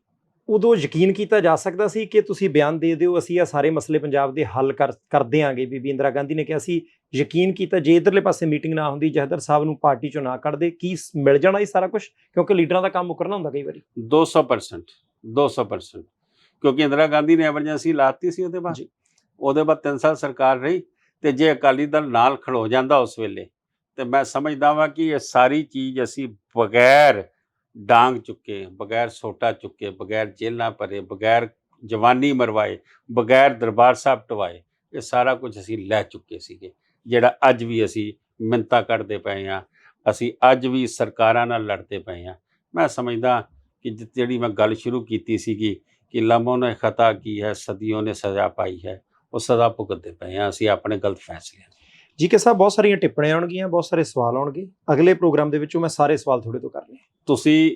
ਉਦੋਂ ਯਕੀਨ ਕੀਤਾ ਜਾ ਸਕਦਾ ਸੀ ਕਿ ਤੁਸੀਂ ਬਿਆਨ ਦੇ ਦਿਓ ਅਸੀਂ ਇਹ ਸਾਰੇ ਮਸਲੇ ਪੰਜਾਬ ਦੇ ਹੱਲ ਕਰ ਦਿਆਂਗੇ? ਬੀਬੀ ਇੰਦਰਾ ਗਾਂਧੀ ਨੇ ਕਿਹਾ ਸੀ, ਯਕੀਨ ਕੀਤਾ ਜੇ ਇਧਰਲੇ ਪਾਸੇ ਮੀਟਿੰਗ ਨਾ ਹੁੰਦੀ, ਜਹਦਰ ਸਾਹਿਬ ਨੂੰ ਪਾਰਟੀ 'ਚੋਂ ਨਾ ਕੱਢਦੇ, ਕੀ ਮਿਲ ਜਾਣਾ ਇਹ ਸਾਰਾ ਕੁਝ? ਕਿਉਂਕਿ ਲੀਡਰਾਂ ਦਾ ਕੰਮ ਮੁਕਰਨਾ ਹੁੰਦਾ ਕਈ ਵਾਰੀ। 200% ਕਿਉਂਕਿ ਇੰਦਰਾ ਗਾਂਧੀ ਨੇ ਐਮਰਜੈਂਸੀ ਲਾਤੀ ਸੀ। ਉਹਦੇ ਬਾਅਦ 3 ਸਾਲ ਸਰਕਾਰ ਰਹੀ, ਤੇ ਜੇ ਅਕਾਲੀ ਦਲ ਨਾਲ ਖੜੋ ਜਾਂਦਾ ਉਸ ਵੇਲੇ ਤੇ ਮੈਂ ਸਮਝਦਾ ਵਾਂ ਕਿ ਇਹ ਸਾਰੀ ਚੀਜ਼ ਅਸੀਂ ਬਗੈਰ ਡਾਂਗ ਚੁੱਕੇ, ਬਗੈਰ ਸੋਟਾ ਚੁੱਕੇ, ਬਗੈਰ ਜੇਲਾਂ ਭਰੇ, ਬਗੈਰ ਜਵਾਨੀ ਮਰਵਾਏ, ਬਗੈਰ ਦਰਬਾਰ ਸਾਹਿਬ ਟਵਾਏ, ਇਹ ਸਾਰਾ ਕੁਝ ਅਸੀਂ ਲੈ ਚੁੱਕੇ ਸੀਗੇ, ਜਿਹੜਾ ਅੱਜ ਵੀ ਅਸੀਂ ਮਿੰਨਤਾਂ ਕੱਢਦੇ ਪਏ ਹਾਂ, ਅਸੀਂ ਅੱਜ ਵੀ ਸਰਕਾਰਾਂ ਨਾਲ ਲੜਦੇ ਪਏ ਹਾਂ। ਮੈਂ ਸਮਝਦਾ ਕਿ ਜਿਹੜੀ ਮੈਂ ਗੱਲ ਸ਼ੁਰੂ ਕੀਤੀ ਸੀਗੀ ਕਿ ਲੰਮੋਂ ਨੇ ਖਤਾ ਕੀ ਹੈ, ਸਦੀਆਂ ਨੇ ਸਜ਼ਾ ਪਾਈ ਹੈ, ਉਹ ਸਜ਼ਾ ਭੁਗਤਦੇ ਪਏ ਹਾਂ ਅਸੀਂ ਆਪਣੇ ਗਲਤ ਫੈਸਲੇ। ਜੀਕੇ ਸਾਹਿਬ, ਬਹੁਤ ਸਾਰੀਆਂ ਟਿੱਪਣੀਆਂ ਆਉਣਗੀਆਂ, ਬਹੁਤ ਸਾਰੇ ਸਵਾਲ ਆਉਣਗੇ ਅਗਲੇ ਪ੍ਰੋਗਰਾਮ ਦੇ ਵਿੱਚੋਂ। ਮੈਂ ਸਾਰੇ ਸਵਾਲ ਤੁਹਾਡੇ ਤੋਂ ਕਰਨੇ। ਤੁਸੀਂ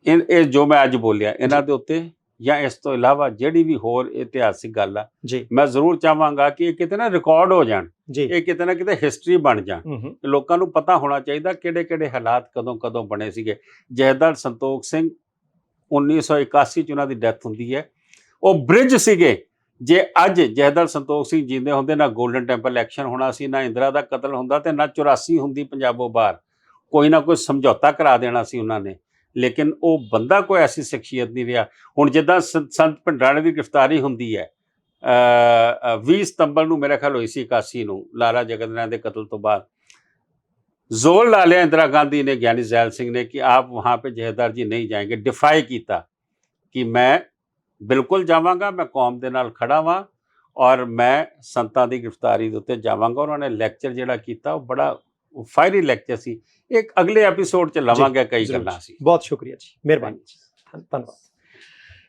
ਇਹ ਜੋ ਮੈਂ ਅੱਜ ਬੋਲਿਆ ਇਹਨਾਂ ਦੇ ਉੱਤੇ ਜਾਂ ਇਸ ਤੋਂ ਇਲਾਵਾ ਜਿਹੜੀ ਵੀ ਹੋਰ ਇਤਿਹਾਸਿਕ ਗੱਲ ਆ ਜੀ, ਮੈਂ ਜ਼ਰੂਰ ਚਾਹਾਂਗਾ ਕਿ ਇਹ ਕਿਤੇ ਨਾ ਰਿਕਾਰਡ ਹੋ ਜਾਣ, ਜੀ, ਇਹ ਕਿਤੇ ਨਾ ਕਿਤੇ ਹਿਸਟਰੀ ਬਣ ਜਾਣ। ਲੋਕਾਂ ਨੂੰ ਪਤਾ ਹੋਣਾ ਚਾਹੀਦਾ ਕਿਹੜੇ ਹਾਲਾਤ ਕਦੋਂ ਬਣੇ ਸੀਗੇ। ਜਹਦਰ ਸੰਤੋਖ ਸਿੰਘ 1981 ਚ ਉਹਨਾਂ ਦੀ ਡੈਥ ਹੁੰਦੀ ਹੈ। ਉਹ ਬ੍ਰਿਜ ਸੀਗੇ। ਜੇ ਅੱਜ ਜਹਦਰ ਸੰਤੋਖ ਸਿੰਘ ਜਿੰਦੇ ਹੁੰਦੇ, ਨਾ ਗੋਲਡਨ ਟੈਂਪਲ ਇਲੈਕਸ਼ਨ ਹੋਣਾ ਸੀ, ਨਾ ਇੰਦਰਾ ਦਾ ਕਤਲ ਹੁੰਦਾ, ਤੇ ਨਾ 84 ਹੁੰਦੀ ਪੰਜਾਬੋਂ ਬਾਹਰ। ਕੋਈ ਨਾ ਕੋਈ ਸਮਝੌਤਾ ਕਰਾ ਦੇਣਾ ਸੀ ਉਹਨਾਂ ਨੇ। ਲੇਕਿਨ ਉਹ ਬੰਦਾ ਕੋਈ ਐਸੀ ਸ਼ਖਸੀਅਤ ਨਹੀਂ ਰਿਹਾ। ਹੁਣ ਜਿੱਦਾਂ ਸੰਤ ਭੰਡਾਰੇ ਦੀ ਗ੍ਰਿਫਤਾਰੀ ਹੁੰਦੀ ਹੈ 20 ਸਤੰਬਰ ਨੂੰ ਮੇਰੇ ਖਿਆਲ ਹੋਈ ਸੀ 81 ਨੂੰ, ਲਾਲਾ ਜਗਤ ਰਾਏ ਦੇ ਕਤਲ ਤੋਂ ਬਾਅਦ ਜ਼ੋਰ ਲਾ ਲਿਆ इंदिरा गांधी ने, ज्ञानी जैल सिंह ने कि आप वहाँ पे जहेदार जी नहीं जाएंगे। डिफाई किया कि मैं बिल्कुल जावांगा, मैं कौम दे नाल खड़ा वां और मैं संतां दी गिरफ्तारी दे उत्ते जावांगा। उन्होंने लैक्चर जिहड़ा कीता वो बड़ा फायरी लैक्चर सी। एक अगले एपीसोड च लवांगे कई गल्लां सी। बहुत शुक्रिया जी, मेहरबानी जी, धन्यवाद।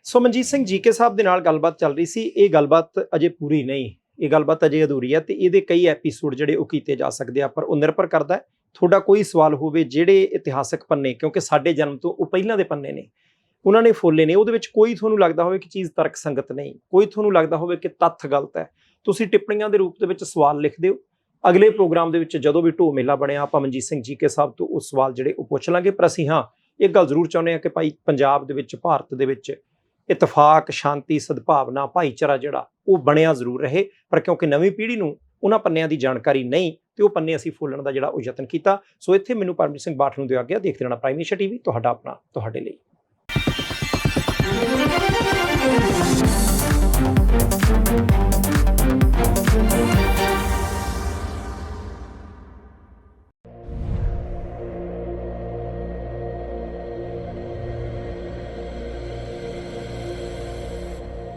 सो मनजीत सिंह जीके साहब दे नाल गलबात चल रही सी। ये गलबात अजे पूरी नहीं, ये गलबात अजे अधूरी है, तो ये कई एपीसोड जिहड़े वो कीते जा सकते हैं, पर वो निर्भर करता है ਤੁਹਾਡਾ ਕੋਈ ਸਵਾਲ ਹੋਵੇ ਜਿਹੜੇ ਇਤਿਹਾਸਕ ਪੰਨੇ, ਕਿਉਂਕਿ ਸਾਡੇ ਜਨਮ ਤੋਂ ਉਹ ਪਹਿਲਾਂ ਦੇ ਪੰਨੇ ਨੇ, ਉਹਨਾਂ ਨੇ ਫੋਲੇ ਨੇ, ਉਹਦੇ ਵਿੱਚ ਕੋਈ ਤੁਹਾਨੂੰ ਲੱਗਦਾ ਹੋਵੇ ਕਿ ਚੀਜ਼ ਤਰਕ ਸੰਗਤ ਨਹੀਂ, ਕੋਈ ਤੁਹਾਨੂੰ ਲੱਗਦਾ ਹੋਵੇ ਕਿ ਤੱਥ ਗਲਤ ਹੈ, ਤੁਸੀਂ ਟਿੱਪਣੀਆਂ ਦੇ ਰੂਪ ਦੇ ਵਿੱਚ ਸਵਾਲ ਲਿਖ ਦਿਓ। ਅਗਲੇ ਪ੍ਰੋਗਰਾਮ ਦੇ ਵਿੱਚ ਜਦੋਂ ਵੀ ਢੋ ਮੇਲਾ ਬਣਿਆ, ਆਪਾਂ ਮਨਜੀਤ ਸਿੰਘ ਜੀਕੇ ਸਾਹਿਬ ਤੋਂ ਉਹ ਸਵਾਲ ਜਿਹੜੇ ਉਹ ਪੁੱਛ ਲਾਂਗੇ। ਪਰ ਅਸੀਂ ਹਾਂ ਇੱਕ ਗੱਲ ਜ਼ਰੂਰ ਚਾਹੁੰਦੇ ਹਾਂ ਕਿ ਭਾਈ ਪੰਜਾਬ ਦੇ ਵਿੱਚ, ਭਾਰਤ ਦੇ ਵਿੱਚ ਇਤਫਾਕ, ਸ਼ਾਂਤੀ, ਸਦਭਾਵਨਾ, ਭਾਈਚਾਰਾ ਜਿਹੜਾ ਉਹ ਬਣਿਆ ਜ਼ਰੂਰ ਰਹੇ। ਪਰ ਕਿਉਂਕਿ ਨਵੀਂ ਪੀੜ੍ਹੀ ਨੂੰ ਉਹਨਾਂ ਪੰਨਿਆਂ ਦੀ ਜਾਣਕਾਰੀ ਨਹੀਂ, ਤੇ ਉਹ ਪੰਨੇ ਅਸੀਂ ਫੋਲਣ ਦਾ ਜਿਹੜਾ ਉਹ ਯਤਨ ਕੀਤਾ। ਸੋ ਇੱਥੇ ਮੈਨੂੰ ਪਰਮਜੀਤ ਸਿੰਘ ਬਾਠ ਨੂੰ ਦਿਓ ਆਗਿਆ। ਦੇਖਦੇ ਰਹਿਣਾ ਪ੍ਰਾਈਮ ਏਸ਼ੀਆ ਟੀਵੀ, ਤੁਹਾਡਾ ਆਪਣਾ, ਤੁਹਾਡੇ ਲਈ।